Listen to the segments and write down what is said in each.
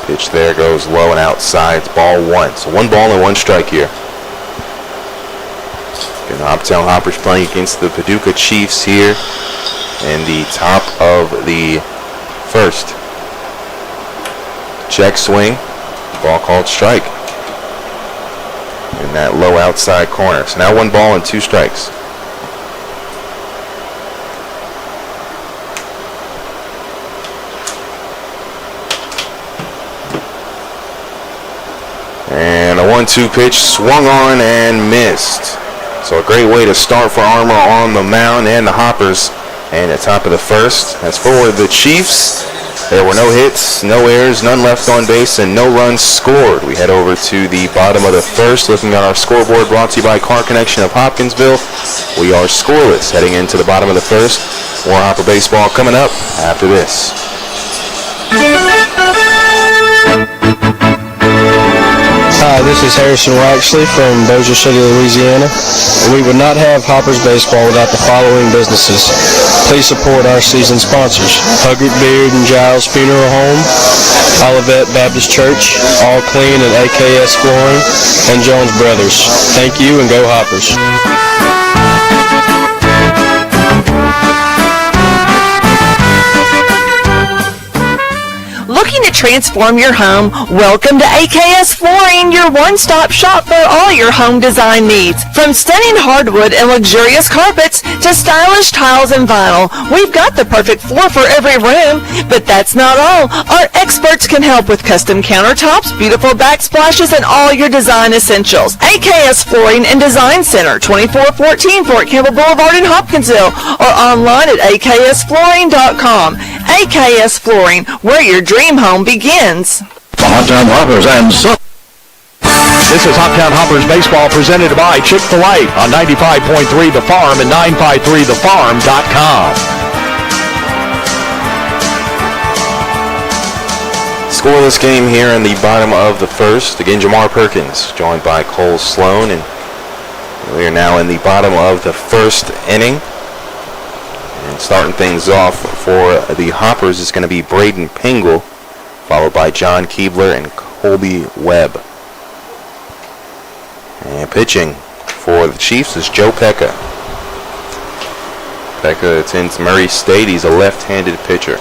Pitch there goes low and outside. It's ball one. So 1 ball and 1 strike here. And the Hoptown Hoppers playing against the Paducah Chiefs here in the top of the first. Check swing. Ball called strike. In that low outside corner. So now 1 ball and 2 strikes. And a 1-2 pitch swung on and missed. So a great way to start for Armour on the mound and the Hoppers. And at top of the first. As for the Chiefs, there were no hits, no errors, none left on base, and no runs scored. We head over to the bottom of the first, looking at our scoreboard brought to you by Car Connection of Hopkinsville. We are scoreless heading into the bottom of the first. More Hopper baseball coming up after this. Hi, this is Harrison Waxley from Bossier City, Louisiana. We would not have Hoppers baseball without the following businesses. Please support our season sponsors: Huggert Beard and Giles Funeral Home, Olivet Baptist Church, All Clean and AKS Flooring, and Jones Brothers. Thank you and go Hoppers. Looking to transform your home? Welcome to AKS Flooring, your one-stop shop for all your home design needs. From stunning hardwood and luxurious carpets to stylish tiles and vinyl, we've got the perfect floor for every room. But that's not all. Our experts can help with custom countertops, beautiful backsplashes, and all your design essentials. AKS Flooring and Design Center, 2414 Fort Campbell Boulevard in Hopkinsville, or online at aksflooring.com. AKS Flooring, where your dream home begins. Hoptown Hoppers and Son. This is Hoptown Hoppers baseball presented by Chick-fil-A on 95.3 The Farm and 953thefarm.com. Scoreless game here in the bottom of the first. Again, Jamar Perkins joined by Cole Sloan, and we are now in the bottom of the first inning. And starting things off for the Hoppers is going to be Braden Pingle, followed by John Keebler and Colby Webb. And pitching for the Chiefs is Joe Pecca. Pecca attends Murray State. He's a left-handed pitcher.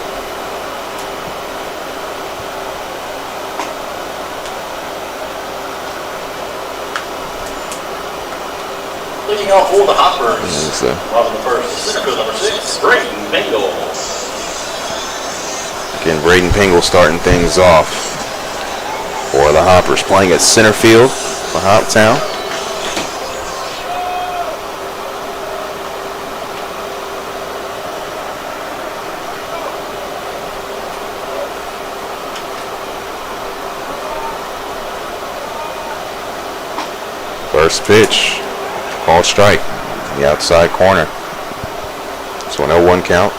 Leading off for the Hoppers, bottom of the first, center field number 6, Braden Pingle. Again, Braden Pingle starting things off for the Hoppers, playing at center field for Hoptown. First pitch, called strike, the outside corner. So 0-1 count.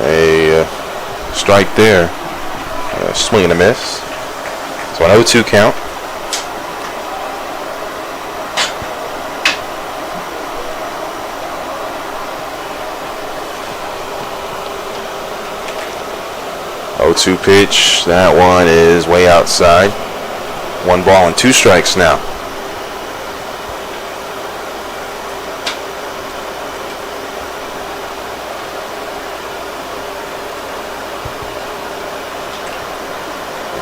A strike there, swing and a miss. So an 0-2 count. Two pitch, that one is way outside. 1 ball and 2 strikes now.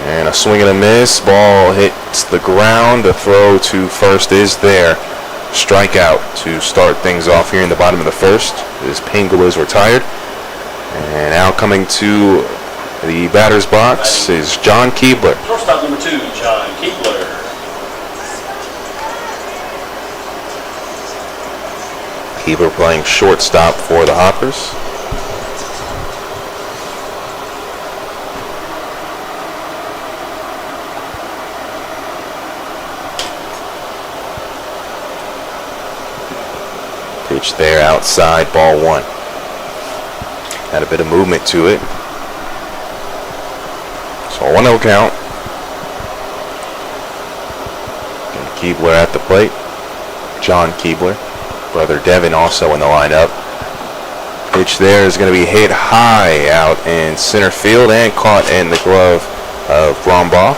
And a swing and a miss, ball hits the ground, the throw to first is there. Strikeout to start things off here in the bottom of the first, as Pingle is retired. And now coming to the batter's box is John Keebler. Shortstop number 2, John Keebler. Keebler playing shortstop for the Hoppers. Pitch there outside, ball 1. Had a bit of movement to it. So 1-0 count. And Keebler at the plate. John Keebler. Brother Devin also in the lineup. Pitch there is going to be hit high out in center field and caught in the glove of Brombaugh.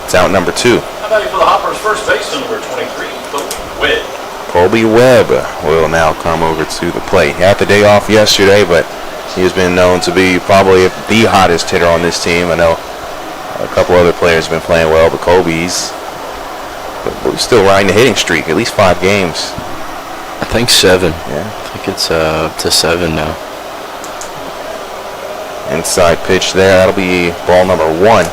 It's out number 2. How about you for the Hoppers' first baseman, number 23, Colby Webb? Colby Webb will now come over to the plate. He had the day off yesterday, but he has been known to be probably the hottest hitter on this team. I know a couple other players have been playing well, but Colby's still riding the hitting streak, at least 5 games. I think 7. Yeah. I think it's up to 7 now. Inside pitch there. That'll be ball number 1.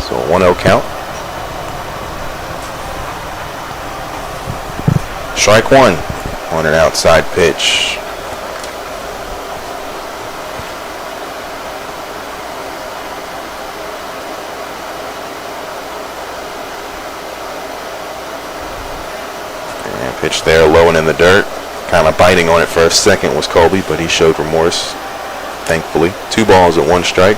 So a 1-0 count. Strike 1 on an outside pitch. Pitch there, low and in the dirt. Kind of biting on it for a second was Colby, but he showed remorse, thankfully. 2 balls and 1 strike.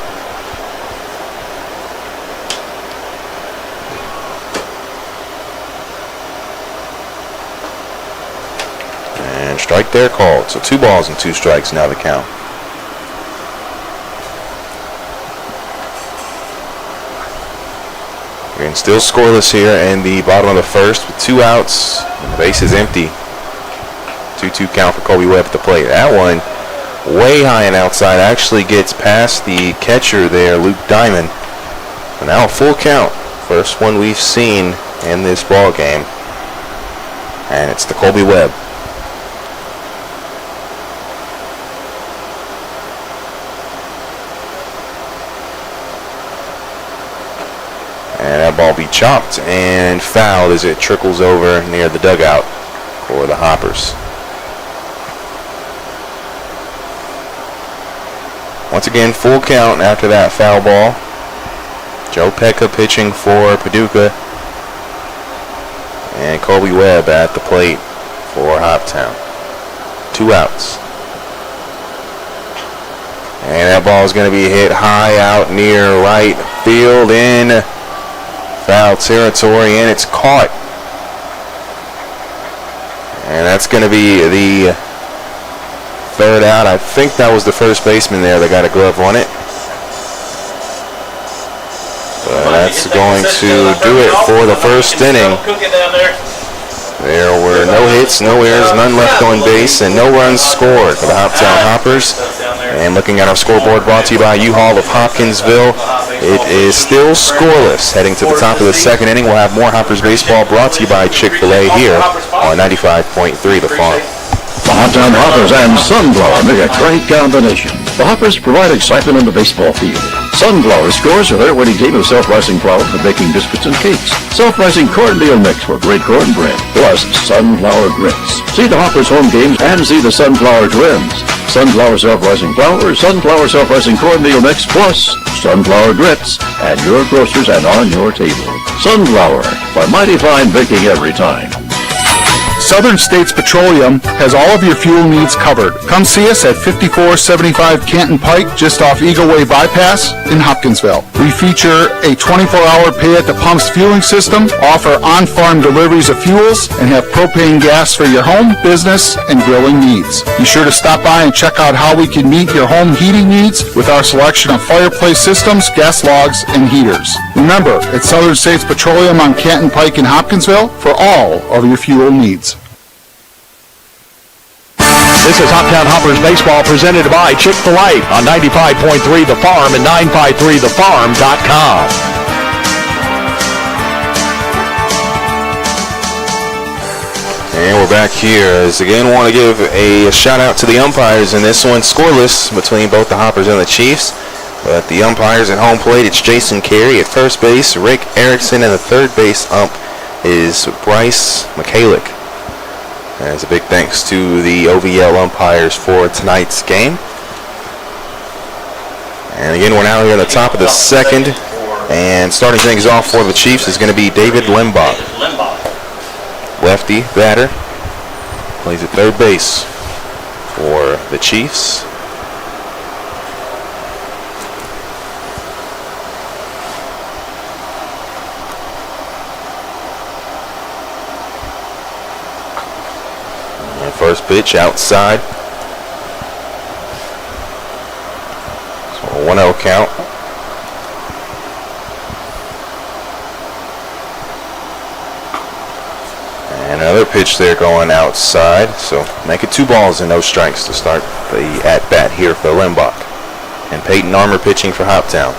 And strike there called. So 2 balls and 2 strikes now the count. And still scoreless here in the bottom of the first with 2 outs. And the base is empty. 2-2 count for Colby Webb at the plate. That one way high and outside. Actually gets past the catcher there, Luke Diamond. And now a full count. First one we've seen in this ball game. And it's to Colby Webb. And that ball be chopped and fouled as it trickles over near the dugout for the Hoppers. Once again, full count after that foul ball. Joe Pekka pitching for Paducah. And Colby Webb at the plate for Hoptown. 2 outs. And that ball is going to be hit high out near right field in foul territory, and it's caught. And that's going to be the 3rd out. I think that was the first baseman there that got a glove on it. But that's going to do it for the first inning. There were no hits, no errors, none left on base, and no runs scored for the Hoptown Hoppers. And looking at our scoreboard brought to you by U-Haul of Hopkinsville, it is still scoreless. Heading to the top of the 2nd inning, we'll have more Hoppers baseball brought to you by Chick-fil-A here on 95.3 The Farm. The Hoptown Hoppers and Sunflower make a great combination. The Hoppers provide excitement on the baseball field. Sunflower scores are their winning team of self-rising flour for baking biscuits and cakes. Self-rising cornmeal mix for great cornbread, plus sunflower grits. See the Hoppers home games and see the Sunflower Twins. Sunflower self-rising flour, sunflower self-rising cornmeal mix, plus sunflower grits at your grocers and on your table. Sunflower, by mighty fine baking every time. Southern States Petroleum has all of your fuel needs covered. Come see us at 5475 Canton Pike, just off Eagle Way Bypass in Hopkinsville. We feature a 24-hour pay-at-the-pumps fueling system, offer on-farm deliveries of fuels, and have propane gas for your home, business, and grilling needs. Be sure to stop by and check out how we can meet your home heating needs with our selection of fireplace systems, gas logs, and heaters. Remember, it's Southern States Petroleum on Canton Pike in Hopkinsville for all of your fuel needs. This is Hoptown Hoppers Baseball presented by Chick-fil-A on 95.3 The Farm and 953thefarm.com. And we're back here. As again, want to give a shout out to the umpires in this one. Scoreless between both the Hoppers and the Chiefs. But the umpires at home plate, it's Jason Carey at first base, Rick Erickson, and the third base ump is Bryce Michalik. As a big thanks to the OVL umpires for tonight's game. And again, we're now here at the top of the 2nd. And starting things off for the Chiefs is going to be David Limbach. Lefty batter. Plays at third base for the Chiefs. First pitch outside. So a 1-0 count. And another pitch there going outside. So make it 2 balls and no strikes to start the at-bat here for Limbach. And Peyton Armour pitching for Hoptown.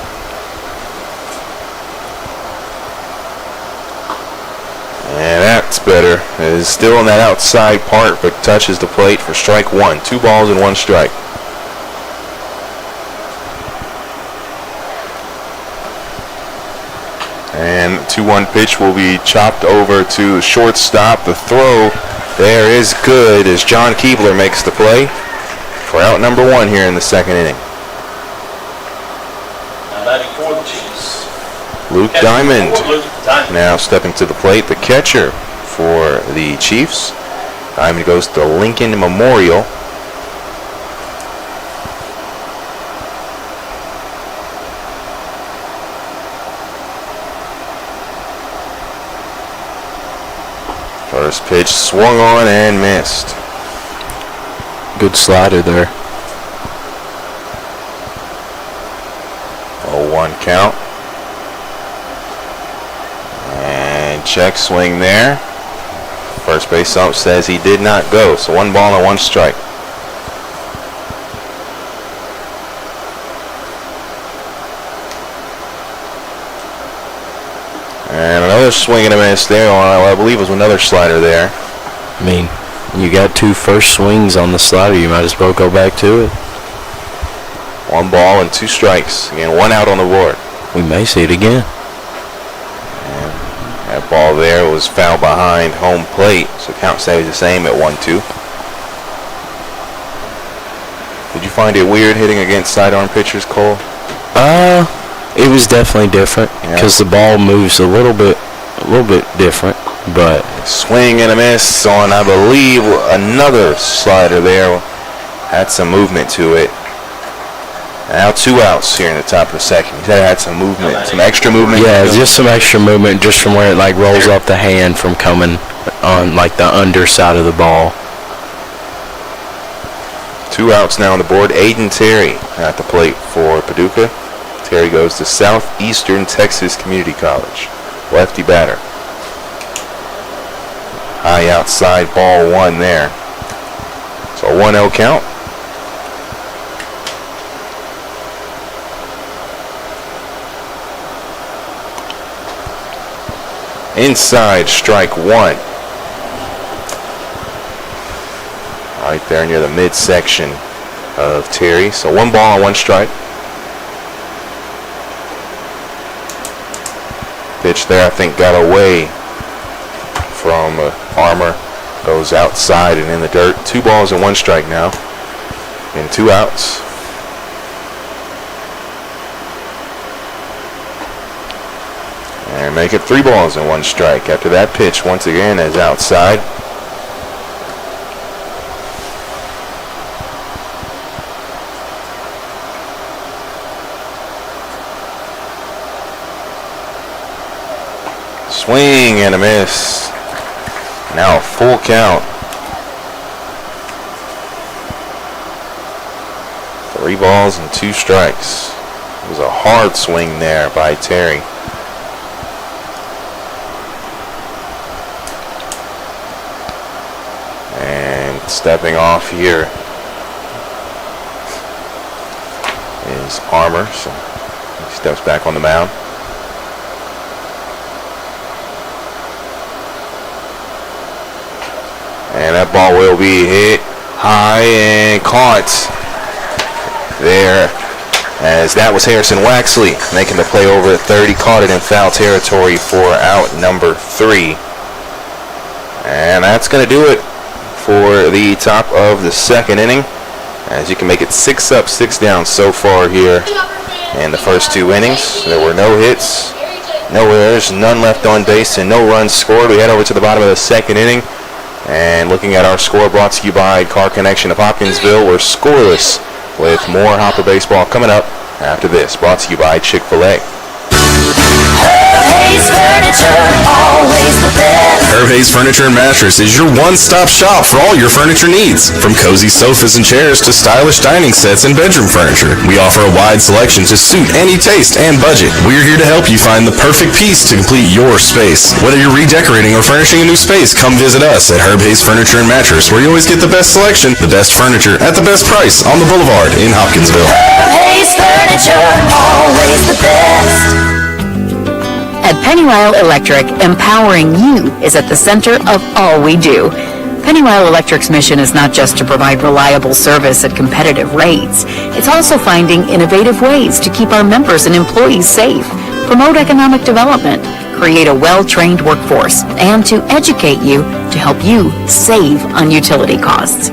And that's better. It is still in that outside part, but touches the plate for strike 1. 2 balls and 1 strike. And 2-1 pitch will be chopped over to shortstop. The throw there is good as John Keebler makes the play for out number 1 here in the second inning. Now batting for the Chiefs. Luke Diamond now stepping to the plate. The catcher for the Chiefs. Diamond goes to Lincoln Memorial. First pitch swung on and missed. Good slider there. 0-1 count. And check swing there. First base ump says he did not go. So 1 ball and 1 strike. And another swing and a miss there on, I believe it was another slider there. I mean, you got 2 first swings on the slider. You might as well go back to it. 1 ball and 2 strikes. Again, 1 out on the board. We may see it again. And that ball there was foul behind home plate. So count stays the same at 1-2. Did you find it weird hitting against sidearm pitchers, Cole? It was definitely different because the ball moves a little bit different, but swing and a miss on, I believe, another slider there. Had some movement to it. Now 2 outs here in the top of the second. He said it had some movement, some extra movement. Yeah, just some extra movement just from where it like rolls off the hand from coming on like the underside of the ball. 2 outs now on the board. Aiden Terry at the plate for Paducah. Terry goes to Southeastern Texas Community College. Lefty batter. High outside, ball 1 there. So a 1-0 count. Inside, strike 1. Right there near the midsection of Terry. So 1 ball and 1 strike. Pitch there, I think, got away from Armour. Goes outside and in the dirt. 2 balls and 1 strike now. And 2 outs. And make it 3 balls and 1 strike. After that pitch, once again, is outside. Swing and a miss. Now a full count. 3 balls and 2 strikes. It was a hard swing there by Terry. And stepping off here is Armour. So he steps back on the mound. And that ball will be hit high and caught there, as that was Harrison Waxley making the play over at third. He caught it in foul territory for out number 3. And that's going to do it for the top of the second inning, as you can make it 6 up, 6 down so far here in the first 2 innings. There were no hits, no errors, none left on base, and no runs scored. We head over to the bottom of the second inning. And looking at our score, brought to you by Car Connection of Hopkinsville. We're scoreless with more Hopper baseball coming up after this. Brought to you by Chick-fil-A. Hey, Hayes Furniture, always the best. Herb Hayes Furniture and Mattress is your one-stop shop for all your furniture needs. From cozy sofas and chairs to stylish dining sets and bedroom furniture, we offer a wide selection to suit any taste and budget. We're here to help you find the perfect piece to complete your space. Whether you're redecorating or furnishing a new space, come visit us at Herb Hayes Furniture and Mattress, where you always get the best selection, the best furniture at the best price on the Boulevard in Hopkinsville. Herb Hayes Furniture, always the best. At Pennywile Electric, empowering you is at the center of all we do. Pennywile Electric's mission is not just to provide reliable service at competitive rates. It's also finding innovative ways to keep our members and employees safe, promote economic development, create a well-trained workforce, and to educate you to help you save on utility costs.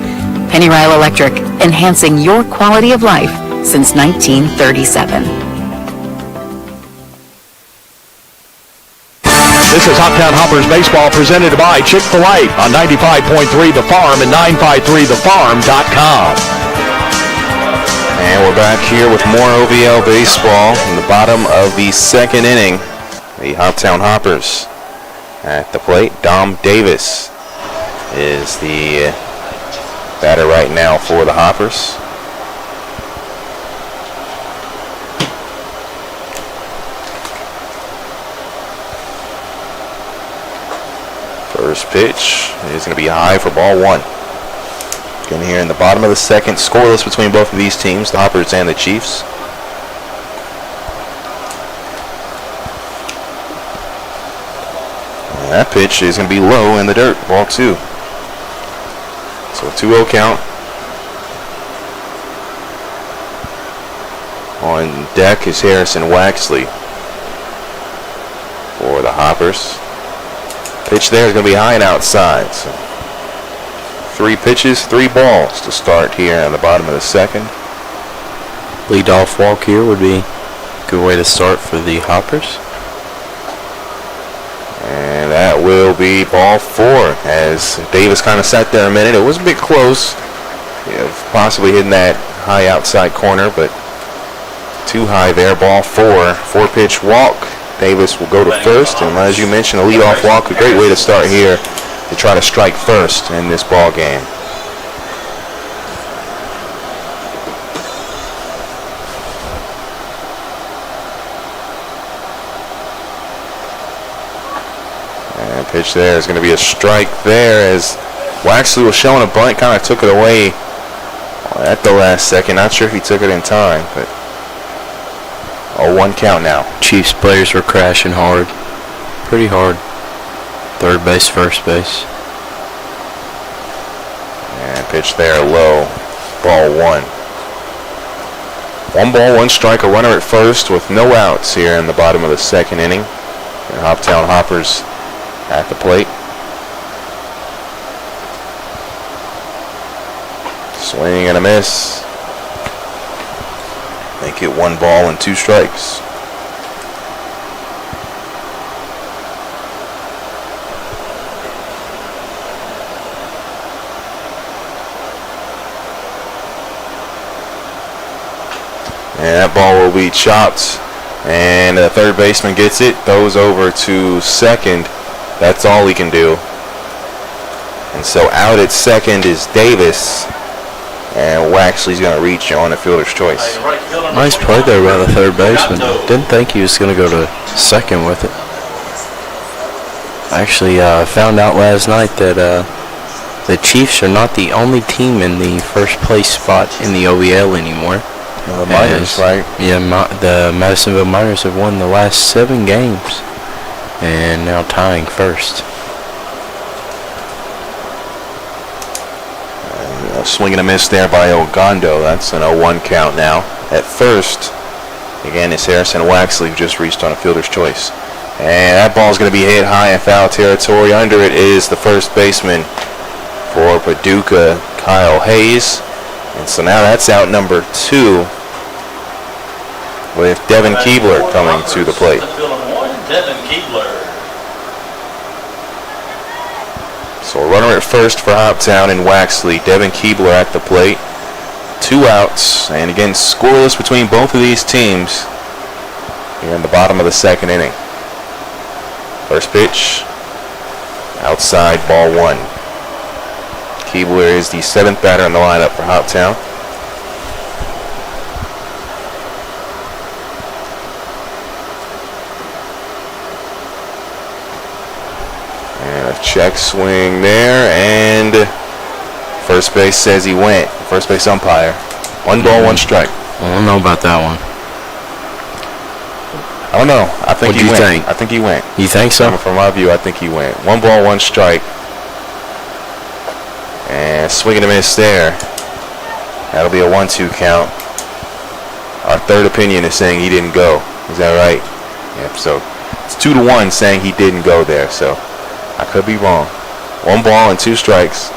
Pennywile Electric, enhancing your quality of life since 1937. This is Hoptown Hoppers Baseball presented by Chick-fil-A on 95.3 The Farm and 953thefarm.com. And we're back here with more OVL baseball in the bottom of the second inning. The Hoptown Hoppers at the plate. Dom Davis is the batter right now for the Hoppers. First pitch is going to be high for ball one. Again here in the bottom of the second, scoreless between both of these teams, the Hoppers and the Chiefs. And that pitch is going to be low in the dirt, ball two. So a 2-0 count. On deck is Harrison Waxley for the Hoppers. Pitch there is going to be high and outside. So 3 pitches, 3 balls to start here on the bottom of the second. Leadoff walk here would be a good way to start for the Hoppers. And that will be ball 4 as Davis kind of sat there a minute. It was a bit close. Possibly hitting that high outside corner, but too high there. Ball 4. 4-pitch walk. Davis will go to first, and as you mentioned, a leadoff walk, a great way to start here to try to strike first in this ball game. And pitch there is going to be a strike there as Waxley was showing a bunt, kind of took it away at the last second. Not sure if he took it in time, but 0-1 count now. Chiefs players were crashing hard. Pretty hard. Third base, first base. And pitch there low. Ball 1. 1 ball, 1 strike, a runner at first with no outs here in the bottom of the second inning. And Hoptown Hoppers at the plate. Swing and a miss. Make it 1 ball and 2 strikes. And that ball will be chopped. And the third baseman gets it, throws over to second. That's all he can do. And so out at second is Davis. And Waxley's going to reach on a fielder's choice. Nice play there by the third baseman. Didn't think he was going to go to second with it. Actually, found out last night that the Chiefs are not the only team in the first place spot in the OVL anymore. Well, the Miners, right? Yeah, the Madisonville Miners have won the last 7 games and now tying first. Swing and a miss there by Ogondo. That's an 0-1 count now. At first, again, it's Harrison Waxley who just reached on a fielder's choice. And that ball's going to be hit high in foul territory. Under it is the first baseman for Paducah, Kyle Hayes. And so now that's out number 2 with Devin Keebler coming to the plate. Devin Keebler. So a runner at first for Hoptown and Waxley. Devin Keebler at the plate. 2 outs. And again, scoreless between both of these teams here in the bottom of the second inning. First pitch, outside, ball 1. Keebler is the 7th batter in the lineup for Hoptown. And a check swing there, and first base says he went. First base umpire. 1 ball, 1 strike. I don't know about that one. I don't know. I think What he do you went. think? I think he went. You think so? From my view, I think he went. 1 ball, 1 strike. And swing and a miss there. That'll be a 1-2 count. Our third opinion is saying he didn't go. Is that right? Yep. So it's 2-1 saying he didn't go there. So I could be wrong. 1 ball and 2 strikes.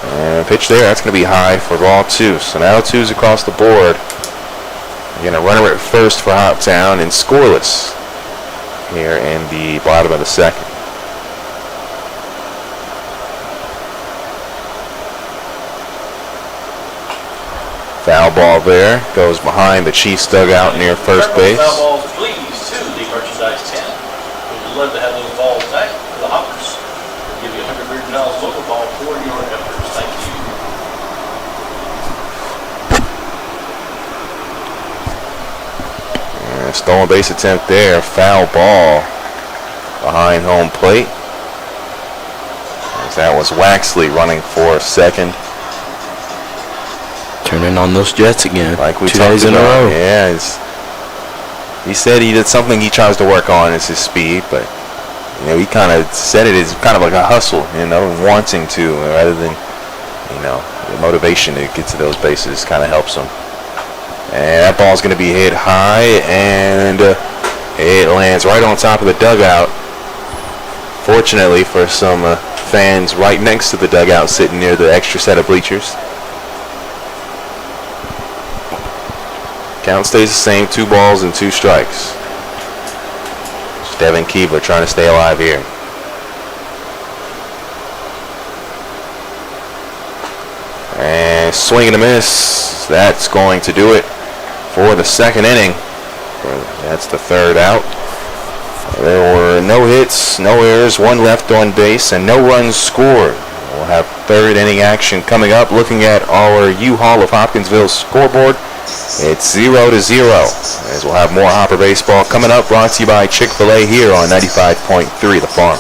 And pitch there. That's going to be high for ball 2. So now 2's across the board. Again, a runner at first for Hoptown and scoreless here in the bottom of the 2nd. Foul ball there. Goes behind the Chiefs dugout near first base. Foul balls, please, to the merchandise tent. We'd love to have those balls back for the Hoppers. We'll give you $100 local ball for your efforts. Thank you. And stolen base attempt there. Foul ball behind home plate. As that was Waxley running for second. Turning on those Jets again. Like we 2 talked days in a about. row. Yeah, he said he did something he tries to work on is his speed, but he kind of said it is kind of like a hustle, wanting to rather than the motivation to get to those bases kind of helps him. And that ball's going to be hit high, and it lands right on top of the dugout. Fortunately for some fans right next to the dugout sitting near the extra set of bleachers. Count stays the same, 2 balls and 2 strikes. Devin Keebler trying to stay alive here. And swing and a miss. That's going to do it for the 2nd inning. That's the 3rd out. There were no hits, no errors, 1 left on base, and no runs scored. We'll have 3rd inning action coming up. Looking at our U-Haul of Hopkinsville's scoreboard, it's 0-0, as we'll have more Hopper baseball coming up, brought to you by Chick-fil-A here on 95.3 The Farm.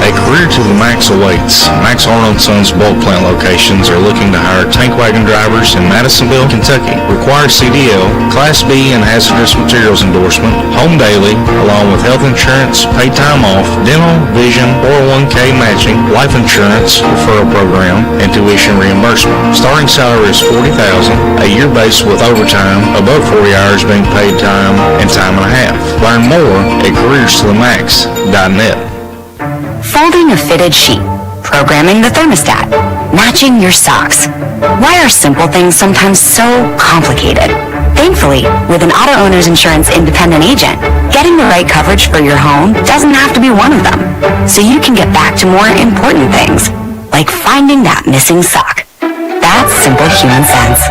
A career to the max awaits. Max Arnold Sons bulk plant locations are looking to hire tank wagon drivers in Madisonville, Kentucky. Required CDL, Class B and hazardous materials endorsement, home daily, along with health insurance, paid time off, dental, vision, 401k matching, life insurance, referral program, and tuition reimbursement. Starting salary is $40,000, a year base with overtime, above 40 hours being paid time and time and a half. Learn more at careerstothemax.net. Folding a fitted sheet, programming the thermostat, matching your socks. Why are simple things sometimes so complicated? Thankfully, with an auto owner's insurance independent agent, getting the right coverage for your home doesn't have to be one of them. So you can get back to more important things, like finding that missing sock. That's simple human sense.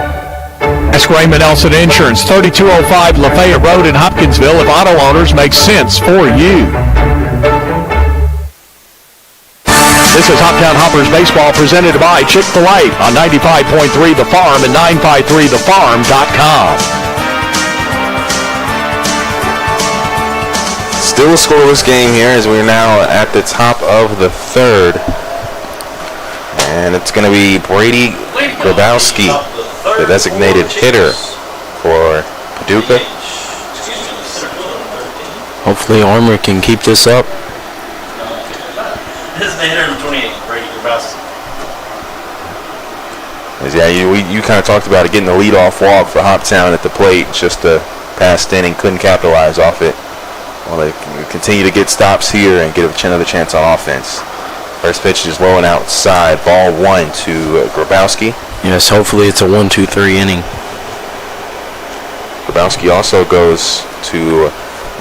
Ask Raymond Elson Insurance, 3205 Lafayette Road in Hopkinsville, if auto owners make sense for you. This is Hoptown Hoppers Baseball presented by Chick-fil-A on 95.3 The Farm and 953thefarm.com. Still a scoreless game here as we're now at the top of the 3rd. And it's going to be Brady Grabowski, the designated hitter for Paducah. Hopefully Armour can keep this up. This is the hitter number 28, Brady Grabowski. Yeah, you kind of talked about it, getting the leadoff walk for Hoptown at the plate. Just the past inning, couldn't capitalize off it. Well, they continue to get stops here and get another chance on offense. First pitch is low and outside. Ball 1 to Grabowski. Yes, hopefully it's a 1-2-3 inning. Grabowski also goes to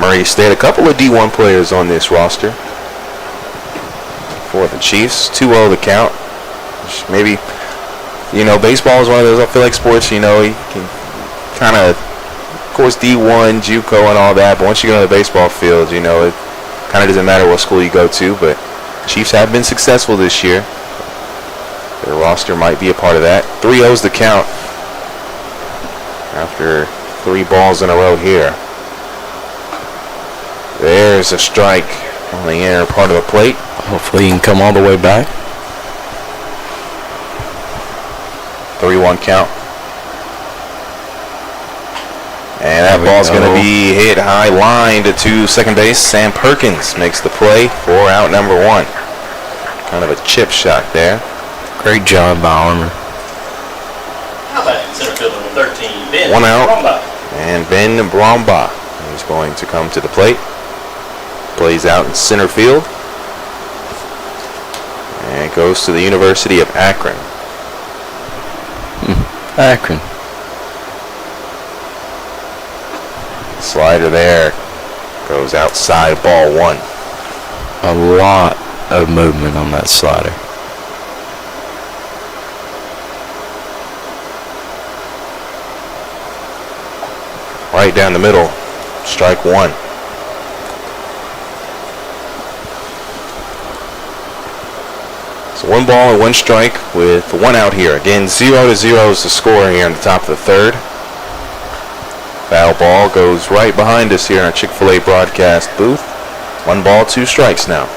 Murray State. A couple of D1 players on this roster for the Chiefs. 2-0 the count. Maybe, baseball is one of those, I feel like sports, you can kind of of course, D1, JUCO, and all that. But once you go to the baseball field, you know, it kind of doesn't matter what school you go to. But Chiefs have been successful this year. Their roster might be a part of that. 3-0's the count after 3 balls in a row here. There's a strike on the inner part of the plate. Hopefully he can come all the way back. 3-1 count. And that ball's going to be hit high line to second base. Sam Perkins makes the play for out number 1. Kind of a chip shot there. Great job by Armour. How about center fielder number 13, Ben 1 out. Bromba. And Ben Bromba is going to come to the plate. Plays out in center field. And goes to the University of Akron. Akron. Slider there. Goes outside, ball 1. A lot of movement on that slider. Right down the middle. Strike 1. So 1 ball and 1 strike with 1 out here. Again, 0-0 is the score here on the top of the 3rd. Foul ball goes right behind us here in our Chick-fil-A broadcast booth. 1 ball, 2 strikes now.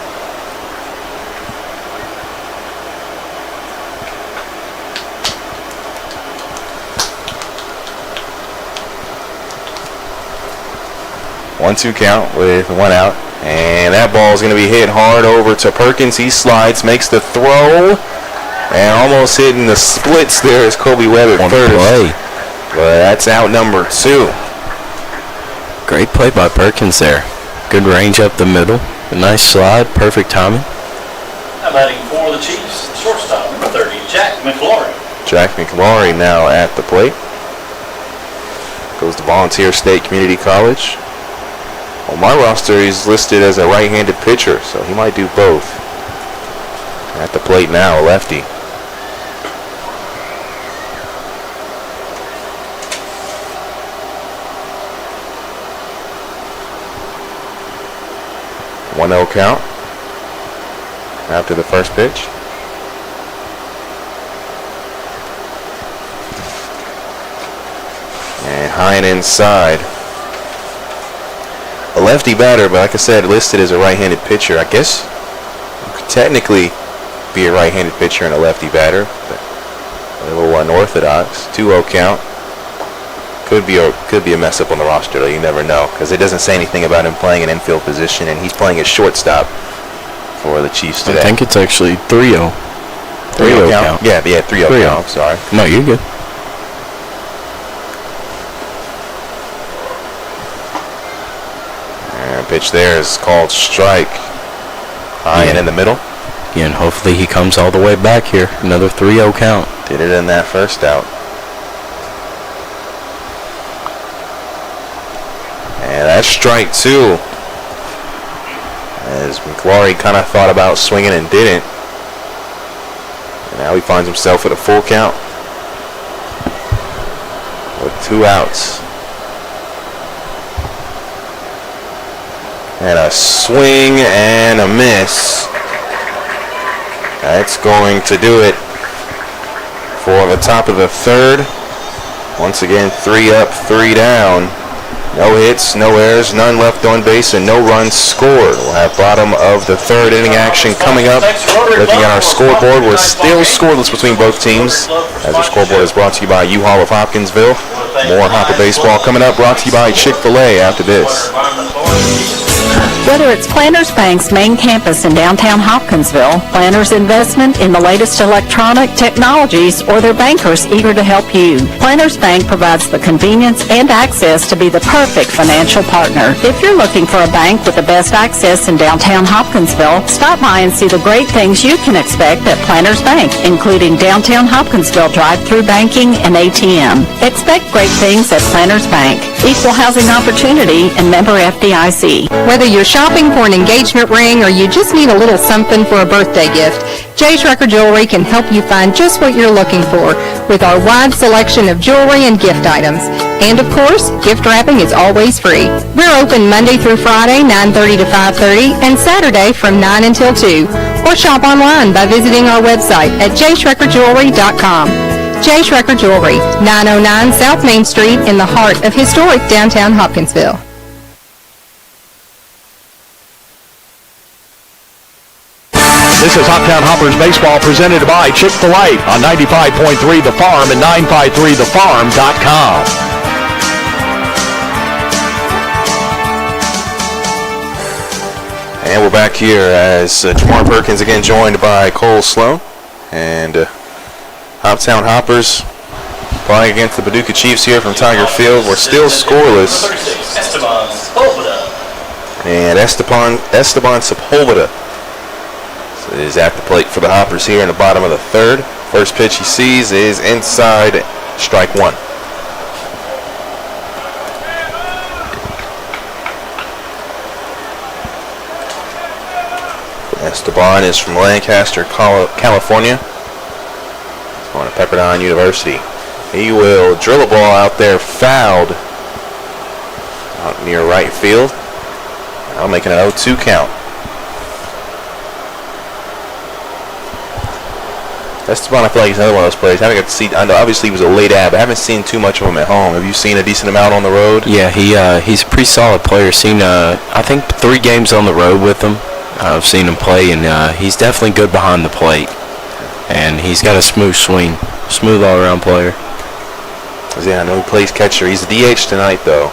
One-two count with 1 out. And that ball is going to be hit hard over to Perkins. He slides, makes the throw, and almost hitting the splits there is Kobe Webb at first. Play. But that's out number 2. Great play by Perkins there. Good range up the middle. A nice slide. Perfect timing. Now batting for the Chiefs, shortstop number 30, Jack McLaurin. Jack McLaurin now at the plate. Goes to Volunteer State Community College. On my roster, he's listed as a right-handed pitcher, so he might do both. At the plate now, a lefty. One 0 count after the first pitch. And high and inside. A lefty batter, but like I said, listed as a right-handed pitcher. I guess you could technically be a right-handed pitcher and a lefty batter, but a little unorthodox. 2-0 count. Could be a mess up on the roster, though. You never know, because it doesn't say anything about him playing an infield position, and he's playing at shortstop for the Chiefs today. I think it's actually 3-0. 3-0 count. Yeah, 3-0 count. Sorry. No, you're good. Pitch there is called strike. High and in the middle. Yeah, and hopefully he comes all the way back here. Another 3-0 count. Did it in that first out. And that's strike 2. As McLaurin kind of thought about swinging and didn't. And now he finds himself at a full count with 2 outs. And a swing and a miss. That's going to do it for the top of the 3rd. Once again, 3 up, 3 down. No hits, no errors, none left on base, and no runs scored. We'll have bottom of the 3rd inning action coming up. Looking at our scoreboard, we're still scoreless between both teams, as our scoreboard is brought to you by U-Haul of Hopkinsville. More Hopper baseball coming up, brought to you by Chick-fil-A after this. Whether it's Planters Bank's main campus in downtown Hopkinsville, Planters' investment in the latest electronic technologies, or their bankers eager to help you, Planters Bank provides the convenience and access to be the perfect financial partner. If you're looking for a bank with the best access in downtown Hopkinsville, stop by and see the great things you can expect at Planters Bank, including downtown Hopkinsville drive-through banking and ATM. Expect great things at Planters Bank. Equal housing opportunity and member FDIC. Whether Whether you're shopping for an engagement ring or you just need a little something for a birthday gift, J. Schrecker Jewelry can help you find just what you're looking for with our wide selection of jewelry and gift items. And of course, gift wrapping is always free. We're open Monday through Friday, 9:30 to 5:30, and Saturday from 9 until 2. Or shop online by visiting our website at jschreckerjewelry.com. J. Schrecker Jewelry, 909 South Main Street in the heart of historic downtown Hopkinsville. This is Hoptown Hoppers Baseball presented by Chick-fil-A on 95.3 The Farm and 953thefarm.com. And we're back here as Jamar Perkins again joined by Cole Sloan. And Hoptown Hoppers playing against the Paducah Chiefs here from Tiger Field. We're still scoreless. And Esteban Sepulveda is at the plate for the Hoppers here in the bottom of the third. First pitch he sees is inside, strike one. Esteban is from Lancaster, California. He's going to Pepperdine University. He will drill a ball out there, fouled out near right field. Now making an 0-2 count. Esteban, I feel like he's another one of those players. I haven't got to see. I know obviously he was a late ad, but I haven't seen too much of him at home. Have you seen a decent amount on the road? Yeah, he's a pretty solid player. Seen I think 3 games on the road with him. I've seen him play, and he's definitely good behind the plate. And he's got a smooth swing, smooth all-around player. Yeah, I know he plays catcher. He's a DH tonight, though.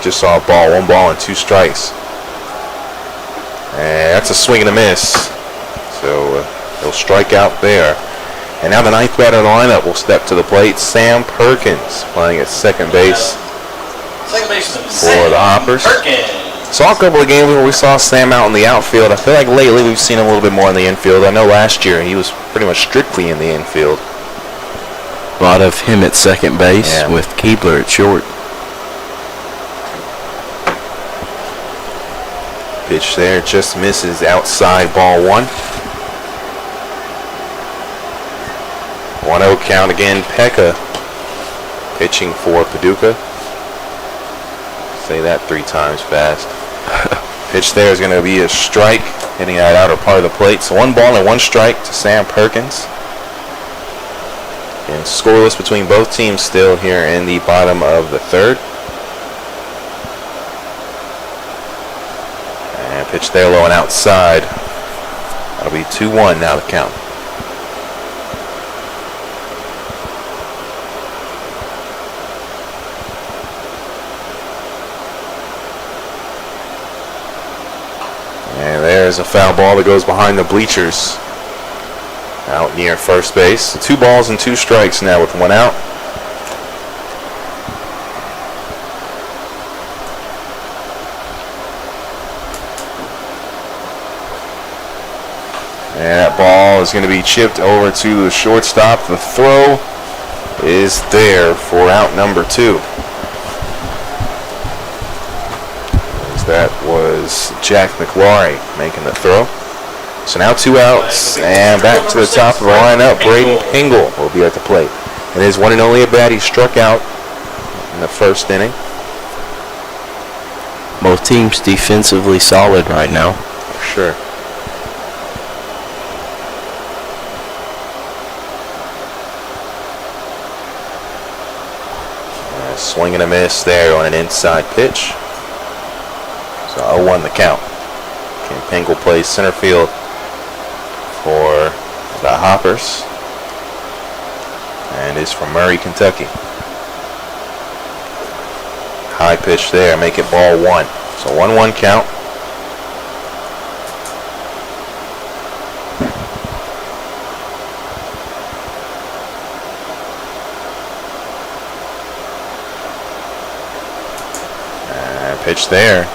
Just saw a ball, 1 ball and 2 strikes. And that's a swing and a miss. So he'll strike out there. And now the 9th batter in the lineup will step to the plate. Sam Perkins playing at second base for the Hoppers. Saw a couple of games where we saw Sam out in the outfield. I feel like lately we've seen him a little bit more in the infield. I know last year he was pretty much strictly in the infield. A lot of him at second base with Keebler at short. Pitch there, just misses outside, ball 1. 1-0 count again. Pekka pitching for Paducah. Say that 3 times fast. Pitch there is going to be a strike, hitting that outer part of the plate. So 1 ball and 1 strike to Sam Perkins. And scoreless between both teams still here in the bottom of the third. And pitch there low and outside. That'll be 2-1 now the count. And there's a foul ball that goes behind the bleachers out near first base. 2 balls and 2 strikes now with 1 out. And that ball is going to be chipped over to the shortstop. The throw is there for out number 2. That was Jack McLaury making the throw. So now 2 outs, and back to the top of the lineup. Braden Pingle will be at the plate. It is 1 and only at bat. He struck out in the first inning. Both teams defensively solid right now. For sure. Swing and a miss there on an inside pitch. So 0-1 the count. Ken Pingle plays center field for the Hoppers and is from Murray, Kentucky. High pitch there, make it ball 1. So 1-1 count. And pitch there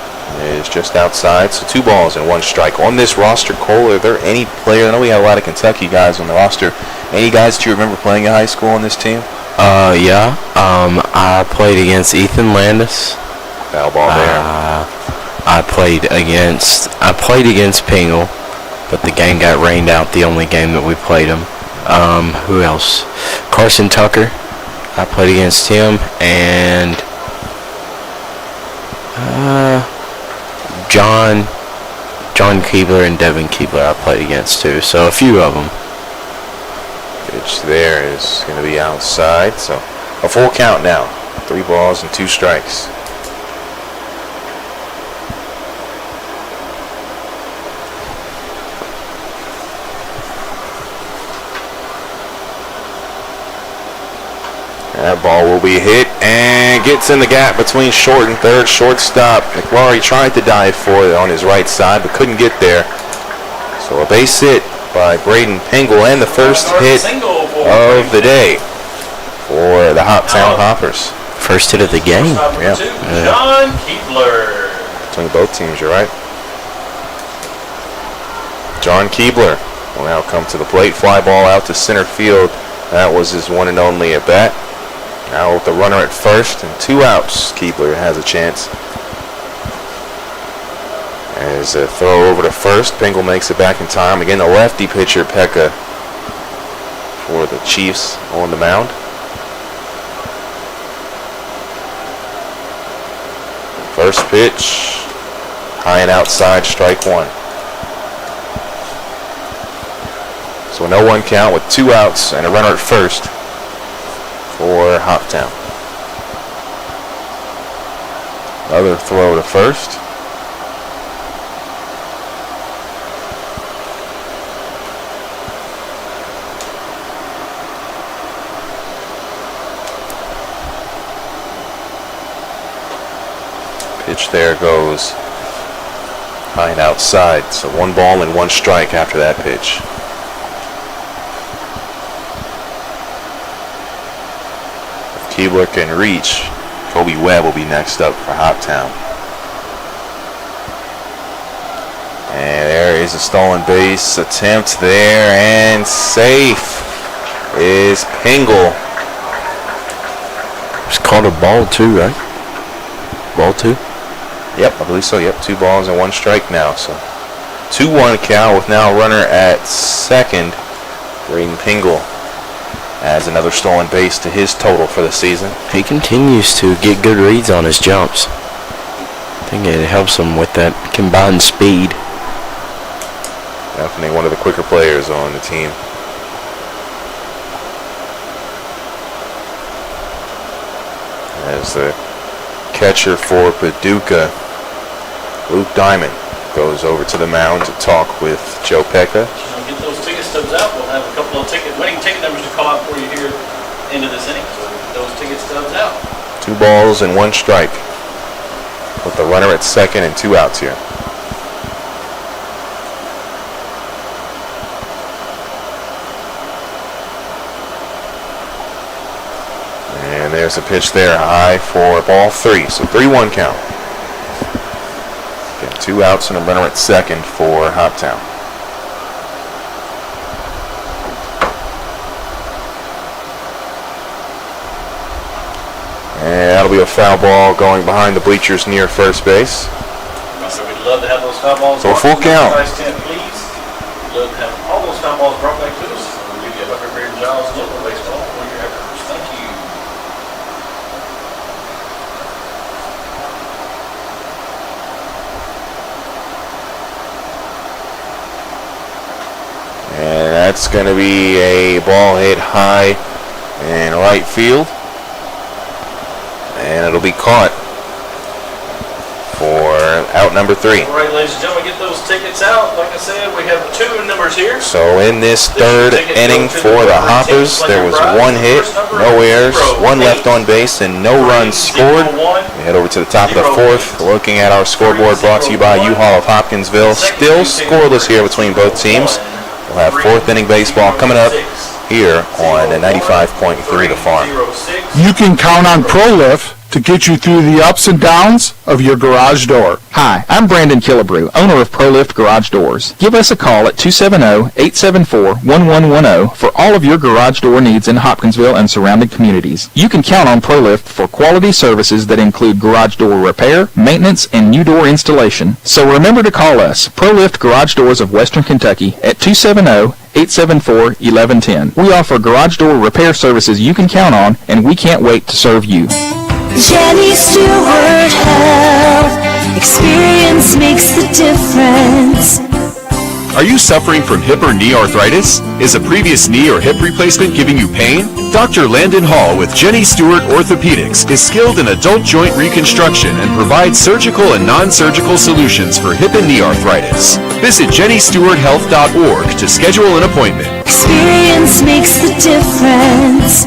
is just outside, so 2 balls and 1 strike. On this roster, Cole, are there any player, I know we have a lot of Kentucky guys on the roster, any guys that you remember playing in high school on this team? I played against Ethan Landis. Foul ball there. I played against Pingle, but the game got rained out the only game that we played them. Who else? Carson Tucker. I played against him, and John Keebler and Devin Keebler I played against too. So a few of them. Pitch there is going to be outside. So a full count now. 3 balls and 2 strikes. That ball will be hit and gets in the gap between short and third. Shortstop McLaurie tried to dive for it on his right side but couldn't get there. So a base hit by Braden Pingle and the first hit of the day for the Hoptown Hoppers. First hit of the game. Yeah. John Keebler. Between both teams, you're right. John Keebler will now come to the plate. Fly ball out to center field. That was his one and only at bat. Now with the runner at first and 2 outs, Keebler has a chance. As a throw over to first, Pingle makes it back in time. Again, the lefty pitcher, Pekka, for the Chiefs on the mound. First pitch, high and outside, strike 1. So a 0-1 count with 2 outs and a runner at first for Hoptown. Another throw to first. Pitch there goes high and outside. So 1 ball and 1 strike after that pitch. Keebler can reach. Kobe Webb will be next up for Hoptown. And there is a stolen base attempt there, and safe is Pingle. It's called a ball 2, right? Ball 2? Yep, I believe so. Yep, 2 balls and 1 strike now. So 2-1 count with now a runner at second. Braden Pingle adds another stolen base to his total for the season. He continues to get good reads on his jumps. I think it helps him with that combined speed. Definitely one of the quicker players on the team. As the catcher for Paducah, Luke Diamond, goes over to the mound to talk with Joe Pekka. Get those ticket stubs out. We'll have a couple of winning ticket numbers to call out for you here into this inning. So get those ticket stubs out. 2 balls and 1 strike with the runner at second and 2 outs here. And there's a pitch there, high for ball 3. So 3-1 count. Again, 2 outs and a runner at second for Hoptown. And that'll be a foul ball going behind the bleachers near first base. So we'd love to have those foul balls. So a full count. Please. We'd love to have all those foul balls brought back to us. We'll give you a $100 local baseball for your efforts. Thank you. And that's going to be a ball hit high in right field. And it'll be caught for out number 3. All right, ladies and gentlemen, get those tickets out. Like I said, we have 2 numbers here. So in this third inning for the Hoppers, there was 1 hit, no errors, 1 left on base, and no runs scored. We head over to the top of the 4th, looking at our scoreboard brought to you by U-Haul of Hopkinsville. Still scoreless here between both teams. We'll have 4th inning baseball coming up here on 95.3 The Farm. You can count on ProLift to get you through the ups and downs of your garage door. Hi, I'm Brandon Killebrew, owner of ProLift Garage Doors. Give us a call at 270-874-1110 for all of your garage door needs in Hopkinsville and surrounding communities. You can count on ProLift for quality services that include garage door repair, maintenance, and new door installation. So remember to call us, ProLift Garage Doors of Western Kentucky, at 270-874-1110. We offer garage door repair services you can count on, and we can't wait to serve you. Jenny Stewart Health. Experience makes the difference. Are you suffering from hip or knee arthritis? Is a previous knee or hip replacement giving you pain? Dr. Landon Hall with Jenny Stewart Orthopedics is skilled in adult joint reconstruction and provides surgical and non-surgical solutions for hip and knee arthritis. Visit JennyStewartHealth.org to schedule an appointment. Experience makes the difference.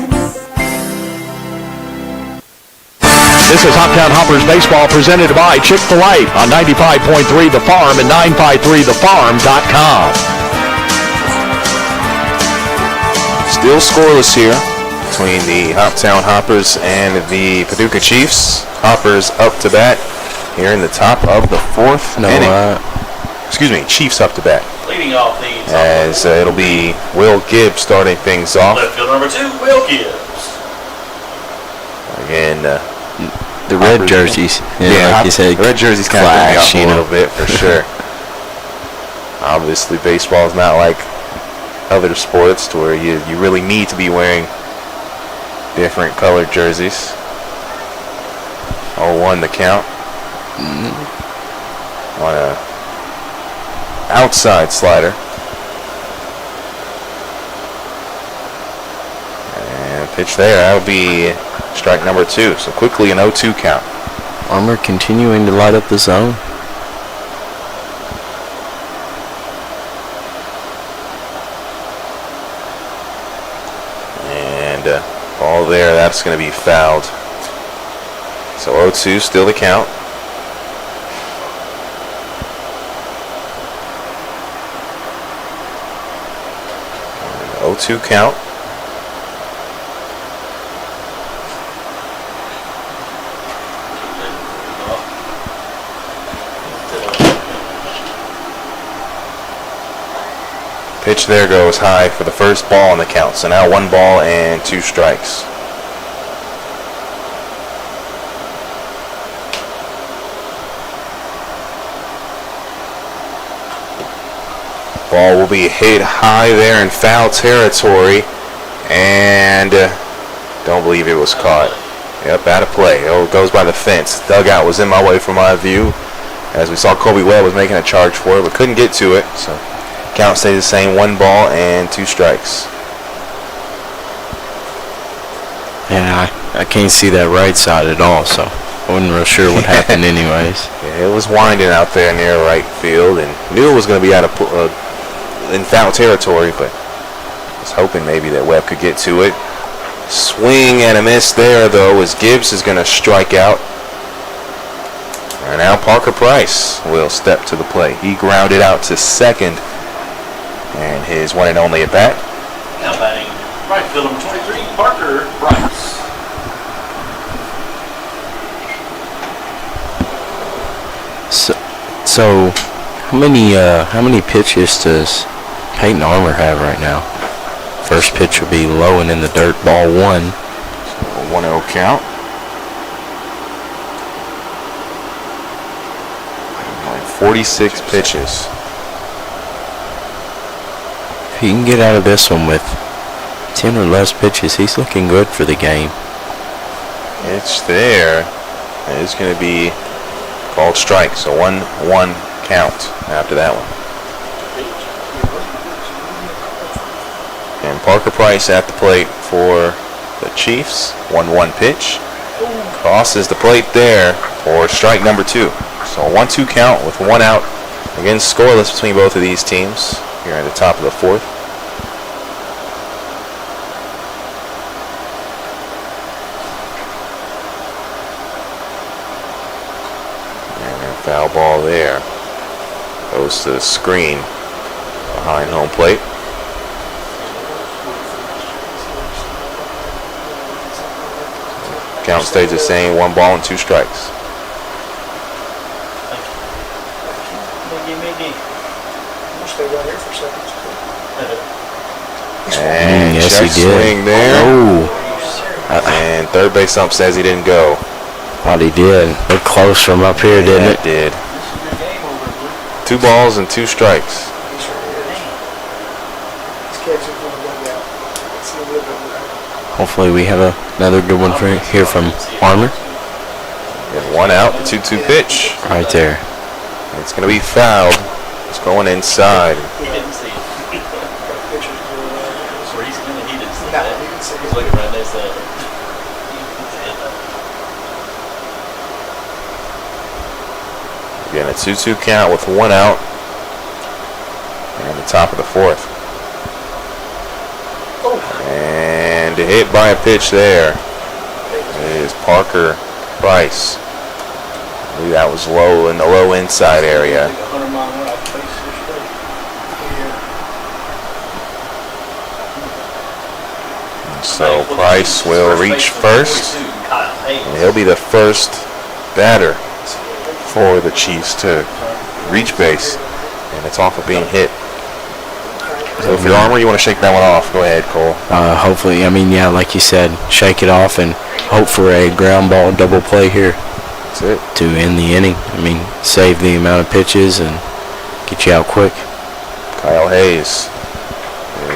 This is Hoptown Hoppers Baseball presented by Chick-fil-A on 95.3 The Farm and 953thefarm.com. Still scoreless here between the Hoptown Hoppers and the Paducah Chiefs. Hoppers up to bat here in the top of the fourth inning. Excuse me, Chiefs up to bat. Leading off the top As it'll be Will Gibbs starting things off. left field number 2, Will Gibbs. Again, the red jerseys. Like you said, the red jerseys kind of clash, threw me off a little bit for sure. Obviously, baseball is not like other sports to where you really need to be wearing different colored jerseys. 0-1 the count. On a outside slider. And pitch there. That'll be strike number 2. So quickly an 0-2 count. Armour continuing to light up the zone. And ball there, that's going to be fouled. So 0-2, still the count. And 0-2 count. Pitch there goes high for the first ball on the count. So now 1 ball and 2 strikes. Ball will be hit high there in foul territory. And don't believe it was caught. Yep, out of play. Oh, it goes by the fence. Dugout was in my way from my view. As we saw, Kobe Webb was making a charge for it, but couldn't get to it. So count stays the same, 1 ball and 2 strikes. Yeah, I can't see that right side at all, so I wasn't real sure what happened anyways. Yeah, it was winding out there near right field, and knew it was going to be out of in foul territory, but was hoping maybe that Webb could get to it. Swing and a miss there, though, as Gibbs is going to strike out. And now Parker Price will step to the plate. He grounded out to second. And his one and only at bat. Now batting right field number 23, Parker Price. So how many pitches does Peyton Armour have right now? First pitch will be low and in the dirt, ball 1. So 1-0 count. 46 pitches. If he can get out of this one with 10 or less pitches, he's looking good for the game. It's there. It's going to be called strike. So 1-1 count after that one. And Parker Price at the plate for the Chiefs. 1-1 pitch. Crosses the plate there for strike number 2. So a 1-2 count with 1 out. Again, scoreless between both of these teams here at the top of the 4th. And a foul ball there. Goes to the screen behind home plate. Count stays the same, 1 ball and 2 strikes. And yes, check he did. swing there. Oh. And third base ump says he didn't go. Thought he did. Looked close from up here, didn't it? It did. 2 balls and 2 strikes. Hopefully we have another good one here from Armour. And 1 out, the 2-2 pitch. Right there. It's going to be fouled. It's going inside. He didn't see it. He didn't see that. He's looking right next to it. Again, a 2-2 count with 1 out. And the top of the 4th. And hit by a pitch there is Parker Price. I believe that was low in the low inside area. So Price will reach first, and he'll be the first batter for the Chiefs to reach base, and it's off of being hit. So if you're Armour, you want to shake that one off, go ahead, Cole. Hopefully, I mean, yeah, like you said, shake it off and hope for a ground ball double play here. That's it. To end the inning. I mean, save the amount of pitches and get you out quick. Kyle Hayes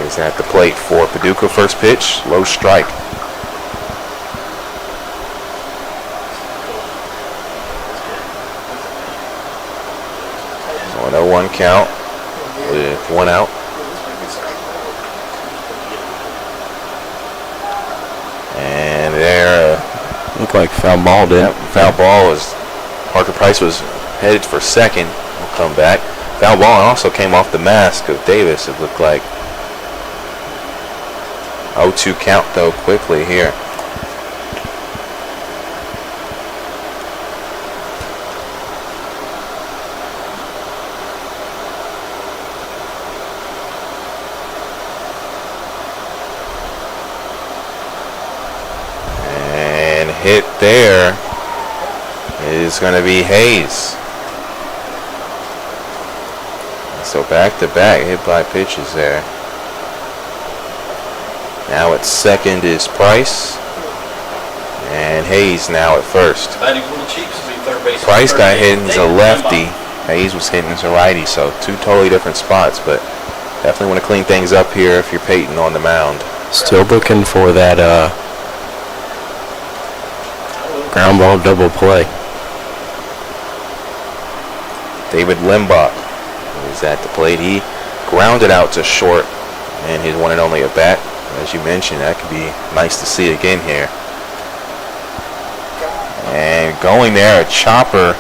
is at the plate for Paducah. First pitch, low strike. So an 0-1 count with 1 out. And there, looked like foul ball, didn't it? Foul ball was, Parker Price was headed for second. We'll come back. Foul ball also came off the mask of Davis, it looked like. 0-2 count though quickly here. And hit there is going to be Hayes. So back to back hit by pitches there. Now at second is Price, and Hayes now at first. Price got hit as a lefty, Hayes was hitting as a righty, so 2 totally different spots, but definitely want to clean things up here if you're Peyton on the mound. Still looking for that ground ball double play. David Limbach is at the plate. He grounded out to short in his one and only at bat. As you mentioned, that could be nice to see again here. And going there, a chopper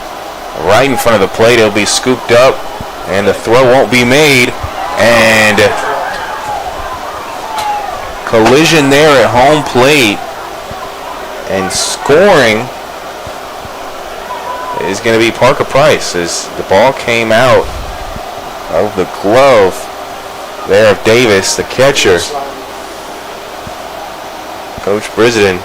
right in front of the plate. It'll be scooped up, and the throw won't be made. And collision there at home plate. And scoring is going to be Parker Price as the ball came out of the glove there of Davis, the catcher. Coach Brisden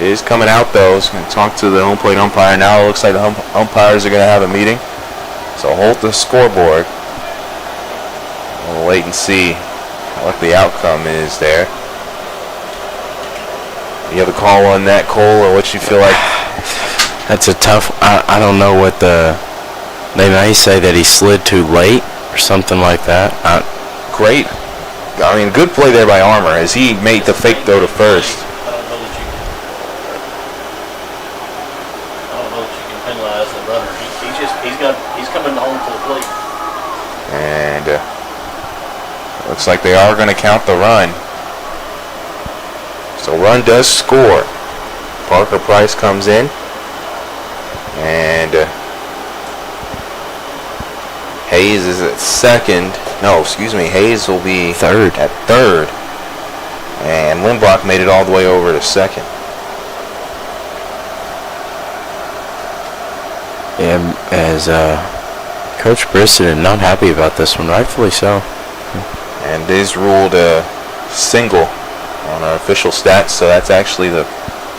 is coming out though. He's going to talk to the home plate umpire now. It looks like the umpires are going to have a meeting. So hold the scoreboard. We'll wait and see what the outcome is there. You have a call on that, Cole, or what you feel like? That's a tough. I don't know what they may say that he slid too late or something like that. Great. I mean, good play there by Armour as he made the fake throw to first. I don't know that you can penalize the runner. He's coming home to the plate. And looks like they are going to count the run. So run does score. Parker Price comes in. And Hayes is at second. No, excuse me. Hayes will be third. At third. And Lindblock made it all the way over to second. Yeah, as Coach Brisden not happy about this one, rightfully so. And is ruled a single on our official stats, so that's actually the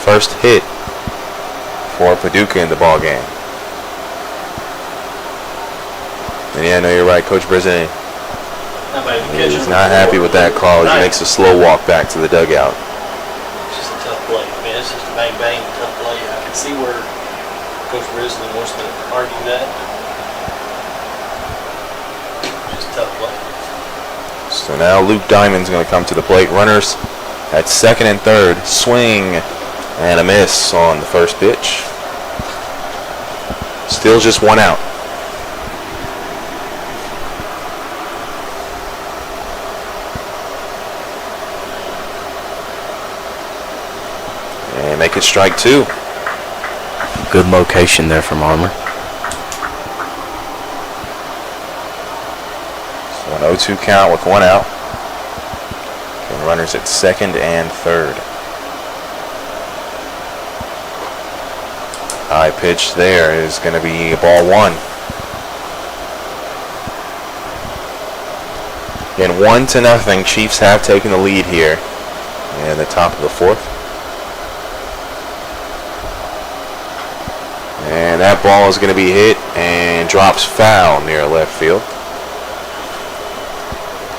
first hit for Paducah in the ball game. And yeah, no, you're right, Coach Brizzi. He's not happy with that call. He makes a slow walk back to the dugout. It's just a tough play. I mean, it's just a bang, bang, tough play. I can see where Coach Brizzi wants to argue that. Just a tough play. So now Luke Diamond's going to come to the plate. Runners at second and third. Swing and a miss on the first pitch. Still just one out. And make it strike two. Good location there from Armour. So an 0-2 count with one out. And runners at second and third. High pitch there is going to be ball one. Again, 1-0. Chiefs have taken the lead here in the top of the fourth. And that ball is going to be hit and drops foul near left field.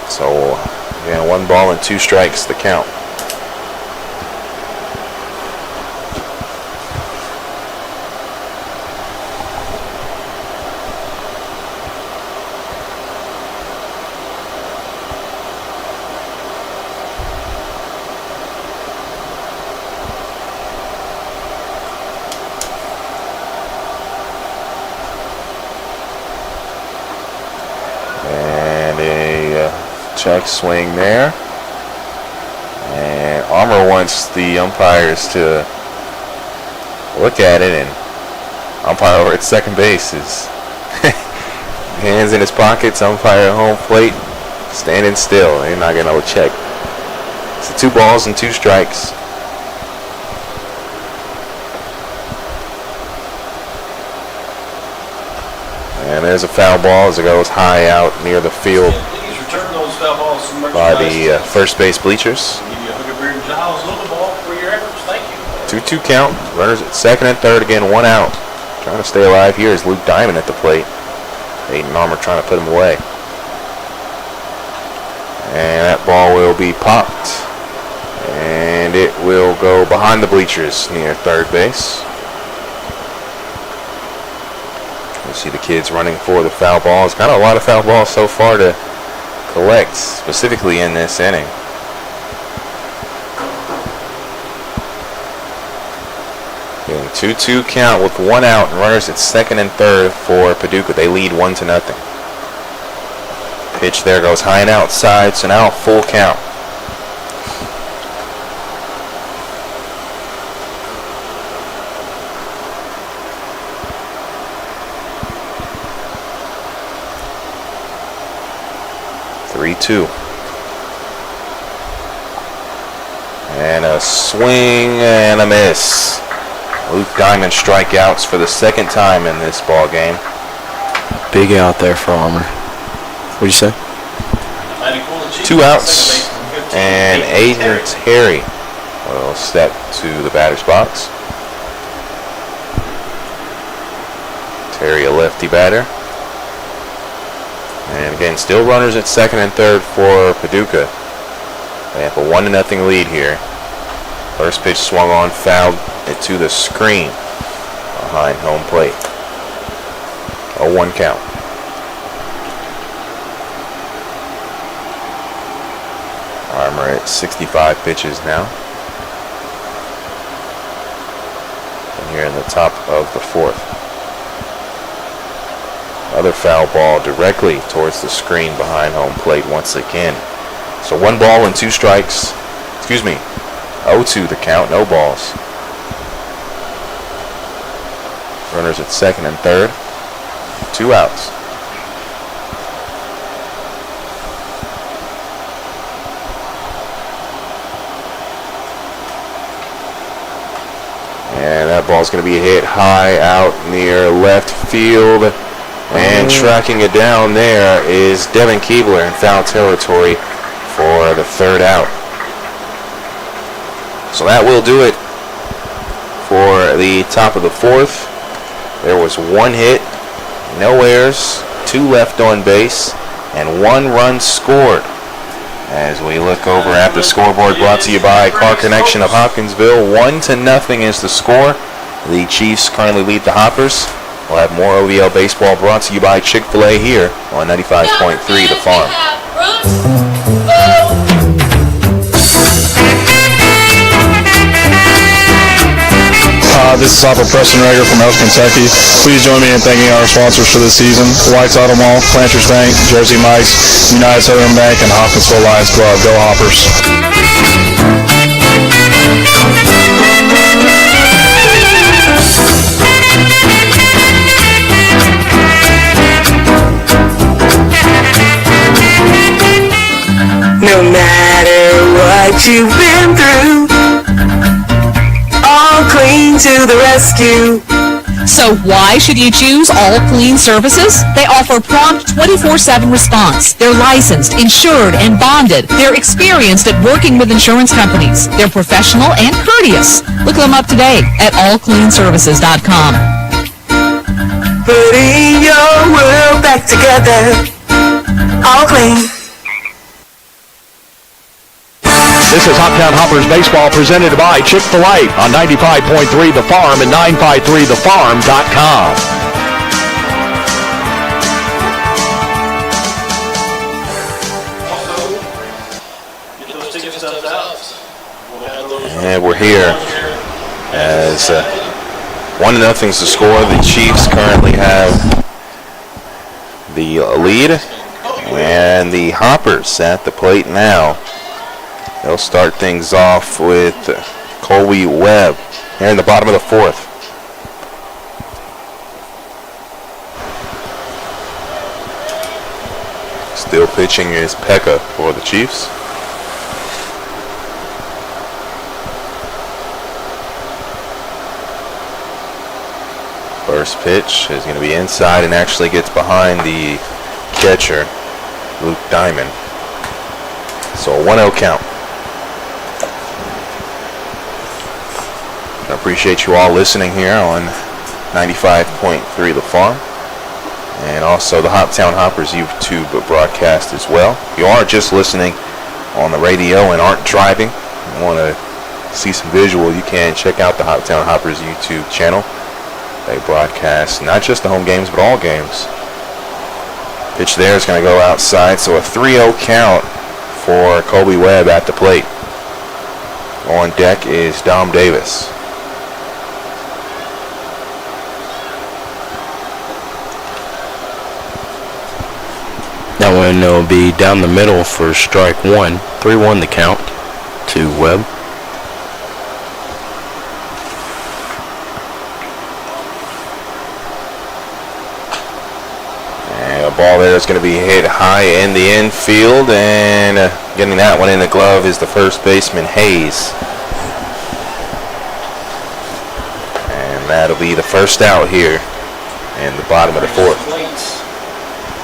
So, again, 1 ball and 2 strikes the count. Check swing there. And Armour wants the umpires to look at it, and umpire over at second base is hands in his pockets, umpire at home plate, standing still. They're not going to check. It's 2 balls and 2 strikes. And there's a foul ball as it goes high out near the field by the first base bleachers. 2-2 count. Runners at second and third. Again, 1 out. Trying to stay alive here is Luke Diamond at the plate. Aiden Armour trying to put him away. And that ball will be popped. And it will go behind the bleachers near third base. You see the kids running for the foul balls. Kind of a lot of foul balls so far to collect, specifically in this inning. Getting 2-2 count with 1 out and runners at second and third for Paducah. They lead 1-0. Pitch there goes high and outside, so now full count. And a swing and a miss. Luke Diamond strikeouts for the second time in this ball game. Big out there for Armour. What'd you say? 2 outs, and Aiden Terry will step to the batter's box. Terry, a lefty batter. And again, still runners at second and third for Paducah. They have a 1-0 lead here. First pitch swung on, fouled into the screen behind home plate. A 1 count. Armour at 65 pitches now. And here in the top of the fourth. Another foul ball directly towards the screen behind home plate once again. So 1 ball and 2 strikes. 0-2 the count, no balls. Runners at second and third. 2 outs. And that ball's going to be hit high out near left field. And tracking it down there is Devin Keebler in foul territory for the 3rd out. So that will do it for the top of the fourth. There was one hit, no errors, 2 left on base, and 1 run scored. As we look over at the scoreboard, brought to you by Car Connection of Hopkinsville, 1-0 is the score. The Chiefs currently lead the Hoppers. We'll have more OVL baseball brought to you by Chick-fil-A here on 95.3 The Farm. This is Hopper Preston Rager from Elk, Kentucky. Please join me in thanking our sponsors for this season: White's Auto Mall, Planters Bank, Jersey Mike's, United Southern Bank, and Hopkinsville Lions Club. Go Hoppers! No matter what you've been through, All Clean to the rescue. So why should you choose All Clean Services? They offer prompt 24/7 response. They're licensed, insured, and bonded. They're experienced at working with insurance companies. They're professional and courteous. Look them up today at allcleanservices.com. Putting your world back together. All Clean. This is Hoptown Hoppers Baseball presented by Chick-fil-A on 95.3 The Farm and 953thefarm.com. And we're here as 1-0 is the score. The Chiefs currently have the lead, and the Hoppers at the plate now. They'll start things off with Colby Webb here in the bottom of the fourth. Still pitching is Pekka for the Chiefs. First pitch is going to be inside and actually gets behind the catcher, Luke Diamond. So a 1-0 count. I appreciate you all listening here on 95.3 The Farm, and also the Hoptown Hoppers YouTube broadcast as well. If you are just listening on the radio and aren't driving and want to see some visual, you can check out the Hoptown Hoppers YouTube channel. They broadcast not just the home games, but all games. Pitch there is going to go outside, so a 3-0 count for Colby Webb at the plate. On deck is Dom Davis. That one will be down the middle for strike 1. 3-1 the count to Webb. And a ball there is going to be hit high in the infield, and getting that one in the glove is the first baseman, Hayes. And that'll be the first out here in the bottom of the fourth.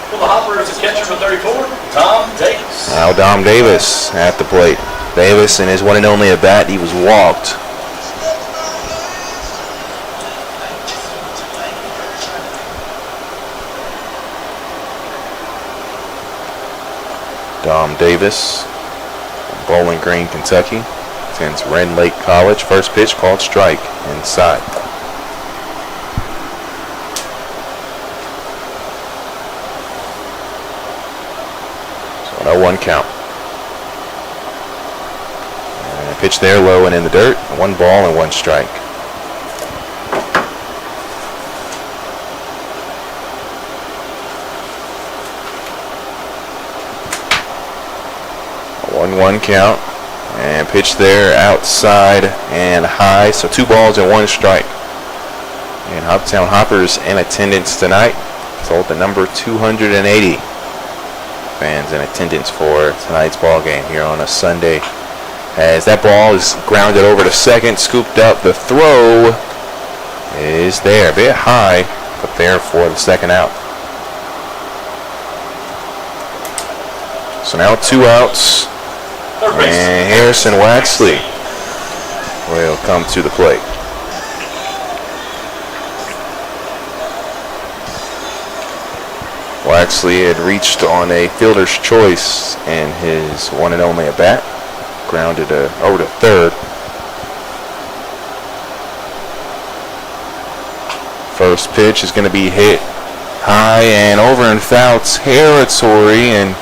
For the Hoppers, the catcher for 34, Tom Davis. Now Dom Davis at the plate. Davis, in his one and only at bat, he was walked. Dom Davis, from Bowling Green, Kentucky, attends Ren Lake College. First pitch called strike, inside. So no 1 count. And a pitch there, low and in the dirt. 1 ball and 1 strike. A 1-1 count. And pitch there outside and high. So 2 balls and 1 strike. And Hoptown Hoppers in attendance tonight. Sold the number 280. Fans in attendance for tonight's ball game here on a Sunday. As that ball is grounded over to second, scooped up. The throw is there, a bit high, but there for the second out. So now 2 outs, and Harrison Waxley will come to the plate. Well, actually, had reached on a fielder's choice and his one and only at bat. Grounded over to third. First pitch is going to be hit high and over in foul territory, and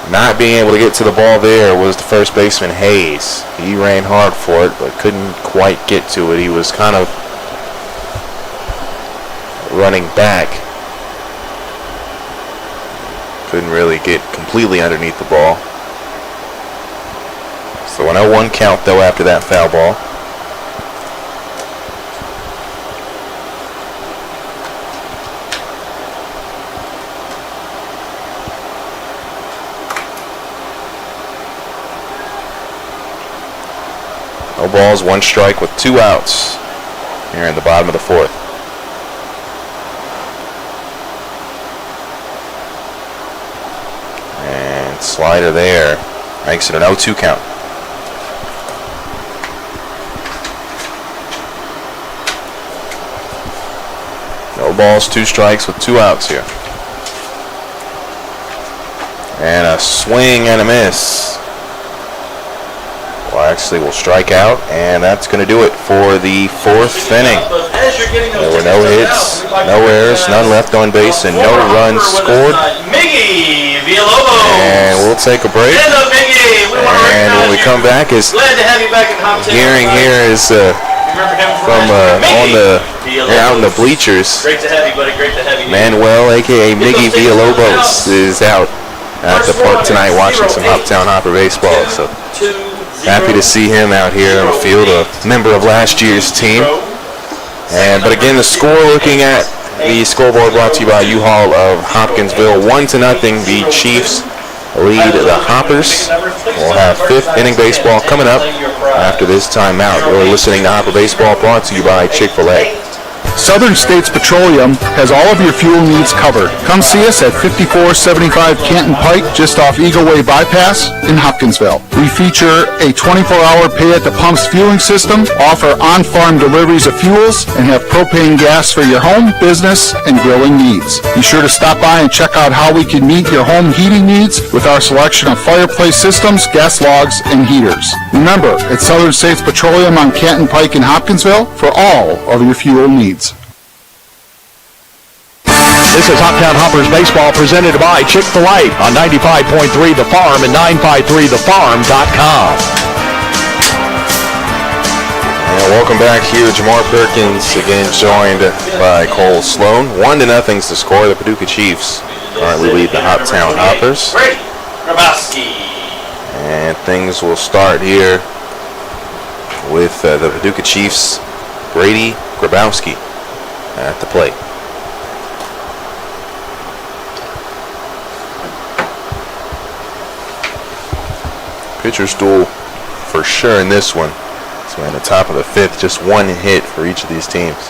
not being able to get to the ball there was the first baseman Hayes. He ran hard for it, but couldn't quite get to it. He was kind of running back. Couldn't really get completely underneath the ball. So a 0-1 count though after that foul ball. No balls, 1 strike with 2 outs here in the bottom of the 4th. And slider there makes it an 0-2 count. No balls, 2 strikes with 2 outs here. And a swing and a miss. Well, actually, we'll strike out, and that's going to do it for the 4th inning. There were no hits, no errors, none left on base, and no runs scored. And we'll take a break. And when we come back, is hearing here is from out in the bleachers. Great to have you, buddy. Great to have you. Manuel, aka Miggy Villalobos, is out at the park tonight watching some Hoptown Hopper baseball. So happy to see him out here on the field, a member of last year's team. But again, the score, looking at the scoreboard, brought to you by U-Haul of Hopkinsville, 1-0. The Chiefs lead the Hoppers. We'll have 5th inning baseball coming up after this timeout. You're listening to Hopper Baseball, brought to you by Chick-fil-A. Southern States Petroleum has all of your fuel needs covered. Come see us at 5475 Canton Pike, just off Eagle Way Bypass in Hopkinsville. We feature a 24-hour pay-at-the-pumps fueling system, offer on-farm deliveries of fuels, and have propane gas for your home, business, and grilling needs. Be sure to stop by and check out how we can meet your home heating needs with our selection of fireplace systems, gas logs, and heaters. Remember, it's Southern States Petroleum on Canton Pike in Hopkinsville for all of your fuel needs. This is Hoptown Hoppers Baseball presented by Chick-fil-A on 95.3 The Farm and 953thefarm.com. And welcome back here. Jamar Perkins again joined by Cole Sloan. 1-0 the score. The Paducah Chiefs currently lead the Hoptown Hoppers. And things will start here with the Paducah Chiefs, Brady Grabowski at the plate. Pitcher's duel for sure in this one. So at the top of the 5th, just 1 hit for each of these teams.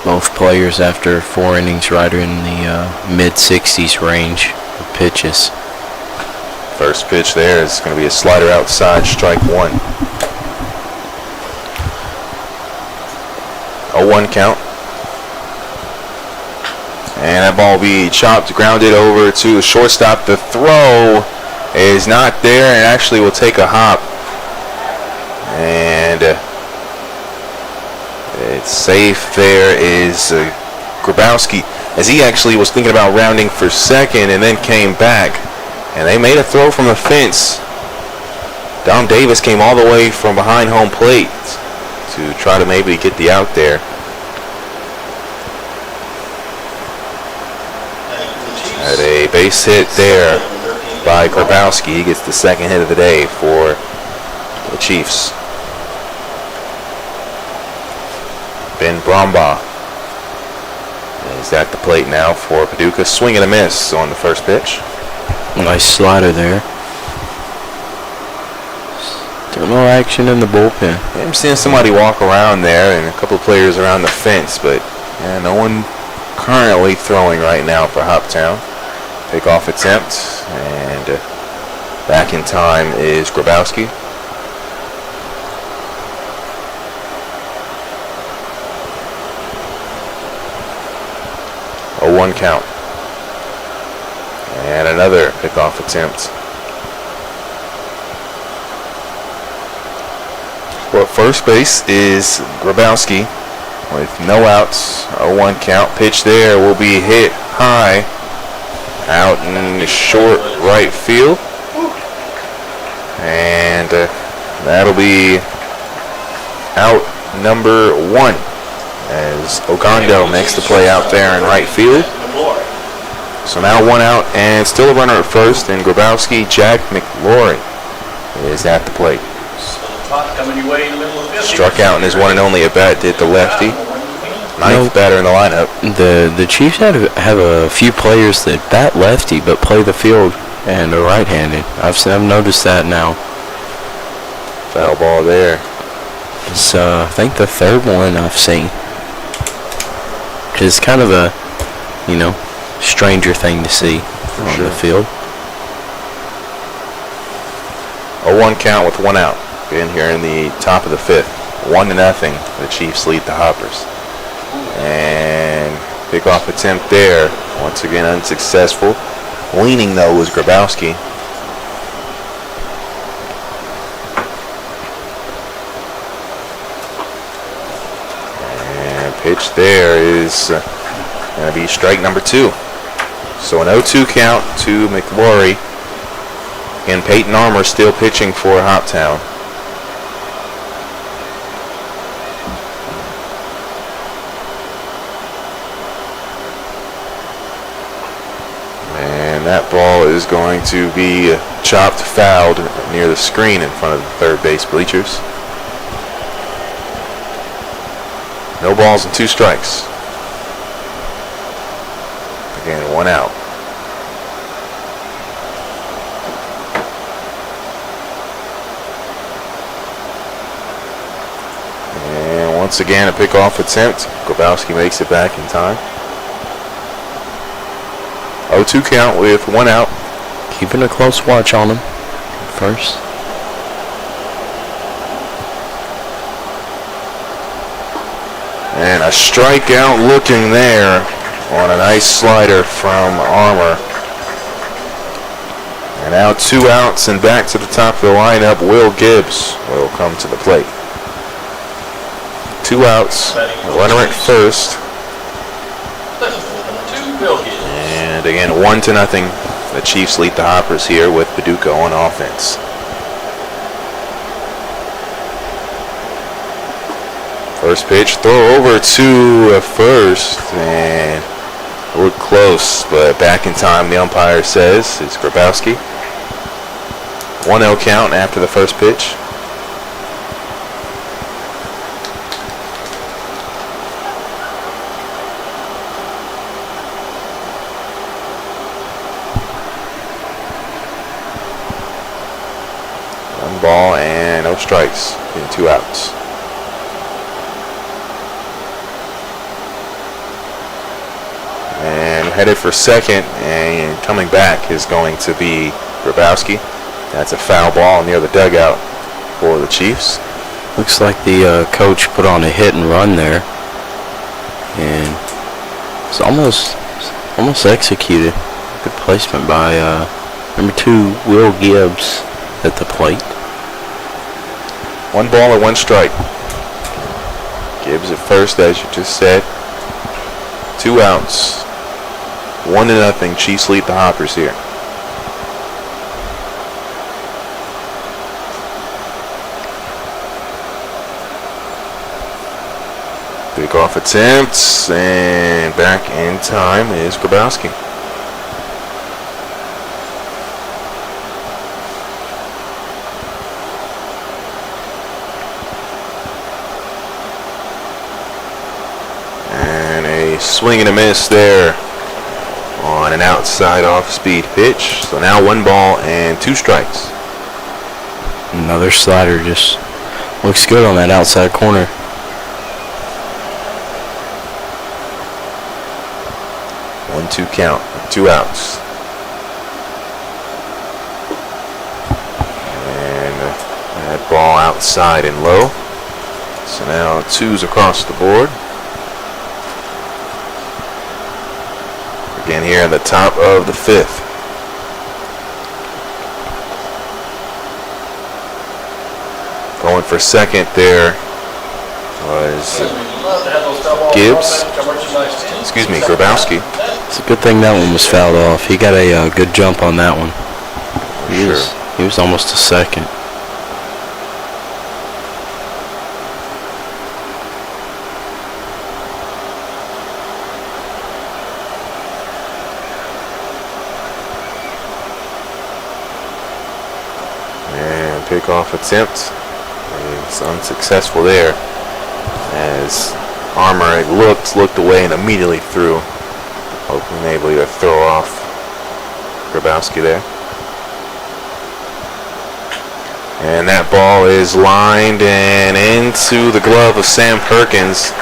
Both players after 4 innings right in the mid-60s range of pitches. First pitch there is going to be a slider outside, strike 1. 0-1 count. And that ball will be chopped, grounded over to the shortstop. The throw is not there and actually will take a hop. And it's safe. There is Grabowski, as he actually was thinking about rounding for second and then came back. And they made a throw from the fence. Dom Davis came all the way from behind home plate to try to maybe get the out there. Had a base hit there by Grabowski. He gets the 2nd hit of the day for the Chiefs. Ben Brombaugh is at the plate now for Paducah. Swing and a miss on the first pitch. Nice slider there. Still no action in the bullpen. I'm seeing somebody walk around there and a couple of players around the fence, but no one currently throwing right now for Hoptown. Pickoff attempt, and back in time is Grabowski. A 1 count. another pickoff attempt. Well, first base is Grabowski with no outs, a 1 count. Pitch there will be hit high out in the short right field. And that'll be out number 1 as Ogando makes the play out there in right field. So now 1 out and still a runner at first, and Grabowski, Jack McLaury is at the plate. Struck out in his one and only at bat, did the lefty. Ninth batter in the lineup. The Chiefs have a few players that bat lefty but play the field and are right-handed. I've noticed that now. Foul ball there. It's I think the third one I've seen. It's kind of a, stranger thing to see on the field. A 1 count with 1 out. Again here in the top of the 5th. 1-0. The Chiefs lead the Hoppers. And pickoff attempt there. Once again unsuccessful. Leaning though was Grabowski. And pitch there is going to be strike number 2. So an 0-2 count to McLaury. And Peyton Armour still pitching for Hoptown. And that ball is going to be chopped fouled near the screen in front of the third base bleachers. No balls and 2 strikes. Again, 1 out. And once again, a pickoff attempt. Grabowski makes it back in time. 0-2 count with 1 out. Keeping a close watch on him first. And a strikeout looking there on a nice slider from Armour. And now 2 outs and back to the top of the lineup. Will Gibbs will come to the plate. 2 outs. Runner at first. And again, 1-0. The Chiefs lead the Hoppers here with Paducah on offense. First pitch, throw over to first, and we're close, but back in time, the umpire says, it's Grabowski. 1-0 count after the first pitch. Ball and no strikes in 2 outs. And headed for second, and coming back is going to be Grabowski. That's a foul ball near the dugout for the Chiefs. Looks like the coach put on a hit and run there, and it's almost executed. Good placement by number 2 Will Gibbs at the plate. 1 ball and 1 strike. Gibbs at first, as you just said. 2 outs. 1-0. Chiefs lead the Hoppers here. Pickoff attempts, and back in time is Grabowski. Swing and a miss there on an outside off-speed pitch. So now 1 ball and 2 strikes. Another slider just looks good on that outside corner. One, 2 count, 2 outs. And that ball outside and low. So now 2s across the board. Again here at the top of the 5th. for second there was Gibbs. Excuse me, Grabowski. It's a good thing that one was fouled off. He got a good jump on that one. He was almost a second. And pickoff attempt. It's unsuccessful there as Armour looked away and immediately threw, hoping able to throw off Grabowski there. And that ball is lined and into the glove of Sam Perkins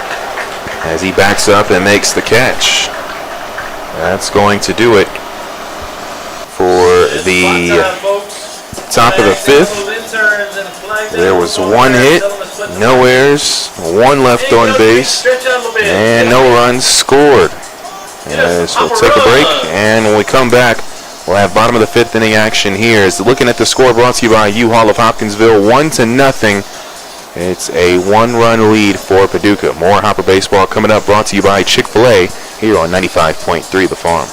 as he backs up and makes the catch. That's going to do it for the top of the fifth. There was one hit, no errors, one left on base, and no runs scored. As we'll take a break, and when we come back, we'll have bottom of the fifth inning action here. As looking at the score brought to you by U-Haul of Hopkinsville, 1-0. It's a one-run lead for Paducah. More Hopper baseball coming up, brought to you by Chick-fil-A here on 95.3 The Farm.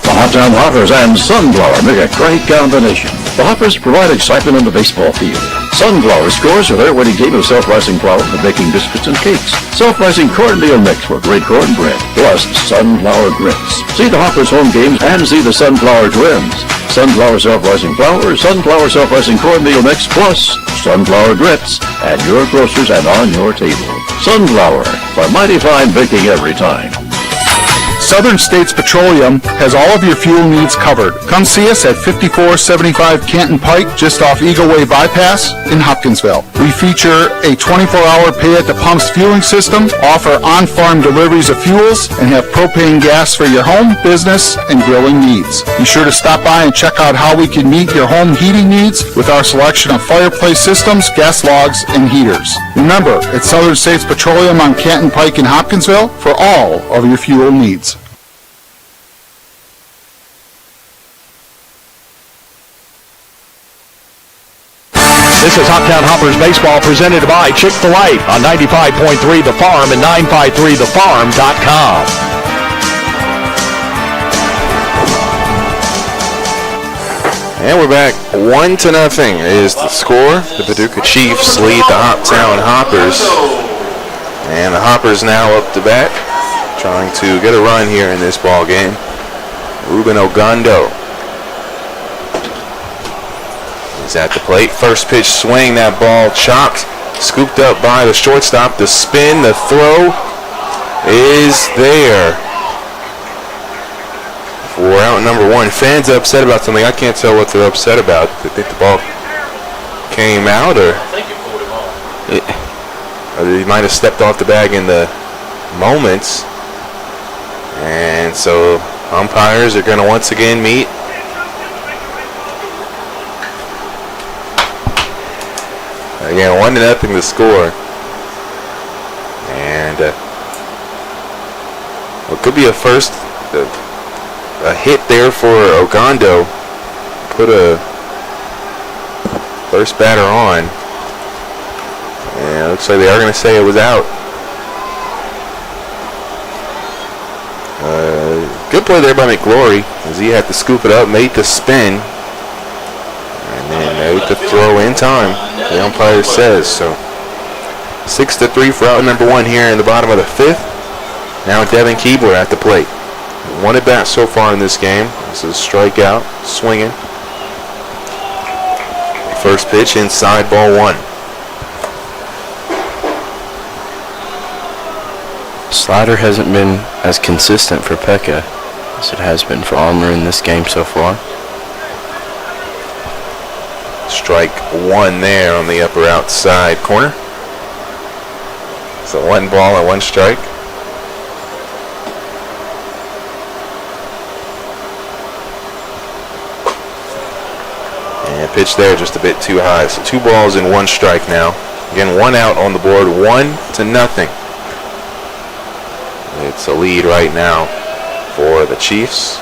The Hoptown Hoppers and Sunflower make a great combination. The Hoppers provide excitement on the baseball field. Sunflower scores are there when he gave of self-rising flour for baking biscuits and cakes. Self-rising cornmeal mix for great cornbread, plus sunflower grits. See the Hoppers home games and see the Sunflower Twins. Sunflower self-rising flour, sunflower self-rising cornmeal mix, plus sunflower grits at your grocers and on your table. Sunflower, for mighty fine baking every time. Southern States Petroleum has all of your fuel needs covered. Come see us at 5475 Canton Pike, just off Eagle Way Bypass in Hopkinsville. We feature a 24-hour pay-at-the-pumps fueling system, offer on-farm deliveries of fuels, and have propane gas for your home, business, and grilling needs. Be sure to stop by and check out how we can meet your home heating needs with our selection of fireplace systems, gas logs, and heaters. Remember, it's Southern States Petroleum on Canton Pike in Hopkinsville for all of your fuel needs. This is Hoptown Hoppers baseball presented by Chick-fil-A on 95.3 The Farm and 953thefarm.com. And we're back. 1-0 is the score. The Paducah Chiefs lead the Hoptown Hoppers. And the Hoppers now up to bat, trying to get a run here in this ball game. Ruben Ogando is at the plate. First pitch swing, that ball chopped, scooped up by the shortstop. The spin, the throw is there for out number one. Fans upset about something. I can't tell what they're upset about. They think the ball came out, or he might have stepped off the bag in the moments. And so umpires are going to once again meet. Again, 1-0 the score. And it could be a first, a hit there for Ogando. Put a first batter on. And it looks like they are going to say it was out. Good play there by McGlory as he had to scoop it up, made the spin, and then made the throw in time, the umpire says. So 6-3 for out number one here in the bottom of the fifth. Now Devin Keebler at the plate. One at bat so far in this game. This is a strikeout, swinging. First pitch inside, ball one. Slider hasn't been as consistent for Pekka as it has been for Armour in this game so far. Strike one there on the upper outside corner. So 1 ball and 1 strike. And pitch there just a bit too high. So 2 balls and 1 strike now. Again, 1 out on the board, 1-0. It's a lead right now for the Chiefs.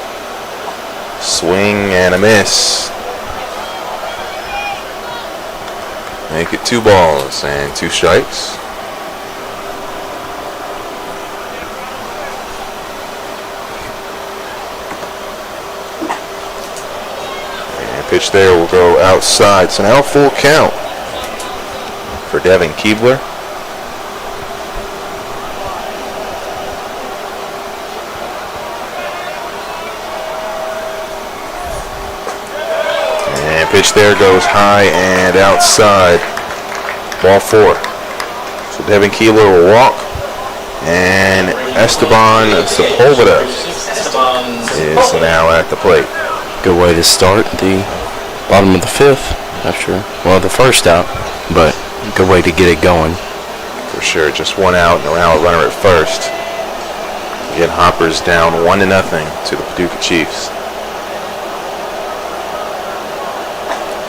Swing and a miss. Make it 2 balls and 2 strikes. And pitch there will go outside. So now full count for Devin Keebler. And pitch there goes high and outside. Ball 4. So Devin Keebler will walk. And Esteban Sepulveda is now at the plate. Good way to start the bottom of the 5th after, well, the first out, but good way to get it going. For sure, just 1 out and now a runner at first. Again, Hoppers down 1-0 to the Paducah Chiefs.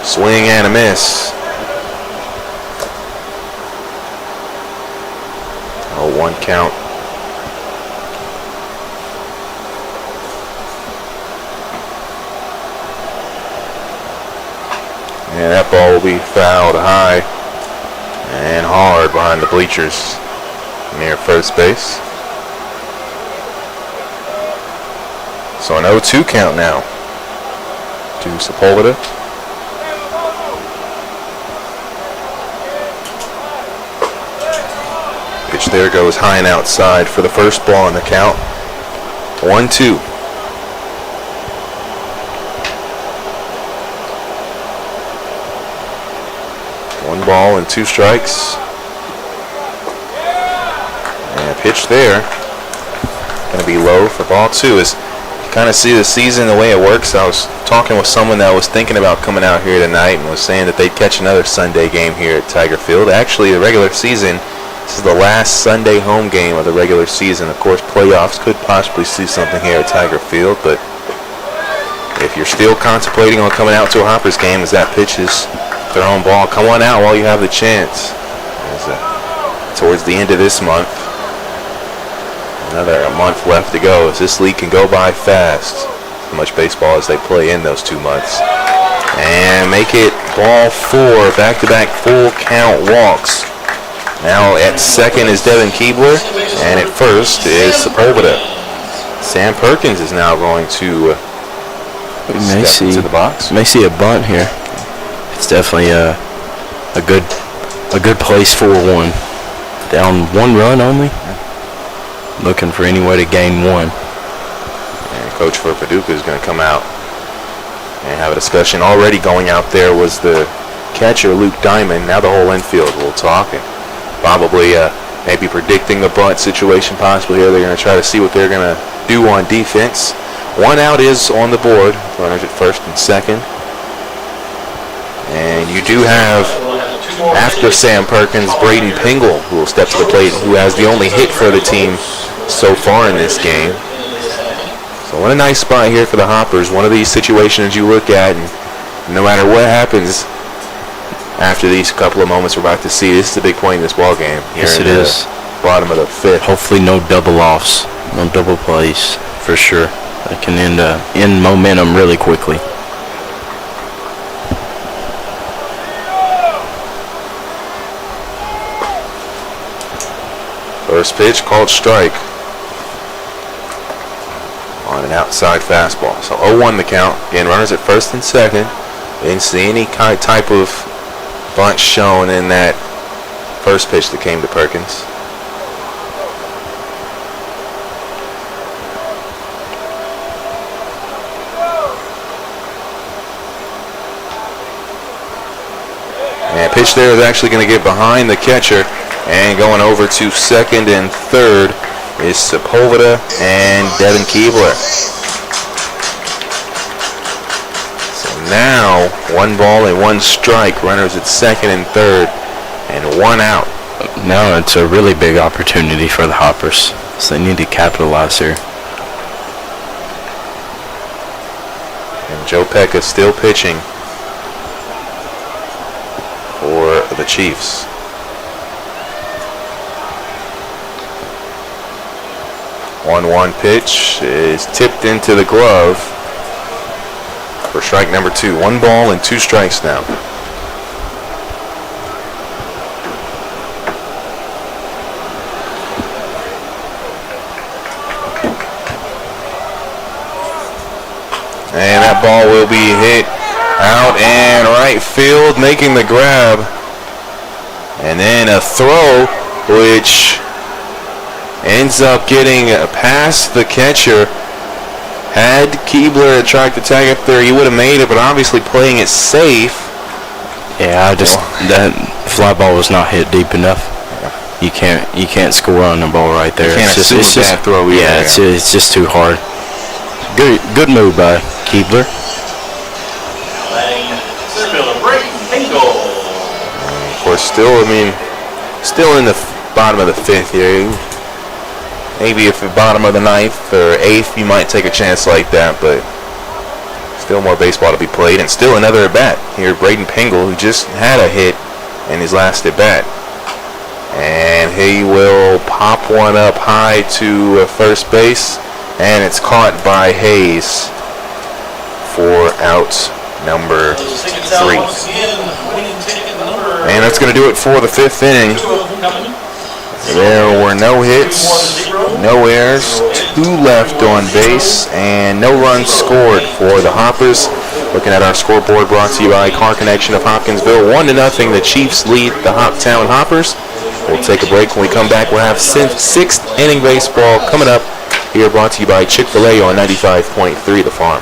Swing and a miss. 0-1 count. And that ball will be fouled high and hard behind the bleachers near first base. So an 0-2 count now to Sepulveda. Pitch there goes high and outside for the first ball in the count. 1-2. One ball and 2 strikes. And a pitch there. Going to be low for ball 2. As you kind of see the season, the way it works. I was talking with someone that was thinking about coming out here tonight and was saying that they'd catch another Sunday game here at Tiger Field. Actually, the regular season, this is the last Sunday home game of the regular season. Of course, playoffs could possibly see something here at Tiger Field, but if you're still contemplating on coming out to a Hoppers game as that pitch is thrown ball, come on out while you have the chance. Towards the end of this month, another month left to go as this league can go by fast. As much baseball as they play in those 2 months. And make it ball 4, back-to-back full count walks. Now at second is Devin Keebler, and at first is Sepulveda. Sam Perkins is now going to step into the box. May see a bunt here. It's definitely a good place for one. Down 1 run only. Looking for any way to gain 1. And coach for Paducah is going to come out and have a discussion. Already going out there was the catcher Luke Diamond. Now the whole infield will talk and probably maybe predicting the bunt situation possibly here. They're going to try to see what they're going to do on defense. 1 out is on the board. Runners at first and second. And you do have, after Sam Perkins, Braden Pingle, who will step to the plate, who has the only hit for the team so far in this game. So what a nice spot here for the Hoppers. One of these situations you look at, and no matter what happens after these couple of moments we're about to see, this is a big point in this ball game. Yes, it is. Bottom of the 5th. Hopefully no double offs, no double plays for sure. That can end momentum really quickly. First pitch called strike on an outside fastball. So 0-1 the count. Again, runners at first and second. Didn't see any type of bunt shown in that first pitch that came to Perkins. And pitch there is actually going to get behind the catcher. And going over to second and third is Sepulveda and Devin Keebler. So now 1 ball and 1 strike. Runners at second and third and 1 out. Now it's a really big opportunity for the Hoppers. So they need to capitalize here. And Joe Pecca still pitching for the Chiefs. 1-1 pitch is tipped into the glove for strike number 2. 1 ball and 2 strikes now. ball will be hit out and right field, making the grab. And then a throw, which ends up getting past the catcher. Had Keebler tried to tag up there, he would have made it, but obviously playing it safe. Yeah, that fly ball was not hit deep enough. You can't score on the ball right there. You can't assume a bad throw either. Yeah, it's just too hard. Good move by Keebler. Of course, still in the bottom of the fifth here. Maybe if the bottom of the ninth or eighth, you might take a chance like that, but still more baseball to be played, and still another at-bat. Here, Braden Pingle, who just had a hit in his last at-bat. And he will pop one up high to first base, and it's caught by Hayes for out number 3. And that's going to do it for the 5th inning. There were no hits, no errors, 2 left on base, and no runs scored for the Hoppers. Looking at our scoreboard, brought to you by Car Connection of Hopkinsville. 1-0, the Chiefs lead the Hoptown Hoppers. We'll take a break. When we come back, we'll have 6th inning baseball coming up. Here, brought to you by Chick-fil-A on 95.3 The Farm.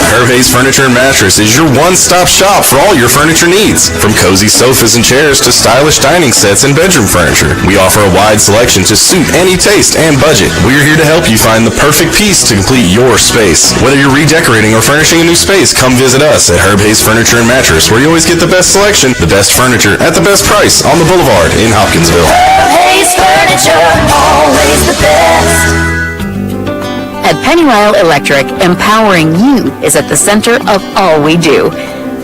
Herb Hayes Furniture and Mattress is your one-stop shop for all your furniture needs. From cozy sofas and chairs to stylish dining sets and bedroom furniture, we offer a wide selection to suit any taste and budget. We're here to help you find the perfect piece to complete your space. Whether you're redecorating or furnishing a new space, come visit us at Herb Hayes Furniture and Mattress, where you always get the best selection, the best furniture at the best price on the Boulevard in Hopkinsville. Herb Hayes Furniture, always the best. At Pennywile Electric, empowering you is at the center of all we do.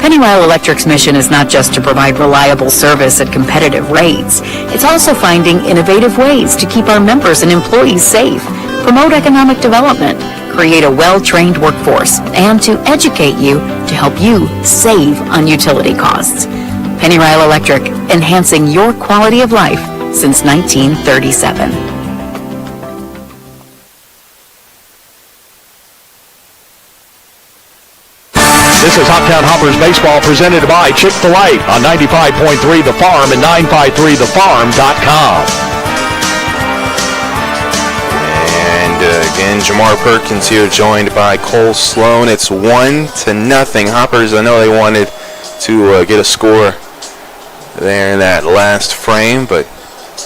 Pennywile Electric's mission is not just to provide reliable service at competitive rates. It's also finding innovative ways to keep our members and employees safe, promote economic development, create a well-trained workforce, and to educate you to help you save on utility costs. Pennywile Electric, enhancing your quality of life since 1937. This is Hoptown Hoppers Baseball presented by Chick-fil-A on 95.3 The Farm and 953thefarm.com. And again, Jamar Perkins here, joined by Cole Sloan. It's 1-0. Hoppers, I know they wanted to get a score there in that last frame, but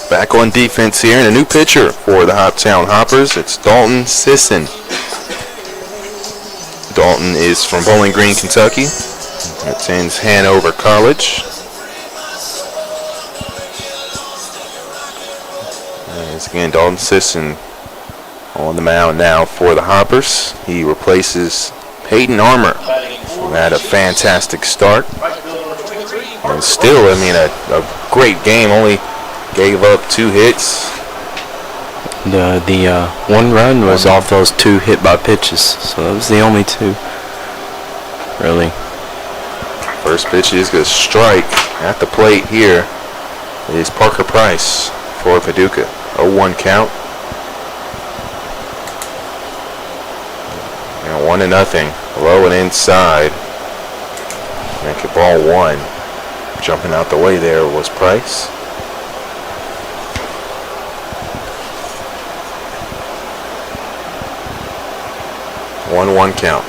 back on defense here, and a new pitcher for the Hoptown Hoppers. It's Dalton Sisson. Dalton is from Bowling Green, Kentucky. Attends Hanover College. As again, Dalton Sisson on the mound now for the Hoppers. He replaces Peyton Armour, who had a fantastic start. And still, a great game. Only gave up 2 hits. The 1 run was off those 2 hit by pitches, so that was the only 2, really. First pitch is a strike at the plate here. It is Parker Price for Paducah. 0-1 count. And 1-0. Low and inside. Make it ball 1. Jumping out the way there was Price. 1-1 count.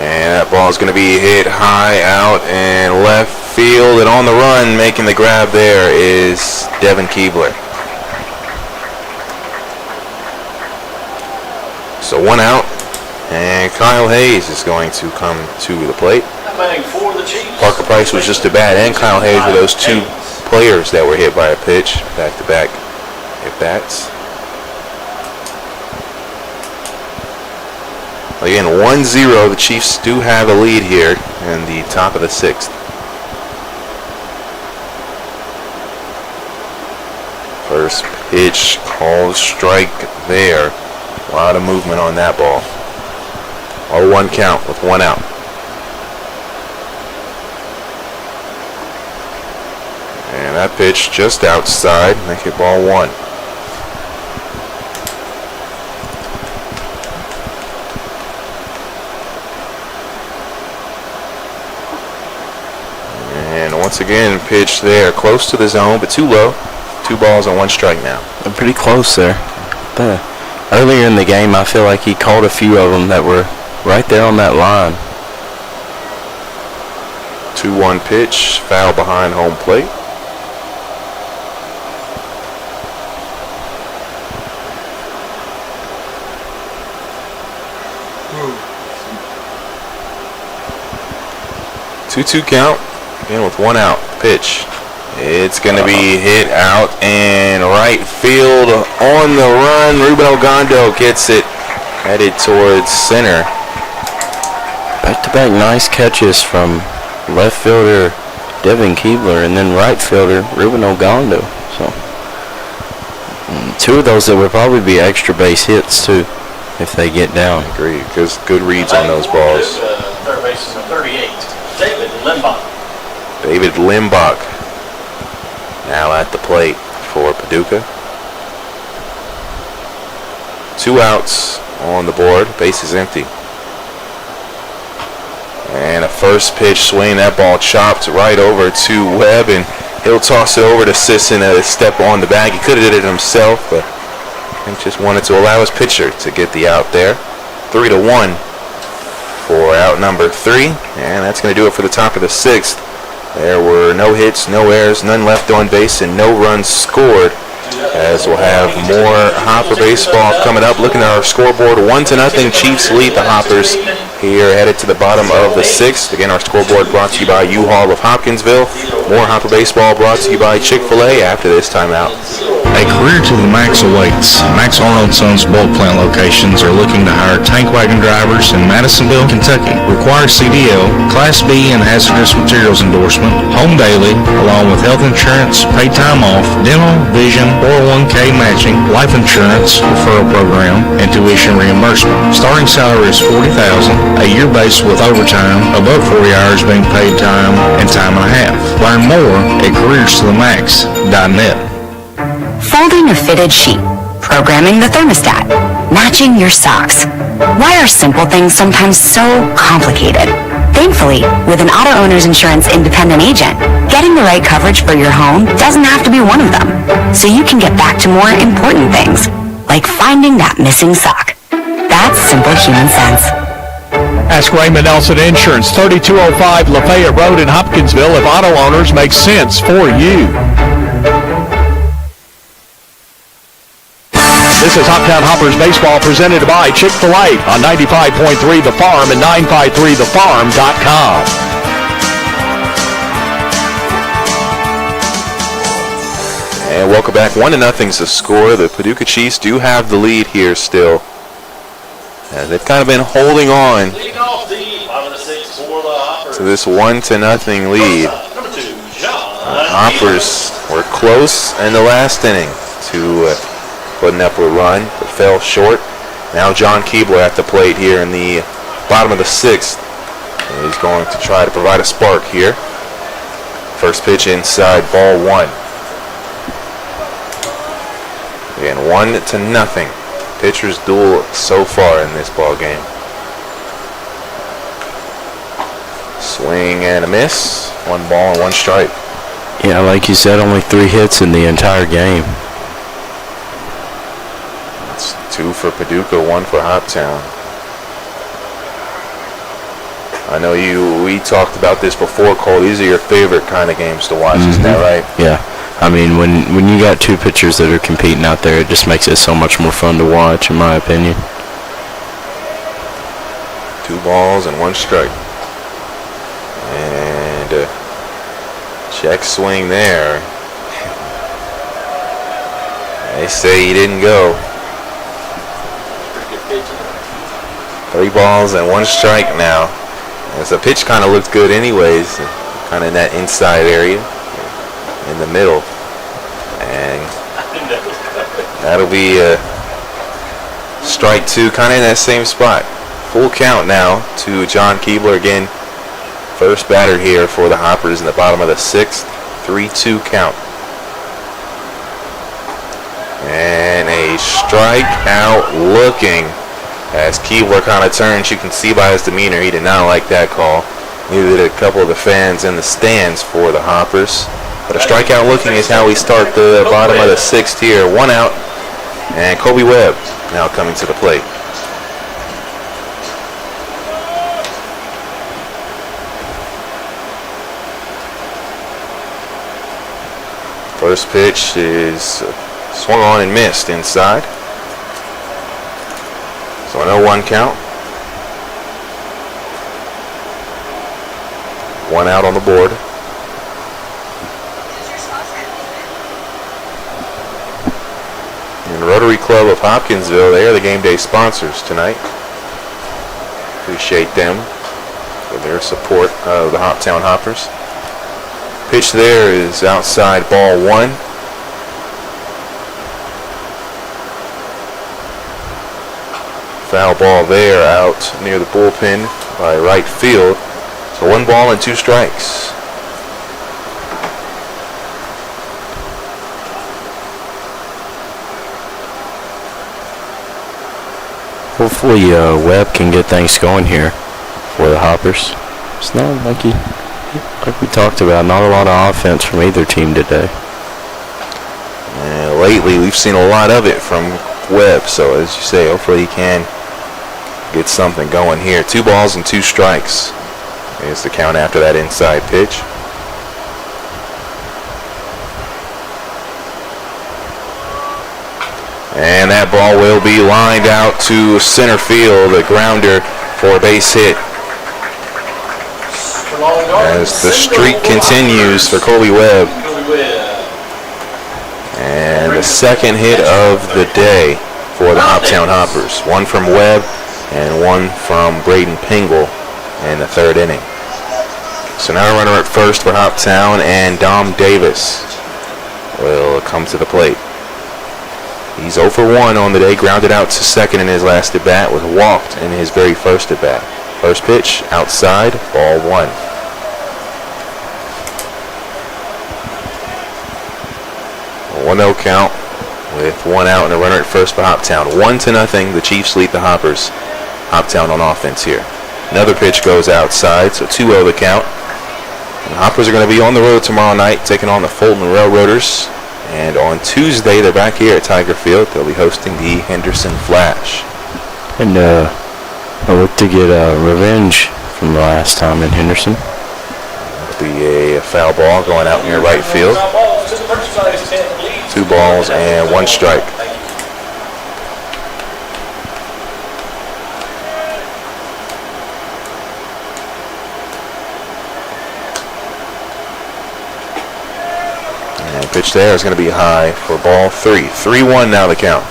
And that ball is going to be hit high out and left field, and on the run making the grab there is Devin Keebler. So 1 out, and Kyle Hayes is going to come to the plate. Parker Price was just a bat, and Kyle Hayes were those 2 players that were hit by a pitch, back-to-back at-bats. Again, 1-0. The Chiefs do have a lead here in the top of the 6th. First pitch, called strike there. A lot of movement on that ball. 0-1 count with 1 out. And that pitch just outside, make it ball 1. Once again, pitch there, close to the zone, but too low. 2 balls and 1 strike now. They're pretty close there. Earlier in the game, I feel like he called a few of them that were right there on that line. 2-1 pitch, foul behind home plate. Two count, again with 1 out. Pitch. It's going to be hit out in right field on the run. Ruben Ogando gets it, headed towards center. Back-to-back nice catches from left fielder Devin Keebler and then right fielder Ruben Ogando. So 2 of those that would probably be extra base hits too if they get down. Agreed, because good reads on those balls. Third baseman, 38, David Limbach. David Limbach now at the plate for Paducah. 2 outs on the board, base is empty. And a first pitch swing, that ball chopped right over to Webb, and he'll toss it over to Sisson at a step on the bag. He could have did it himself, but he just wanted to allow his pitcher to get the out there. 3-1 for out number 3, and that's going to do it for the top of the 6th. There were no hits, no errors, none left on base, and no runs scored. As we'll have more Hopper baseball coming up. Looking at our scoreboard, 1-0. Chiefs lead the Hoppers here, headed to the bottom of the 6th. Again, our scoreboard brought to you by U-Haul of Hopkinsville. More Hopper baseball brought to you by Chick-fil-A after this timeout. A career to the max awaits. Max Arnold Sons bulk plant locations are looking to hire tank wagon drivers in Madisonville, Kentucky. Requires CDL, Class B and hazardous materials endorsement, home daily, along with health insurance, paid time off, dental, vision, 401k matching, life insurance, referral program, and tuition reimbursement. Starting salary is $40,000, a year base with overtime, above 40 hours being paid time and time and a half. Learn more at careerstothemax.net. Folding a fitted sheet, programming the thermostat, matching your socks. Why are simple things sometimes so complicated? Thankfully, with an auto owner's insurance independent agent, getting the right coverage for your home doesn't have to be one of them. So you can get back to more important things, like finding that missing sock. That's simple human sense. Ask Raymond Nelson Insurance, 3205 Lafayette Road in Hopkinsville, if auto owners make sense for you. This is Hoptown Hoppers Baseball presented by Chick-fil-A on 95.3 The Farm and 953thefarm.com. And welcome back. 1-0's the score. The Paducah Chiefs do have the lead here still. And they've kind of been holding on to this 1-0 lead. The Hoppers were close in the last inning to putting up a run, but fell short. Now John Keebler at the plate here in the bottom of the 6th. And he's going to try to provide a spark here. First pitch inside, ball 1. Again, 1-0. Pitchers duel so far in this ball game. Swing and a miss. 1 ball and 1 strike. Yeah, like you said, only 3 hits in the entire game. 2 for Paducah, 1 for Hoptown. I know we talked about this before, Cole. These are your favorite kind of games to watch, isn't that right? Yeah. I mean, when you got 2 pitchers that are competing out there, it just makes it so much more fun to watch, in my opinion. 2 balls and 1 strike. And check swing there. They say he didn't go. 3 balls and 1 strike now. As the pitch kind of looked good anyways, kind of in that inside area, in the middle. And that'll be strike 2, kind of in that same spot. Full count now to John Keebler again. First batter here for the Hoppers in the bottom of the 6th. 3-2 count. And a strikeout looking. As Keebler kind of turns, you can see by his demeanor, he did not like that call. Neither did a couple of the fans in the stands for the Hoppers. But a strikeout looking is how we start the bottom of the sixth here. One out, and Kobe Webb now coming to the plate. First pitch is swung on and missed inside. So an 0-1 count. One out on the board. And the Rotary Club of Hopkinsville, they are the game day sponsors tonight. Appreciate them for their support of the Hoptown Hoppers. Pitch there is outside, ball one. Foul ball there out near the bullpen by right field. So 1 ball and 2 strikes. Hopefully Webb can get things going here for the Hoppers. It's not like we talked about, not a lot of offense from either team today. And lately we've seen a lot of it from Webb, so as you say, hopefully he can get something going here. 2 balls and 2 strikes is the count after that inside pitch. And that ball will be lined out to center field, a grounder for a base hit. As the streak continues for Colby Webb. And the second hit of the day for the Hoptown Hoppers. 1 from Webb and 1 from Braden Pingle in the 3rd inning. So now a runner at first for Hoptown, and Dom Davis will come to the plate. He's 0 for 1 on the day, grounded out to second in his last at-bat, was walked in his very first at-bat. First pitch, outside, ball 1. 1-0 count with 1 out and a runner at first for Hoptown. 1-0, the Chiefs lead the Hoppers. Hoptown on offense here. Another pitch goes outside, so 2-0 the count. And the Hoppers are going to be on the road tomorrow night, taking on the Fulton Railroaders. And on Tuesday, they're back here at Tiger Field. They'll be hosting the Henderson Flash. And I look to get revenge from the last time in Henderson. That'll be a foul ball going out near right field. 2 balls and 1 strike. And pitch there is going to be high for ball 3. 3-1 now the count.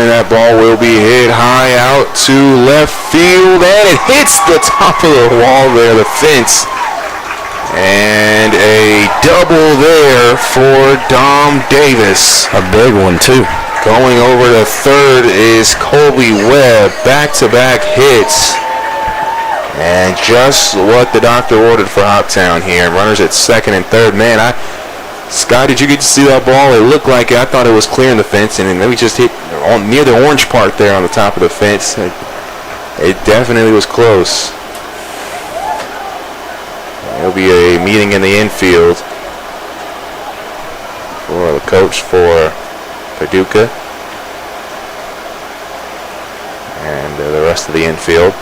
That ball will be hit high out to left field, and it hits the top of the wall there, the fence. And a double there for Dom Davis. A big one, too. Going over to third is Colby Webb. Back-to-back hits. And just what the doctor ordered for Hoptown here. Runners at second and third. Man, Scott, did you get to see that ball? It looked like I thought it was clearing the fence, and then we just hit near the orange part there on the top of the fence. It definitely was close. There'll be a meeting in the infield for the coach for Paducah and the rest of the infield.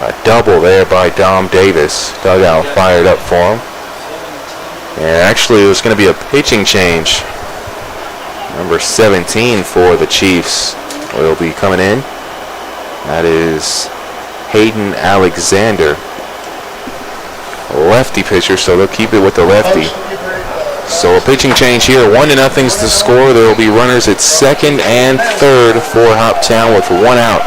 A double there by Dom Davis. Dugout fired up for him. And actually, it was going to be a pitching change. Number 17 for the Chiefs will be coming in. That is Hayden Alexander. Lefty pitcher, so they'll keep it with the lefty. So a pitching change here. 1-0's the score. There will be runners at second and third for Hoptown with 1 out.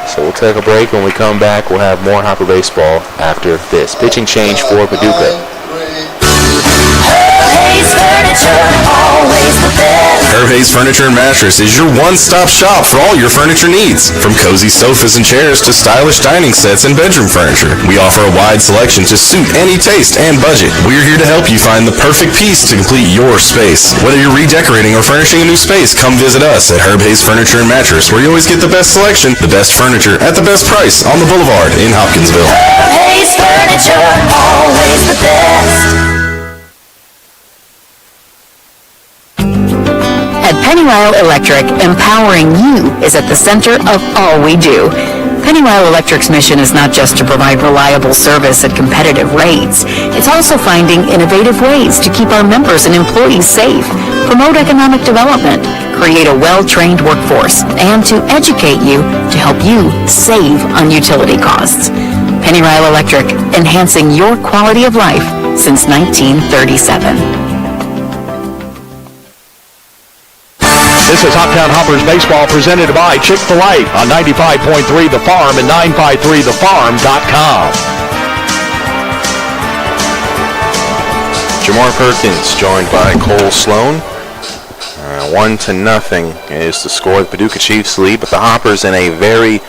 So we'll take a break. When we come back, we'll have more Hopper baseball after this. Pitching change for Paducah. Hurley's Herb Hayes Furniture and Mattress is your one-stop shop for all your furniture needs. From cozy sofas and chairs to stylish dining sets and bedroom furniture, we offer a wide selection to suit any taste and budget. We're here to help you find the perfect piece to complete your space. Whether you're redecorating or furnishing a new space, come visit us at Herb Hayes Furniture and Mattress, where you always get the best selection, the best furniture, at the best price on the Boulevard in Hopkinsville. Hayes Furniture, always the best. At Pennywile Electric, empowering you is at the center of all we do. Pennywile Electric's mission is not just to provide reliable service at competitive rates. It's also finding innovative ways to keep our members and employees safe, promote economic development, create a well-trained workforce, and to educate you to help you save on utility costs. Pennywile Electric, enhancing your quality of life since 1937. This is Hoptown Hoppers Baseball presented by Chick-fil-A on 95.3 The Farm and 953thefarm.com. Jamar Perkins joined by Cole Sloan. 1-0 is the score. The Paducah Chiefs lead, but the Hoppers in a very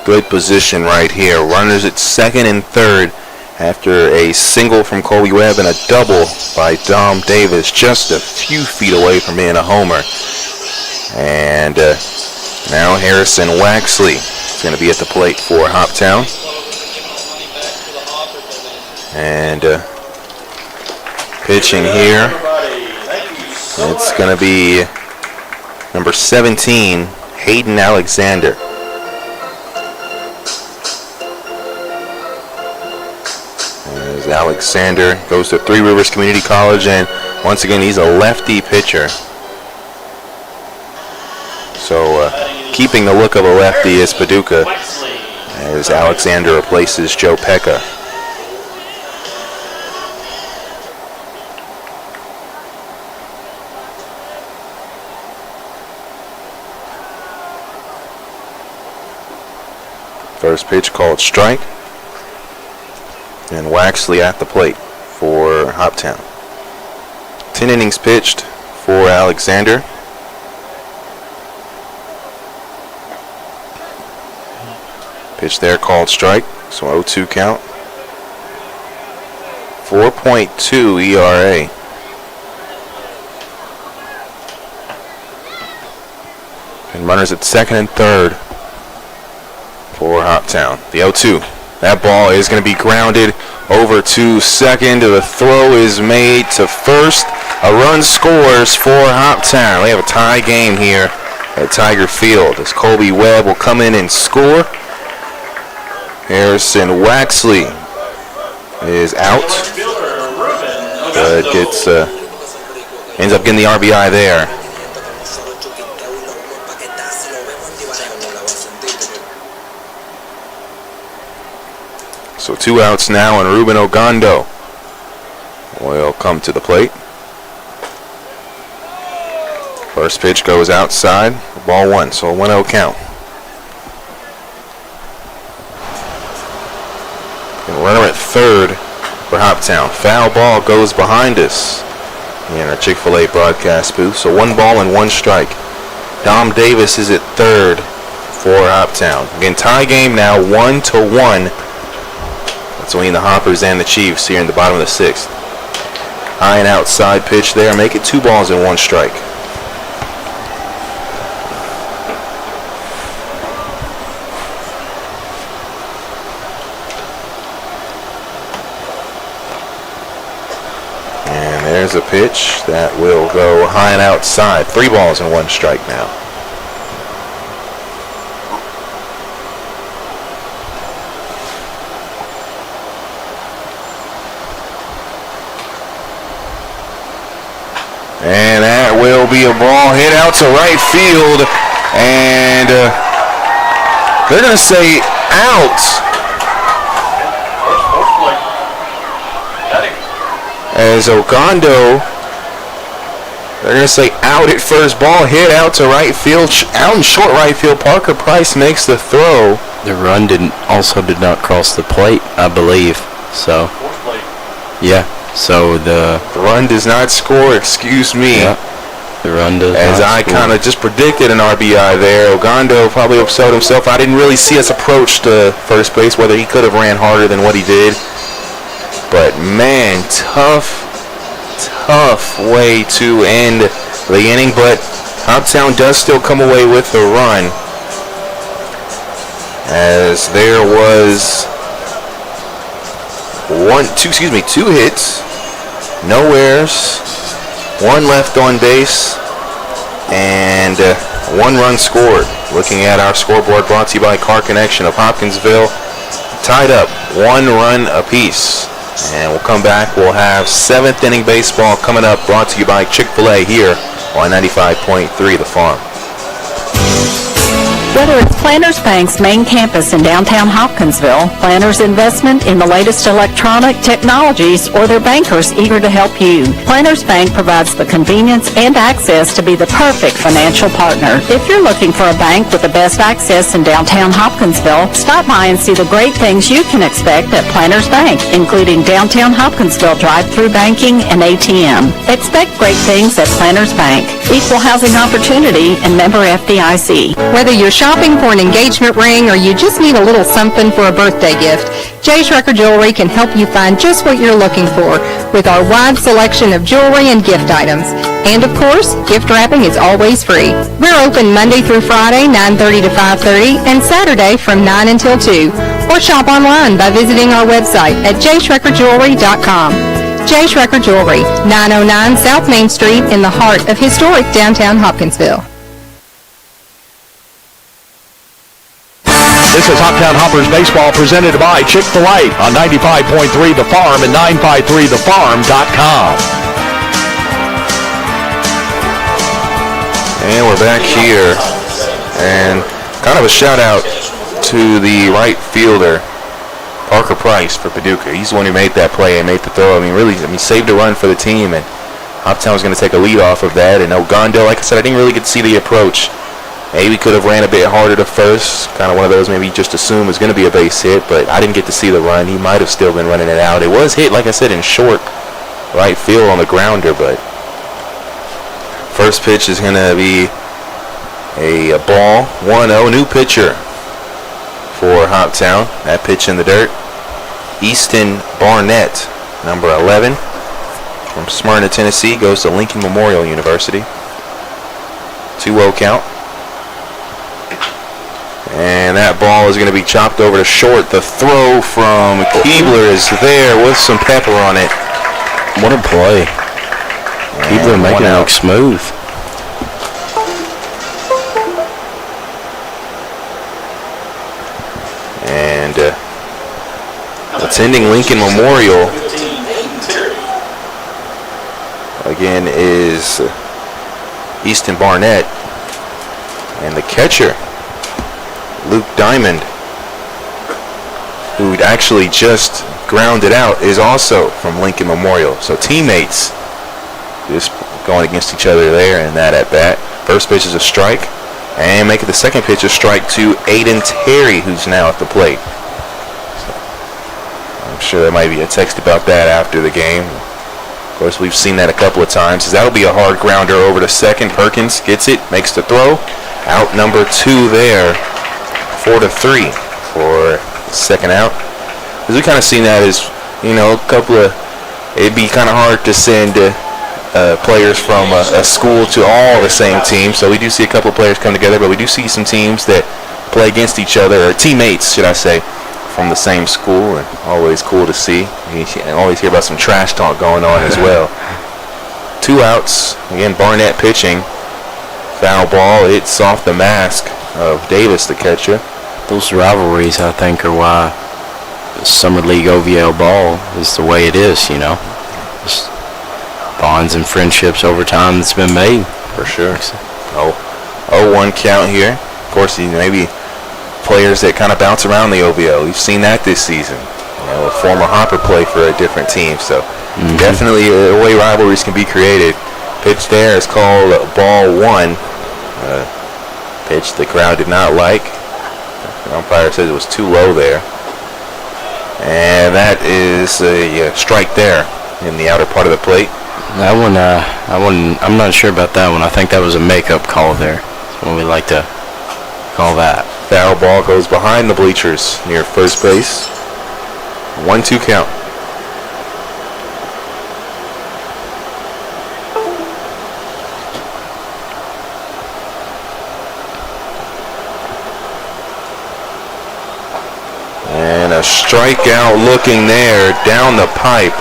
good position right here. Runners at second and third after a single from Colby Webb and a double by Dom Davis, just a few feet away from being a homer. And now Harrison Waxley is going to be at the plate for Hoptown. And pitching here, it's going to be number 17, Hayden Alexander. As Alexander goes to Three Rivers Community College, and once again, he's a lefty pitcher. So keeping the look of a lefty is Paducah, as Alexander replaces Joe Pecca. First pitch called strike. And Waxley at the plate for Hoptown. 10 innings pitched for Alexander. Pitch there called strike, so 0-2 count. 4.2 ERA. And runners at second and third for Hoptown. The 0-2. That ball is going to be grounded over to second. The throw is made to first. A run scores for Hoptown. We have a tie game here at Tiger Field as Colby Webb will come in and score. Harrison Waxley is out, but ends up getting the RBI there. So 2 outs now, and Ruben Ogando will come to the plate. First pitch goes outside, ball 1, so a 1-0 count. And runner at third for Hoptown. Foul ball goes behind us in our Chick-fil-A broadcast booth. So 1 ball and 1 strike. Dom Davis is at third for Hoptown. Again, tie game now, 1-1. Between the Hoppers and the Chiefs here in the bottom of the 6th. High and outside pitch there. Make it 2 balls and 1 strike. And there's a pitch that will go high and outside. 3 balls and 1 strike now. And that will be a ball hit out to right field. And they're going to say out. As Ogando, they're going to say out at first. Ball hit out to right field. Out in short right field. Parker Price makes the throw. The run did not cross the plate, I believe. So, yeah. So the run does not score, excuse me. Yeah. The run does As not I score. kind of just predicted an RBI there. Ogando probably upset himself. I didn't really see us approach to first base, whether he could have ran harder than what he did. But, man, tough way to end the inning. But Hoptown does still come away with the run, as there was two hits, no errors, one left on base, and 1 run scored. Looking at our scoreboard, brought to you by Car Connection of Hopkinsville, tied up 1 run apiece. And we'll come back. We'll have 7th inning baseball coming up, brought to you by Chick-fil-A here on 95.3 The Farm. Whether it's Planters Bank's main campus in downtown Hopkinsville, Planters' investment in the latest electronic technologies, or their bankers eager to help you, Planters Bank provides the convenience and access to be the perfect financial partner. If you're looking for a bank with the best access in downtown Hopkinsville, stop by and see the great things you can expect at Planters Bank, including downtown Hopkinsville drive-through banking and ATM. Expect great things at Planters Bank. Equal housing opportunity and member FDIC. Whether you're shopping for an engagement ring or you just need a little something for a birthday gift, Jay's Record Jewelry can help you find just what you're looking for with our wide selection of jewelry and gift items. And of course, gift wrapping is always free. We're open Monday through Friday, 9:30 to 5:30, and Saturday from 9 until 2. Or shop online by visiting our website at jaysrecordjewelry.com. Jay's Record Jewelry, 909 South Main Street in the heart of historic downtown Hopkinsville. This is Hoptown Hoppers Baseball presented by Chick-fil-A on 95.3 The Farm and 953thefarm.com. And we're back here, and kind of a shout out to the right fielder, Parker Price for Paducah. He's the one who made that play and made the throw. Saved a run for the team, and Hoptown was going to take a lead off of that. And Ogando, like I said, I didn't really get to see the approach. Maybe could have ran a bit harder to first. Kind of one of those maybe just assume was going to be a base hit, but I didn't get to see the run. He might have still been running it out. It was hit, like I said, in short right field on the grounder, but first pitch is going to be a ball, 1-0. New pitcher for Hoptown. That pitch in the dirt. Easton Barnett, number 11, from Smyrna, Tennessee, goes to Lincoln Memorial University. 2-0 count. And that ball is going to be chopped over to short. The throw from Keebler is there with some pepper on it. What a play. Keebler making it look smooth. And attending Lincoln Memorial again is Easton Barnett, and the catcher Luke Diamond, who actually just grounded out, is also from Lincoln Memorial. So teammates just going against each other there in that at bat. First pitch is a strike, and making the second pitch a strike to Aiden Terry, who's now at the plate. I'm sure there might be a text about that after the game. Of course, we've seen that a couple of times. That'll be a hard grounder over to second. Perkins gets it, makes the throw. Out number 2 there. 4-3 for second out. As we kind of seen that as, it'd be kind of hard to send players from a school to all the same team. So we do see a couple of players come together, but we do see some teams that play against each other, or teammates, should I say, from the same school, and always cool to see. You always hear about some trash talk going on as well. 2 outs. Again, Barnett pitching. Foul ball. It's off the mask of Davis, the catcher. Those rivalries, I think, are why Summer League OVL ball is the way it is, Just bonds and friendships over time that's been made. For sure. 0-1 count here. Of course, maybe players that kind of bounce around the OVL. We've seen that this season. A former Hopper play for a different team. So definitely a way rivalries can be created. Pitch there is called ball 1. Pitch the crowd did not like. The umpire says it was too low there. And that is a strike there in the outer part of the plate. That one, I'm not sure about that one. I think that was a makeup call there. That's what we like to call that. Foul ball goes behind the bleachers near first base. 1-2 count. And a strikeout looking there down the pipe.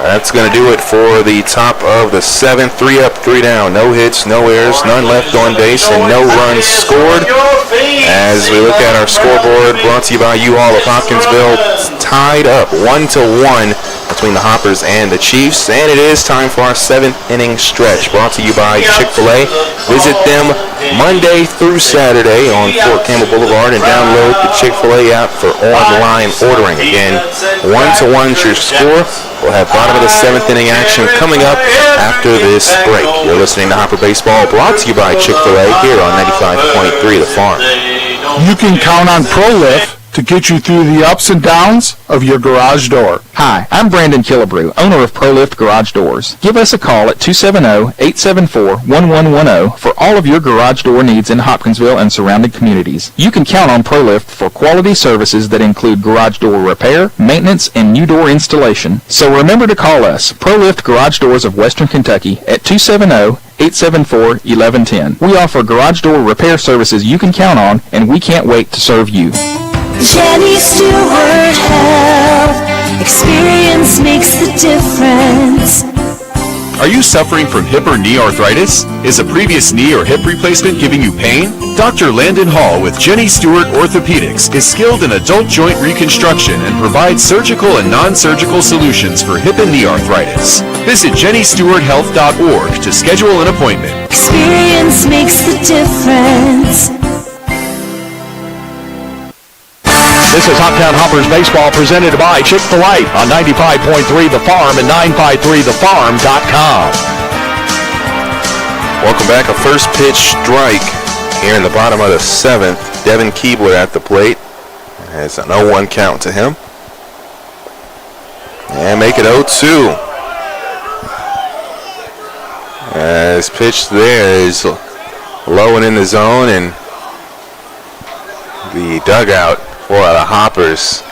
That's going to do it for the top of the 7th. 3 up, 3 down. No hits, no errors, none left on base, and no runs scored. As we look at our scoreboard, brought to you by U-Haul of Hopkinsville, tied up 1-1 between the Hoppers and the Chiefs. And it is time for our 7th inning stretch, brought to you by Chick-fil-A. Visit them Monday through Saturday on Fort Campbell Boulevard and download the Chick-fil-A app for online ordering. Again, 1-1 is your score. We'll have bottom of the 7th inning action coming up after this break. You're listening to Hopper Baseball, brought to you by Chick-fil-A here on 95.3 The Farm. You can count on ProLift to get you through the ups and downs of your garage door. Hi, I'm Brandon Killebrew, owner of ProLift Garage Doors. Give us a call at 270-874-1110 for all of your garage door needs in Hopkinsville and surrounding communities. You can count on ProLift for quality services that include garage door repair, maintenance, and new door installation. So remember to call us, ProLift Garage Doors of Western Kentucky, at 270-874-1110. We offer garage door repair services you can count on, and we can't wait to serve you. Jenny Stewart Health. Experience makes the difference. Are you suffering from hip or knee arthritis? Is a previous knee or hip replacement giving you pain? Dr. Landon Hall with Jenny Stewart Orthopedics is skilled in adult joint reconstruction and provides surgical and non-surgical solutions for hip and knee arthritis. Visit JennyStewartHealth.org to schedule an appointment. Experience makes the difference. This is Hoptown Hoppers Baseball presented by Chick-fil-A on 95.3 The Farm and 953thefarm.com. Welcome back. A first pitch strike here in the bottom of the 7th. Devin Keebler at the plate. Has an 0-1 count to him. And make it 0-2. As pitch there is low and in the zone, and the dugout for the Hoppers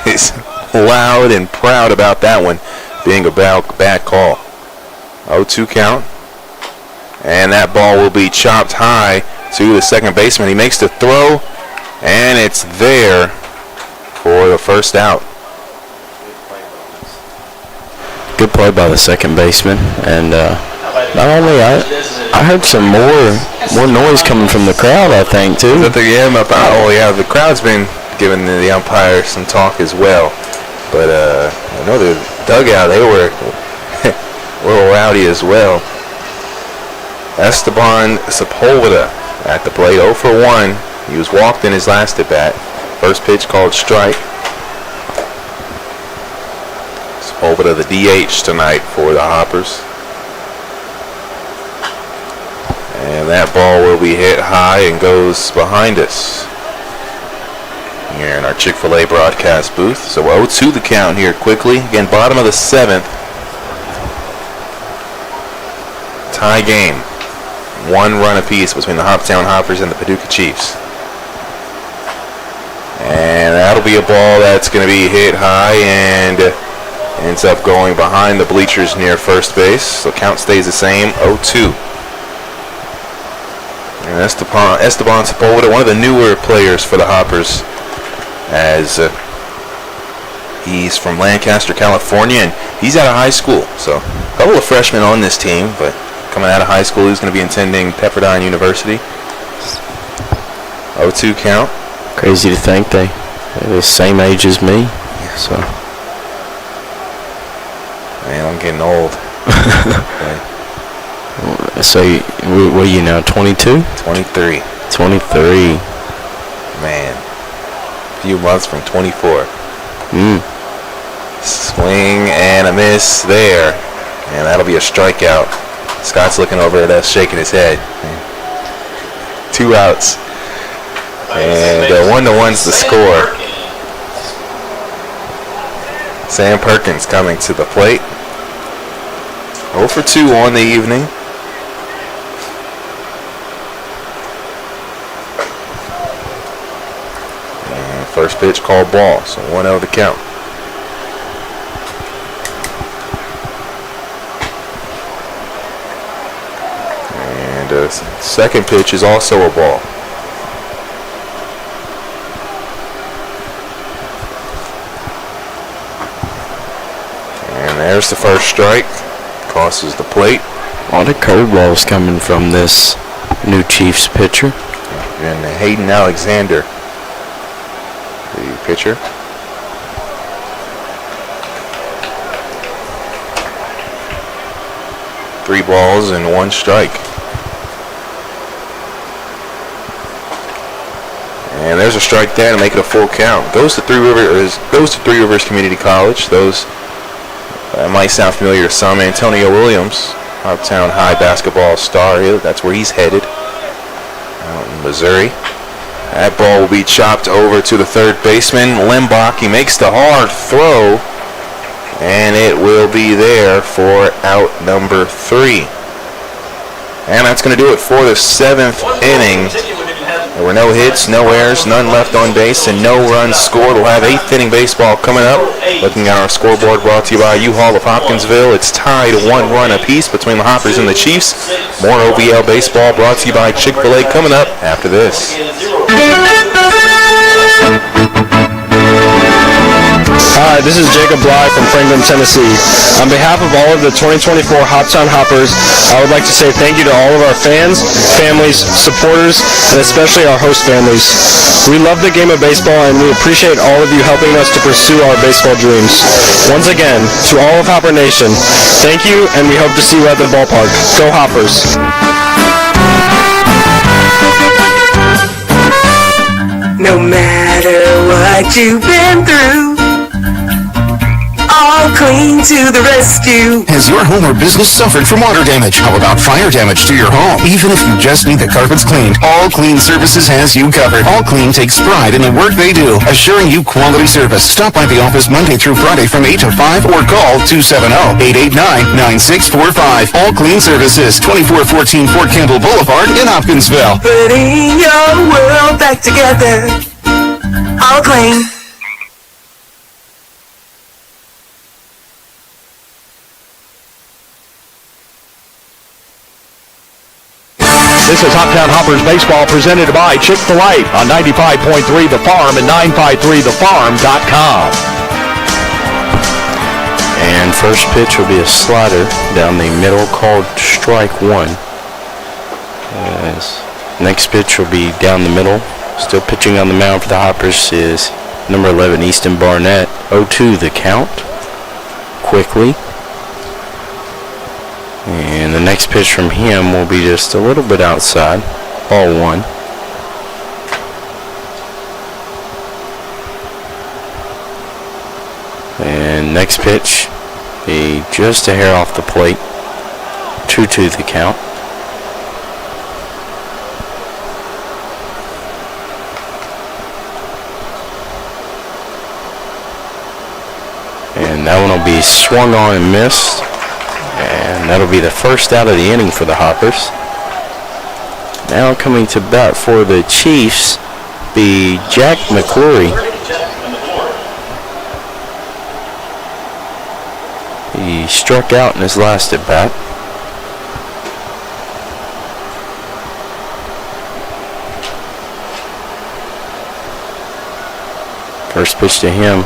is loud and proud about that one being a bad call. 0-2 count. And that ball will be chopped high to the second baseman. He makes the throw, and it's there for the first out. Good play by the second baseman. And not only I heard some more noise coming from the crowd, I think, too. The crowd's been giving the umpire some talk as well. But I know the dugout, they were a little rowdy as well. Esteban Sepulveda at the plate, 0 for 1. He was walked in his last at bat. First pitch called strike. Sepulveda the DH tonight for the Hoppers. And that ball will be hit high and goes behind us here in our Chick-fil-A broadcast booth. So 0-2 the count here quickly. Again, bottom of the 7th. Tie game. 1 run apiece between the Hoptown Hoppers and the Paducah Chiefs. And that'll be a ball that's going to be hit high and ends up going behind the bleachers near first base. So count stays the same, 0-2. And Esteban Sepulveda, one of the newer players for the Hoppers, as he's from Lancaster, California, and he's out of high school. So a couple of freshmen on this team, but coming out of high school, he's going to be attending Pepperdine University. 0-2 count. Crazy to think they're the same age as me. So, man, I'm getting old. So, what are you now, 22? 23. 23. Man, a few months from 24. Swing and a miss there. And that'll be a strikeout. Scott's looking over at us, shaking his head. 2 outs. And 1-1's the score. Sam Perkins coming to the plate. 0 for 2 on the evening. And first pitch called ball, so 1-0 the count. And the second pitch is also a ball. And there's the first strike. Crosses the plate. A lot of curveballs coming from this new Chiefs pitcher. And Hayden Alexander, the pitcher. Three balls and one strike. And there's a strike there to make it a full count. Goes to Three Rivers Community College. Those might sound familiar to some. Antonio Williams, Hoptown High basketball star. That's where he's headed, out in Missouri. That ball will be chopped over to the third baseman, Limbach. He makes the hard throw, and it will be there for out number 3. And that's going to do it for the 7th inning. There were no hits, no errors, none left on base, and no runs scored. We'll have 8th inning baseball coming up. Looking at our scoreboard brought to you by U-Haul of Hopkinsville. It's tied 1 run apiece between the Hoppers and the Chiefs. More OVL baseball brought to you by Chick-fil-A coming up after this. Hi, this is Jacob Bly from Franklin, Tennessee. On behalf of all of the 2024 Hoptown Hoppers, I would like to say thank you to all of our fans, families, supporters, and especially our host families. We love the game of baseball, and we appreciate all of you helping us to pursue our baseball dreams. Once again, to all of Hopper Nation, thank you, and we hope to see you at the ballpark. Go Hoppers! No matter what you've been through, All Clean to the rescue. Has your home or business suffered from water damage? How about fire damage to your home? Even if you just need the carpets cleaned, All Clean Services has you covered. All Clean takes pride in the work they do, assuring you quality service. Stop by the office Monday through Friday from 8 to 5 or call 270-889-9645. All Clean Services, 2414 Fort Campbell Boulevard in Hopkinsville. Putting your world back together. All Clean. This is Hoptown Hoppers Baseball presented by Chick-fil-A on 95.3 The Farm and 953thefarm.com. And first pitch will be a slider down the middle called strike 1. Next pitch will be down the middle. Still pitching on the mound for the Hoppers is number 11 Easton Barnett. 0-2 the count. Quickly. And the next pitch from him will be just a little bit outside. Ball 1. And next pitch, be just a hair off the plate. 2-2 the count. And that one will be swung on and missed. And that'll be the first out of the inning for the Hoppers. Now coming to bat for the Chiefs be Jack McClory. He struck out in his last at bat. First pitch to him,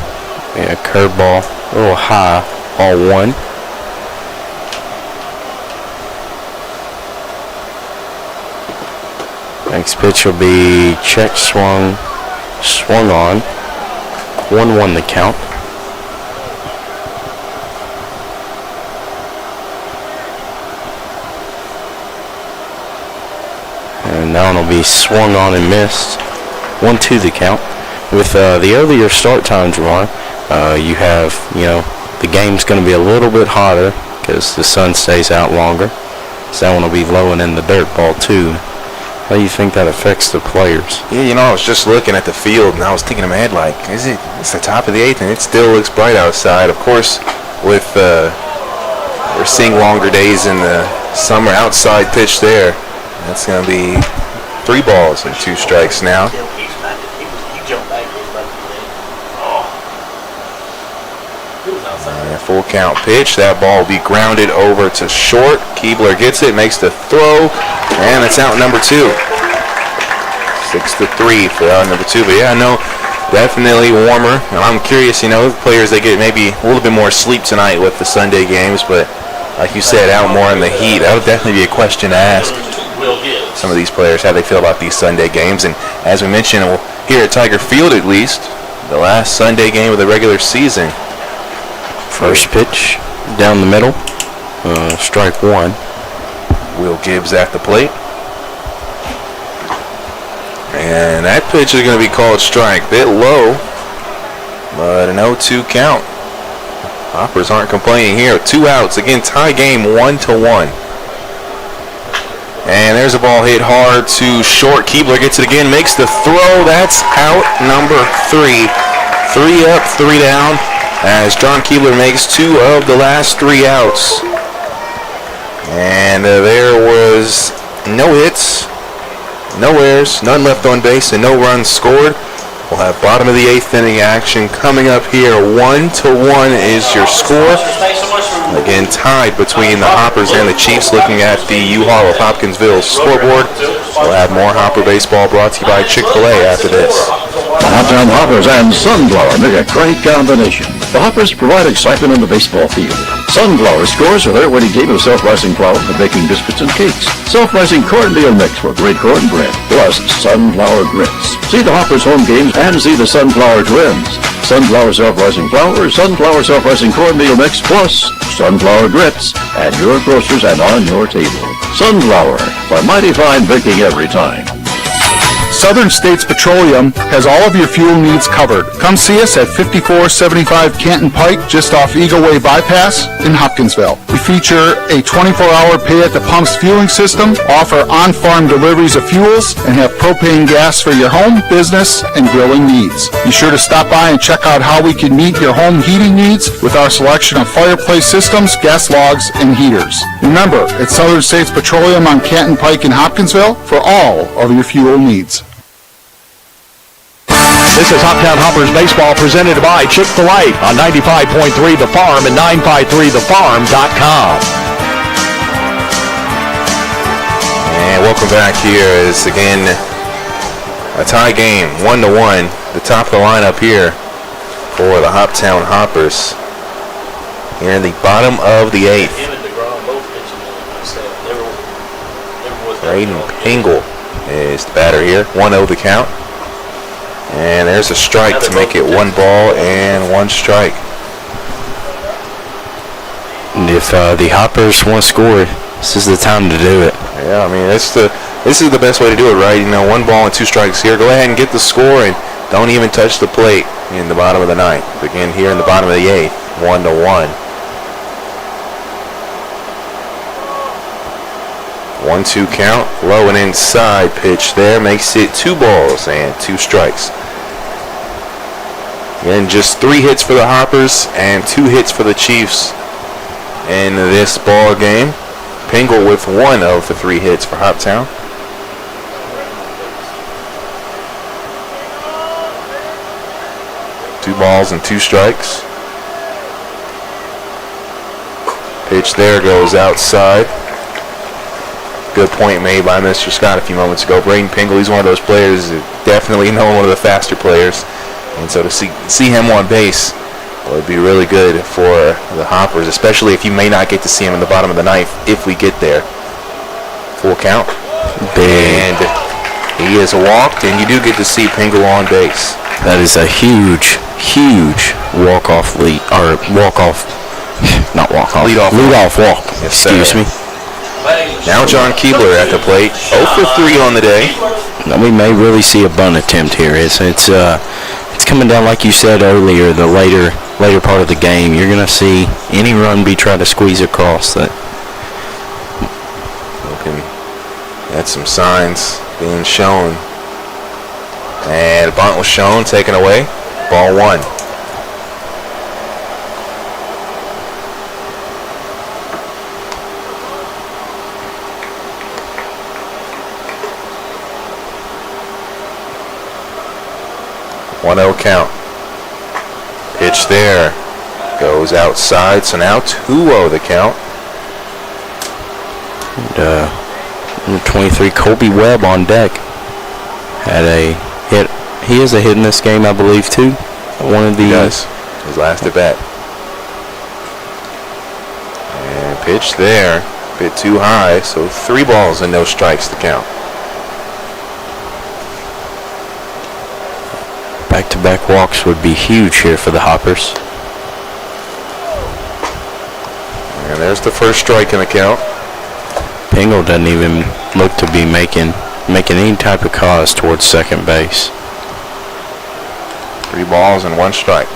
a curveball, a little high, ball 1. Next pitch will be check swung on. 1-1 the count. And that one will be swung on and missed. 1-2 the count. With the earlier start times, Ron, you have, the game's going to be a little bit hotter because the sun stays out longer. So that one will be low and in the dirt, ball 2. How do you think that affects the players? Yeah, I was just looking at the field and I was thinking in my head, like, it's the top of the 8th and it still looks bright outside. Of course, with we're seeing longer days in the summer. Outside pitch there. That's going to be 3 balls and 2 strikes now. He jumped back. And a full count pitch. That ball will be grounded over to short. Keebler gets it, makes the throw, and it's out number 2. 6-3 for out number 2. But yeah, no, definitely warmer. And I'm curious, players, they get maybe a little bit more sleep tonight with the Sunday games, but like you said, out more in the heat. That would definitely be a question to ask some of these players, how they feel about these Sunday games. And as we mentioned, here at Tiger Field at least, the last Sunday game of the regular season. First pitch down the middle, strike 1. Will Gibbs at the plate. And that pitch is going to be called strike. Bit low, but an 0-2 count. Hoppers aren't complaining here. 2 outs. Again, tie game 1-1. And there's a ball hit hard to short. Keebler gets it again, makes the throw. That's out number 3. 3 up, 3 down, as John Keebler makes 2 of the last 3 outs. And there was no hits, no errors, none left on base, and no runs scored. We'll have bottom of the 8th inning action coming up here. 1-1 is your score. Again, tied between the Hoppers and the Chiefs. Looking at the U-Haul of Hopkinsville scoreboard. We'll have more Hopper baseball brought to you by Chick-fil-A after this. The Hoptown Hoppers and Sunflower make a great combination. The Hoppers provide excitement on the baseball field. Sunflower scores are there when he gave of self-rising flour for baking biscuits and cakes. Self-rising cornmeal mix for great cornbread, plus sunflower grits. See the Hoppers home games and see the Sunflower Twins. Sunflower self-rising flour, sunflower self-rising cornmeal mix, plus sunflower grits at your grocers and on your table. Sunflower, for mighty fine baking every time. Southern States Petroleum has all of your fuel needs covered. Come see us at 5475 Canton Pike, just off Eagle Way Bypass in Hopkinsville. We feature a 24-hour pay-at-the-pumps fueling system, offer on-farm deliveries of fuels, and have propane gas for your home, business, and grilling needs. Be sure to stop by and check out how we can meet your home heating needs with our selection of fireplace systems, gas logs, and heaters. Remember, it's Southern States Petroleum on Canton Pike in Hopkinsville for all of your fuel needs. This is Hoptown Hoppers Baseball presented by Chick-fil-A on 95.3 The Farm and 953thefarm.com. And welcome back here. It's again a tie game, 1-1. The top of the lineup here for the Hoptown Hoppers. Here in the bottom of the 8th. Braden Pingle is the batter here. 1-0 the count. And there's a strike to make it 1 ball and 1 strike. And if the Hoppers want to score, this is the time to do it. Yeah, I mean, this is the best way to do it, right? 1 ball and 2 strikes here. Go ahead and get the score and don't even touch the plate in the bottom of the 9th. Again, here in the bottom of the 8th, 1-1. 1-2 count, low and inside pitch there, makes it 2 balls and 2 strikes. And just 3 hits for the Hoppers and 2 hits for the Chiefs in this ball game. Pingle with 1 of the 3 hits for Hoptown. Two balls and 2 strikes. Pitch there goes outside. Good point made by Mr. Scott a few moments ago. Braden Pingle, he's one of those players, definitely known one of the faster players. And so to see him on base would be really good for the Hoppers, especially if you may not get to see him in the bottom of the 9th if we get there. Full count. And he is walked, and you do get to see Pingle on base. That is a huge walk-off lead, or walk-off, not walk-off, lead-off walk. Yes, excuse me. Now John Keebler at the plate, 0 for 3 on the day. Now we may really see a bunt attempt here. It's coming down, like you said earlier, the later part of the game. You're going to see any run be trying to squeeze across that. Looking at some signs being shown. And a bunt was shown, taken away. Ball 1. 1-0 count. Pitch there. Goes outside, so now 2-0 the count. And, number 23, Colby Webb on deck. Had a hit. He has a hit in this game, I believe, too. One of the. He does. His last at bat. And pitch there. A bit too high, so 3 balls and no strikes to count. Back-to-back walks would be huge here for the Hoppers. And there's the first strike in the count. Pingle doesn't even look to be making any type of cause towards second base. 3 balls and 1 strike.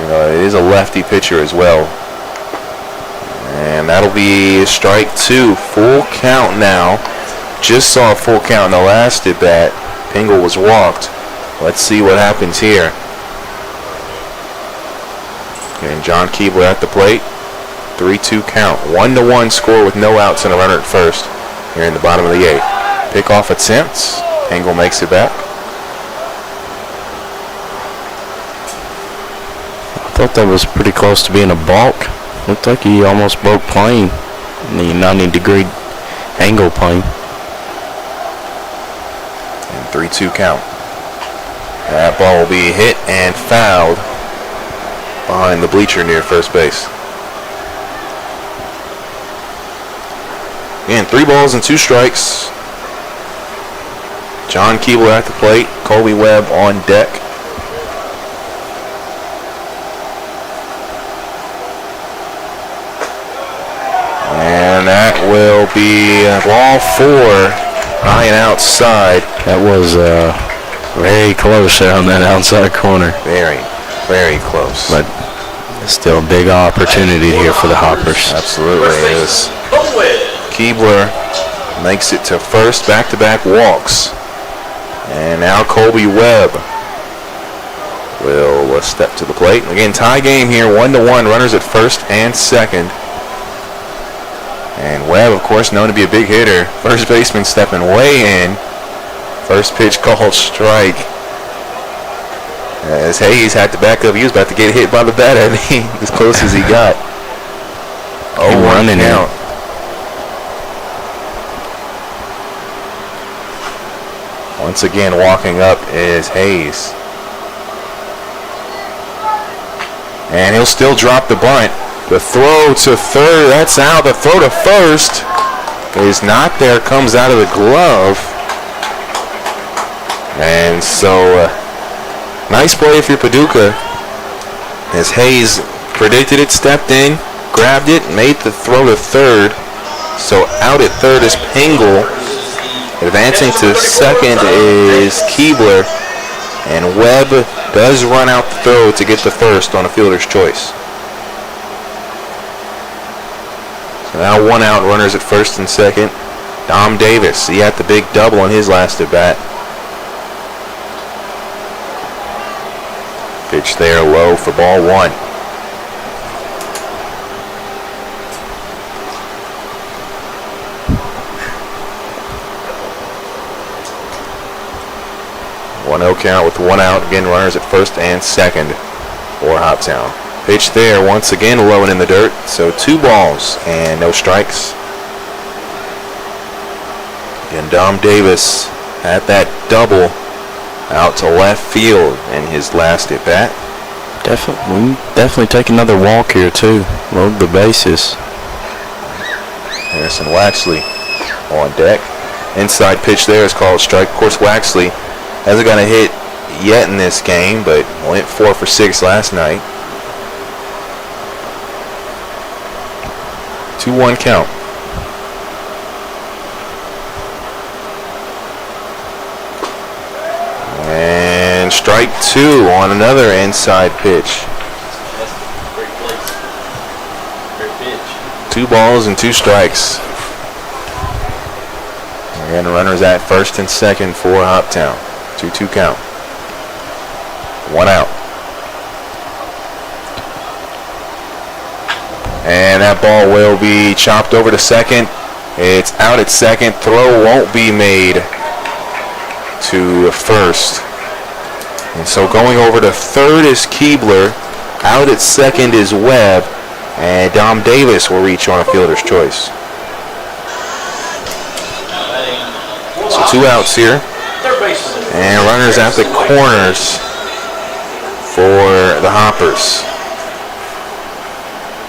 You know, it is a lefty pitcher as well. And that'll be strike 2. Full count now. Just saw a full count in the last at bat. Pingle was walked. Let's see what happens here. And John Keebler at the plate. 3-2 count. 1-1 score with no outs and a runner at first here in the bottom of the 8th. Pickoff attempts. Pingle makes it back. I thought that was pretty close to being a balk. Looked like he almost broke plane in the 90-degree angle plane. And 3-2 count. That ball will be hit and fouled behind the bleacher near first base. Again, 3 balls and 2 strikes. John Keebler at the plate. Colby Webb on deck. And that will be ball 4, high and outside. That was very close there on that outside corner. Very, very close. But still a big opportunity here for the Hoppers. Absolutely is. Keebler makes it to first, back-to-back walks. And now Colby Webb will step to the plate. Again, tie game here, 1-1, runners at first and second. And Webb, of course, known to be a big hitter. First baseman stepping way in. First pitch called strike. As Hayes had to back up, he was about to get hit by the bat, and he as close as he got. Oh, running out. Once again, walking up is Hayes. And he'll still drop the bunt. The throw to third, that's out. The throw to first is not there, comes out of the glove. And so, nice play if you're Paducah. As Hayes predicted it, stepped in, grabbed it, made the throw to third. So out at third is Pingle. Advancing to second is Keebler. And Webb does run out the throw to get the first on a fielder's choice. So now 1 out, runners at first and second. Dom Davis, he had the big double on his last at bat. Pitch there low for ball 1. One 0 count with 1 out. Again, runners at first and second for Hoptown. Pitch there once again low and in the dirt. So 2 balls and no strikes. And Dom Davis had that double out to left field in his last at bat. Definitely take another walk here too. Load the bases. Harrison Waxley on deck. Inside pitch there is called strike. Of course, Waxley hasn't got a hit yet in this game, but went 4 for 6 last night. 2-1 count. And strike 2 on another inside pitch. 2 balls and 2 strikes. Again, runners at first and second for Hoptown. 2-2 count. 1 out. And that ball will be chopped over to second. It's out at second. Throw won't be made to first. And so going over to third is Keebler. Out at second is Webb. And Dom Davis will reach on a fielder's choice. So 2 outs here. And runners at the corners for the Hoppers.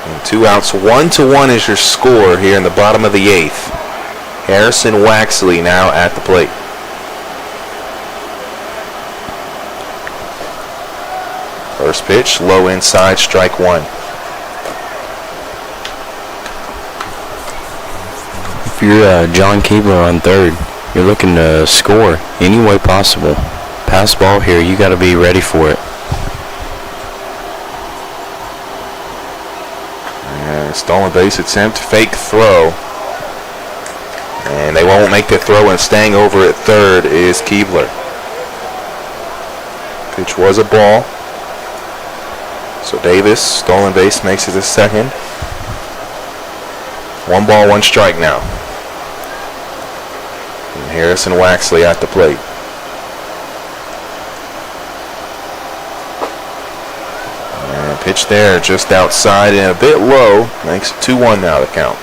And 2 outs, 1-1 is your score here in the bottom of the 8th. Harrison Waxley now at the plate. First pitch, low inside, strike 1. If you're John Keebler on third, you're looking to score any way possible. Pass ball here, you got to be ready for it. And stolen base attempt, fake throw. And they won't make the throw, and staying over at third is Keebler. Pitch was a ball. So Davis, stolen base, makes it a second. 1 ball, 1 strike now. And Harrison Waxley at the plate. And pitch there just outside and a bit low. Makes it 2-1 now to count.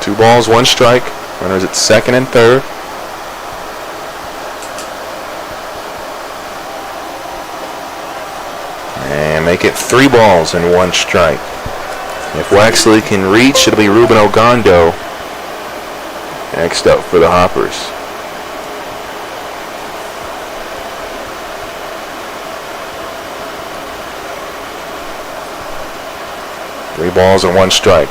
2 balls, 1 strike. Runners at second and third. And make it 3 balls and 1 strike. If Waxley can reach, it'll be Ruben Ogando next up for the Hoppers. Three balls and 1 strike.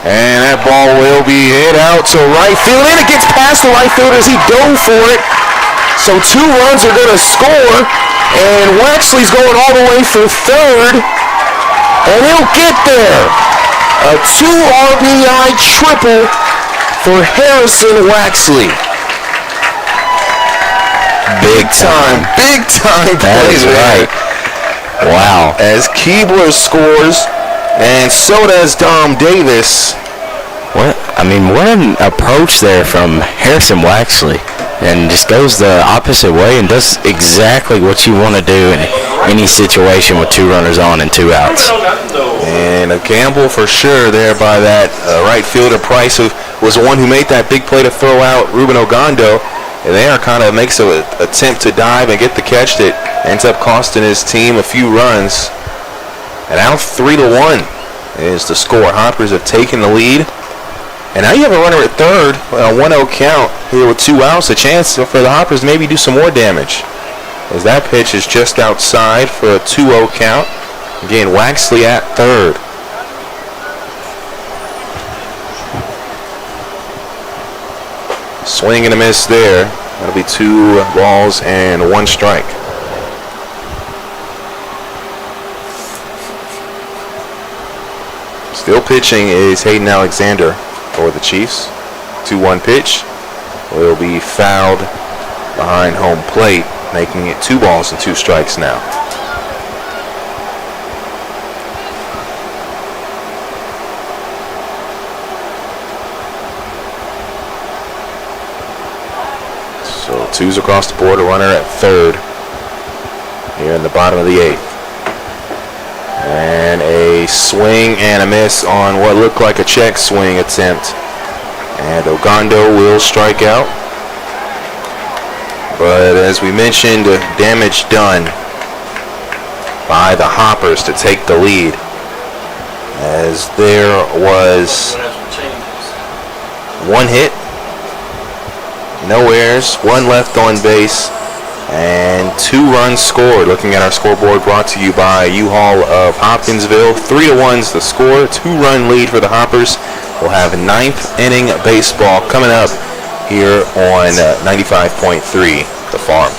And that ball will be hit out to right field, and it gets past the right fielder as he dove for it. So 2 runs are going to score, and Waxley's going all the way for third, and he'll get there. A 2 RBI triple for Harrison Waxley. Big time plays right. Wow. As Keebler scores, and so does Dom Davis. What an approach there from Harrison Waxley. And just goes the opposite way and does exactly what you want to do in any situation with 2 runners on and 2 outs. And a gamble for sure there by that right fielder Price, who was the one who made that big play to throw out Ruben Ogando. And there kind of makes an attempt to dive and get the catch that ends up costing his team a few runs. And now 3-1 is the score. Hoppers have taken the lead. And now you have a runner at third, a 1-0 count here with 2 outs. A chance for the Hoppers to maybe do some more damage, as that pitch is just outside for a 2-0 count. Again, Waxley at third. Swing and a miss there. That'll be 2 balls and 1 strike. Still pitching is Hayden Alexander for the Chiefs. 2-1 pitch will be fouled behind home plate, making it 2 balls and 2 strikes now. So 2s across the board, a runner at third here in the bottom of the 8th. And a swing and a miss on what looked like a check swing attempt. And Ogando will strike out. But as we mentioned, damage done by the Hoppers to take the lead, as there was 1 hit, no errors, 1 left on base, and 2 runs scored. Looking at our scoreboard, brought to you by U-Haul of Hopkinsville. 3-1's the score, 2-run lead for the Hoppers. We'll have 9th inning baseball coming up here on 95.3 The Farm.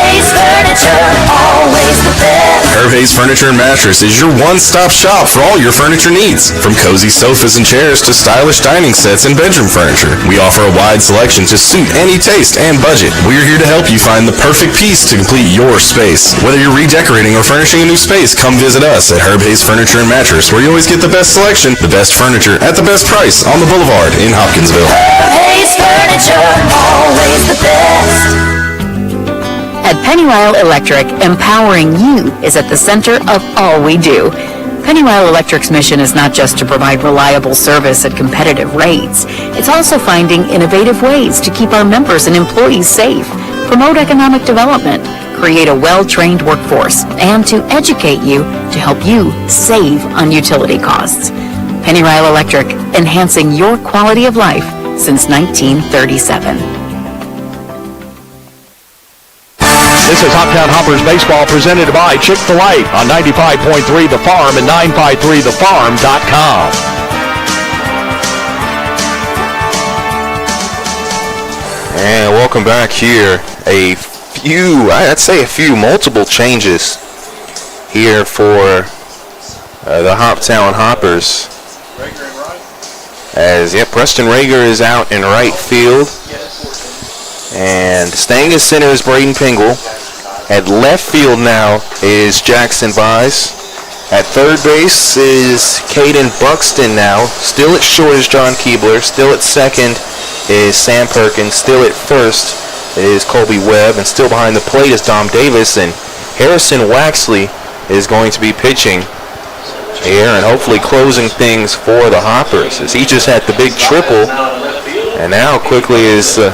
Hayes Furniture, always the best. Herb Hayes Furniture and Mattress is your one-stop shop for all your furniture needs. From cozy sofas and chairs to stylish dining sets and bedroom furniture, we offer a wide selection to suit any taste and budget. We're here to help you find the perfect piece to complete your space. Whether you're redecorating or furnishing a new space, come visit us at Herb Hayes Furniture and Mattress, where you always get the best selection, the best furniture at the best price on the Boulevard in Hopkinsville. Hayes Furniture, always the best. At Pennywile Electric, empowering you is at the center of all we do. Pennywile Electric's mission is not just to provide reliable service at competitive rates. It's also finding innovative ways to keep our members and employees safe, promote economic development, create a well-trained workforce, and to educate you to help you save on utility costs. Pennywile Electric, enhancing your quality of life since 1937. This is Hoptown Hoppers Baseball presented by Chick-fil-A on 95.3 The Farm and 953thefarm.com. And welcome back here. I'd say multiple changes here for the Hoptown Hoppers. As, Preston Rager is out in right field. And staying in center is Braden Pingle. At left field now is Jackson Vise. At third base is Caden Buxton now. Still at short is John Keebler. Still at second is Sam Perkins. Still at first is Colby Webb. And still behind the plate is Dom Davis. And Harrison Waxley is going to be pitching here and hopefully closing things for the Hoppers, as he just had the big triple. And now quickly is going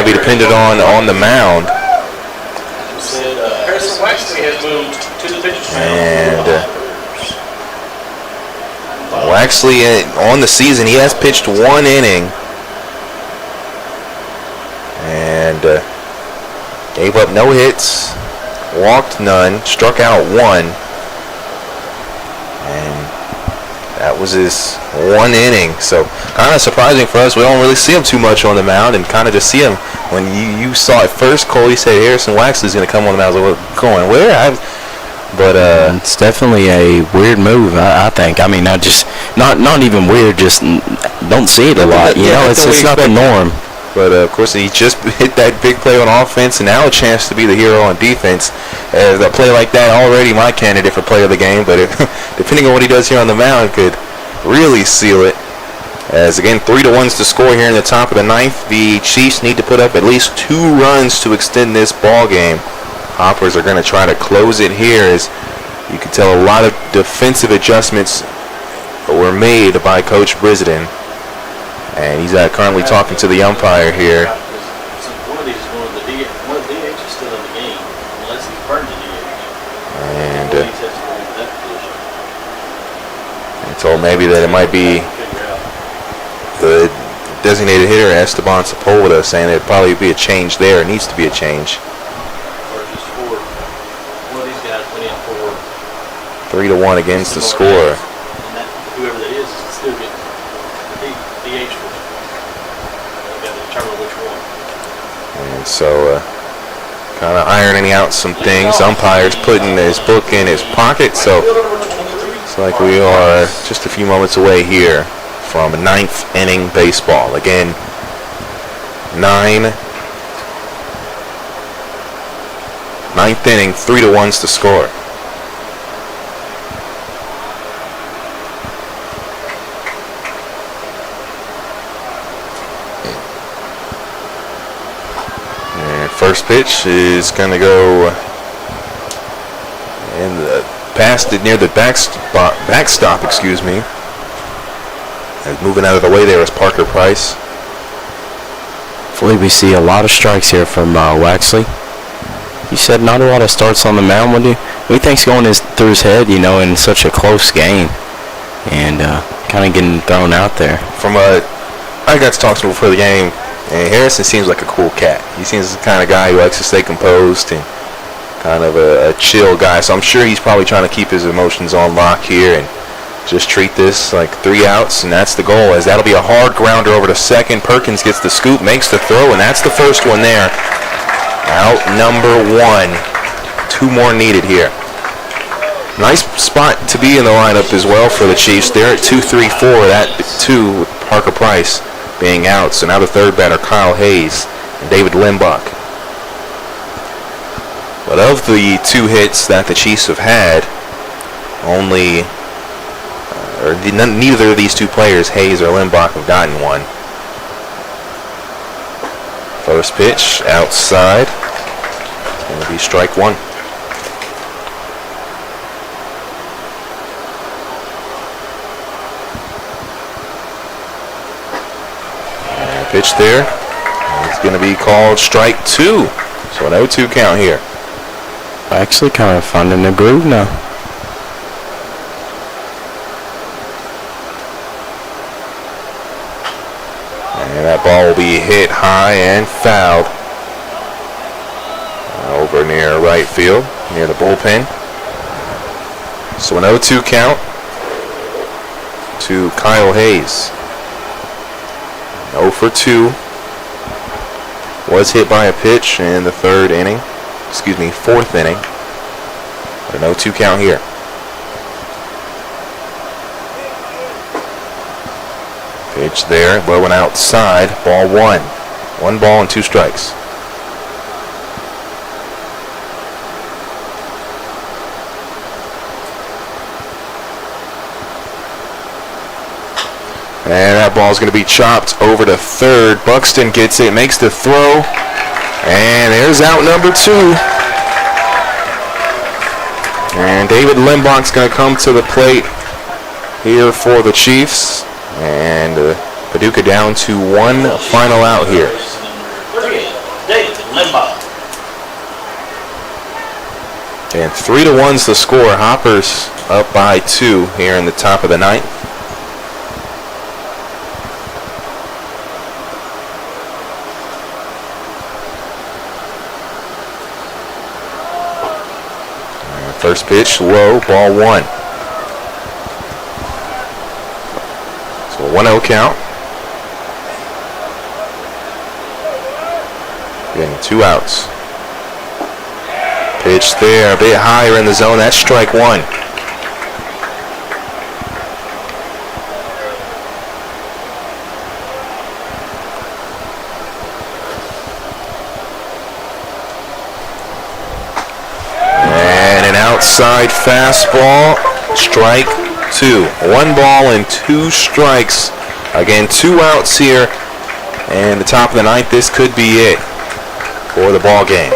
to be dependent on the mound. And Waxley on the season, he has pitched 1 inning and gave up no hits, walked none, struck out 1, and that was his 1 inning. So kind of surprising for us. We don't really see him too much on the mound, and kind of just see him when you saw it first. Cole, you said Harrison Waxley's going to come on the mound. I was like, going where? But it's definitely a weird move, I think. I mean, not even weird, just don't see it a lot. It's not the norm. But of course, he just hit that big play on offense, and now a chance to be the hero on defense. A play like that already my candidate for player of the game, but depending on what he does here on the mound, could really seal it. As again, 3-1 to score here in the top of the 9th. The Chiefs need to put up at least 2 runs to extend this ball game. Hoppers are going to try to close it here, as you can tell a lot of defensive adjustments were made by Coach Brisden. And he's currently talking to the umpire here. One of these is going to the DH. One of the DH is still in the game, unless he burned the DH. And told maybe that it might be the designated hitter Esteban Sepulveda, saying there'd probably be a change there. It needs to be a change. 3-1 against the score. And whoever that is still get the DH for it. They've got to determine which one. And so, kind of ironing out some things. Umpire's putting his book in his pocket, so it's like we are just a few moments away here from 9th inning baseball. Again, 9th inning, 3-1's the score. First pitch is going to go in near the backstop, excuse me. And moving out of the way there is Parker Price. Hopefully we see a lot of strikes here from Waxley. You said not a lot of starts on the mound. What do you think's going through his head, in such a close game, and kind of getting thrown out there? I got to talk to him before the game. And Harrison seems like a cool cat. He seems the kind of guy who likes to stay composed and kind of a chill guy. So I'm sure he's probably trying to keep his emotions on lock here and just treat this like 3 outs, and that's the goal, as that'll be a hard grounder over to second. Perkins gets the scoop, makes the throw, and that's the first one there. Out number 1. 2 more needed here. Nice spot to be in the lineup as well for the Chiefs. They're at 2-3-4. That 2 with Parker Price being out. So now the third batter, Kyle Hayes and David Limbach. But of the 2 hits that the Chiefs have had, neither of these 2 players, Hayes or Limbach, have gotten one. First pitch outside. It's going to be strike 1. And pitch there. It's going to be called strike 2. So an 0-2 count here. Actually kind of finding the groove now. And that ball will be hit high and fouled over near right field, near the bullpen. So an 0-2 count to Kyle Hayes. 0 for 2. Was hit by a pitch in the fourth inning. But an 0-2 count here. Pitch there, low and outside, ball 1. 1 ball and 2 strikes. And that ball's going to be chopped over to third. Buxton gets it, makes the throw, and there's out number 2. And David Limbach's going to come to the plate here for the Chiefs. And Paducah down to 1 final out here. 38, David Limbach. And 3-1's the score. Hoppers up by 2 here in the top of the 9th. First pitch, low, ball 1. So a 1-0 count. Again, 2 outs. Pitch there, a bit higher in the zone. That's strike 1. Outside fastball, strike 2. 1 ball and 2 strikes. Again, 2 outs here. And the top of the 9th, this could be it for the ball game.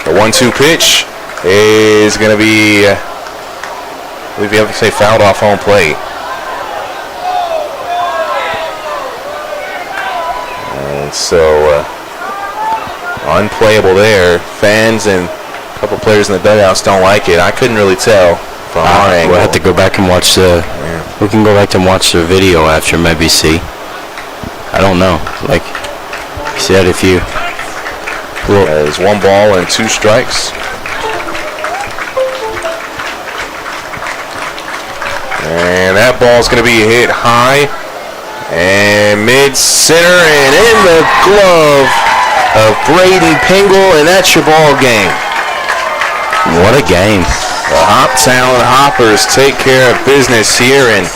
The 1-2 pitch is going to be, I believe you have to say, fouled off home plate. And so, unplayable there. Fans and a couple players in the dugouts don't like it. I couldn't really tell from our angle. We'll have to go back and watch the. We can go back and watch the video after, maybe see. I don't know. Like you said, if you. There's 1 ball and 2 strikes. And that ball's going to be hit high and mid-center and in the glove of Braden Pingle, and that's your ball game. What a game. The Hoptown Hoppers take care of business here, and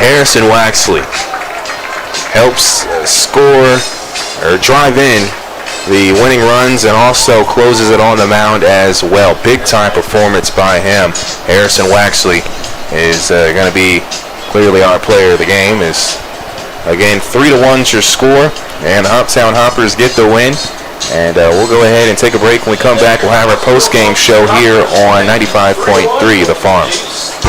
Harrison Waxley helps score or drive in the winning runs and also closes it on the mound as well. Big time performance by him. Harrison Waxley is going to be clearly our player of the game. Is again 3-1's your score, and the Hoptown Hoppers get the win. And we'll go ahead and take a break. When we come back, we'll have our post-game show here on 95.3 The Farm.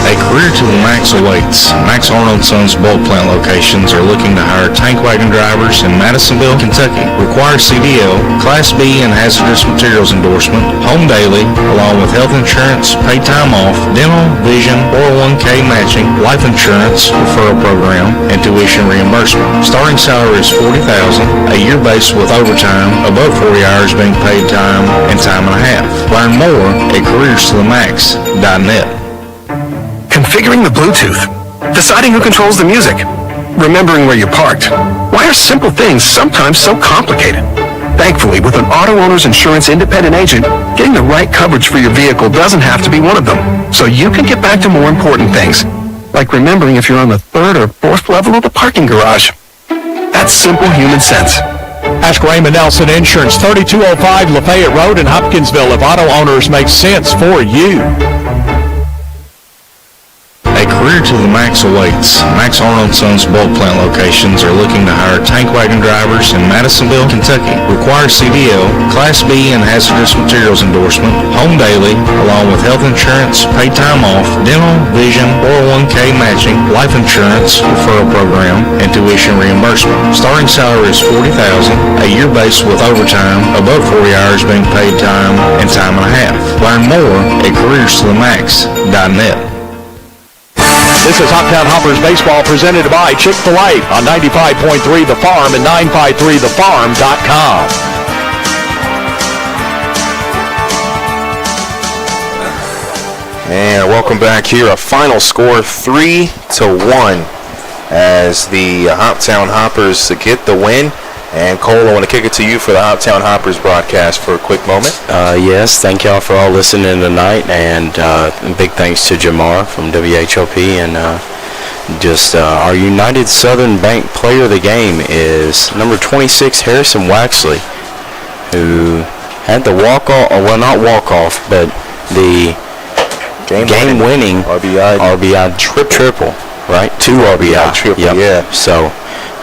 A career to the max awaits. Max Arnold Sons bulk plant locations are looking to hire tank wagon drivers in Madisonville, Kentucky. Requires CDL, Class B and hazardous materials endorsement, home daily, along with health insurance, paid time off, dental, vision, 401k matching, life insurance, referral program, and tuition reimbursement. Starting salary is $40,000, a year base with overtime, above 40 hours being paid time and time and a half. Learn more at careerstothemax.net. Configuring the Bluetooth, deciding who controls the music, remembering where you parked. Why are simple things sometimes so complicated? Thankfully, with an auto owner's insurance independent agent, getting the right coverage for your vehicle doesn't have to be one of them. So you can get back to more important things, like remembering if you're on the third or fourth level of the parking garage. That's simple human sense. Ask Raymond Nelson Insurance, 3205 Lafayette Road in Hopkinsville, if auto owners make sense for you. A career to the max awaits. Max Arnold & Sons bulk plant locations are looking to hire tank wagon drivers in Madisonville, Kentucky. Requires CDL, Class B and hazardous materials endorsement, home daily, along with health insurance, paid time off, dental, vision, 401k matching, life insurance, referral program, and tuition reimbursement. Starting salary is $40,000, a year base with overtime, above 40 hours being paid time and time and a half. Learn more at careerstothemax.net. This is Hoptown Hoppers Baseball presented by Chick-fil-A on 95.3 The Farm and 953thefarm.com. And welcome back here. A final score 3-1 as the Hoptown Hoppers get the win. And Cole, I want to kick it to you for the Hoptown Hoppers broadcast for a quick moment. Yes, thank y'all for all listening tonight, and big thanks to Jamar from WHOP, and our United Southern Bank player of the game is number 26, Harrison Waxley, who had the walk-off, well, not walk-off, but the game-winning RBI triple, right? 2 RBI triple, yep. Yeah. So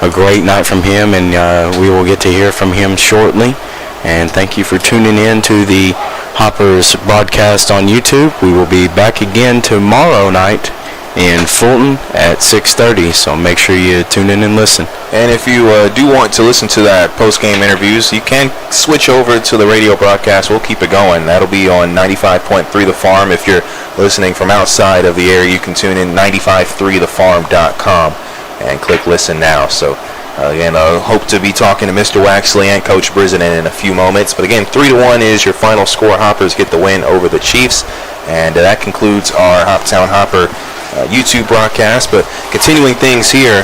a great night from him, and we will get to hear from him shortly. And thank you for tuning in to the Hoppers broadcast on YouTube. We will be back again tomorrow night in Fulton at 6:30, so make sure you tune in and listen. And if you do want to listen to that post-game interviews, you can switch over to the radio broadcast. We'll keep it going. That'll be on 95.3 The Farm. If you're listening from outside of the area, you can tune in 953thefarm.com and click listen now. So again, I hope to be talking to Mr. Waxley and Coach Brizinen in a few moments. But again, 3-1 is your final score. Hoppers get the win over the Chiefs. And that concludes our Hoptown Hopper YouTube broadcast. But continuing things here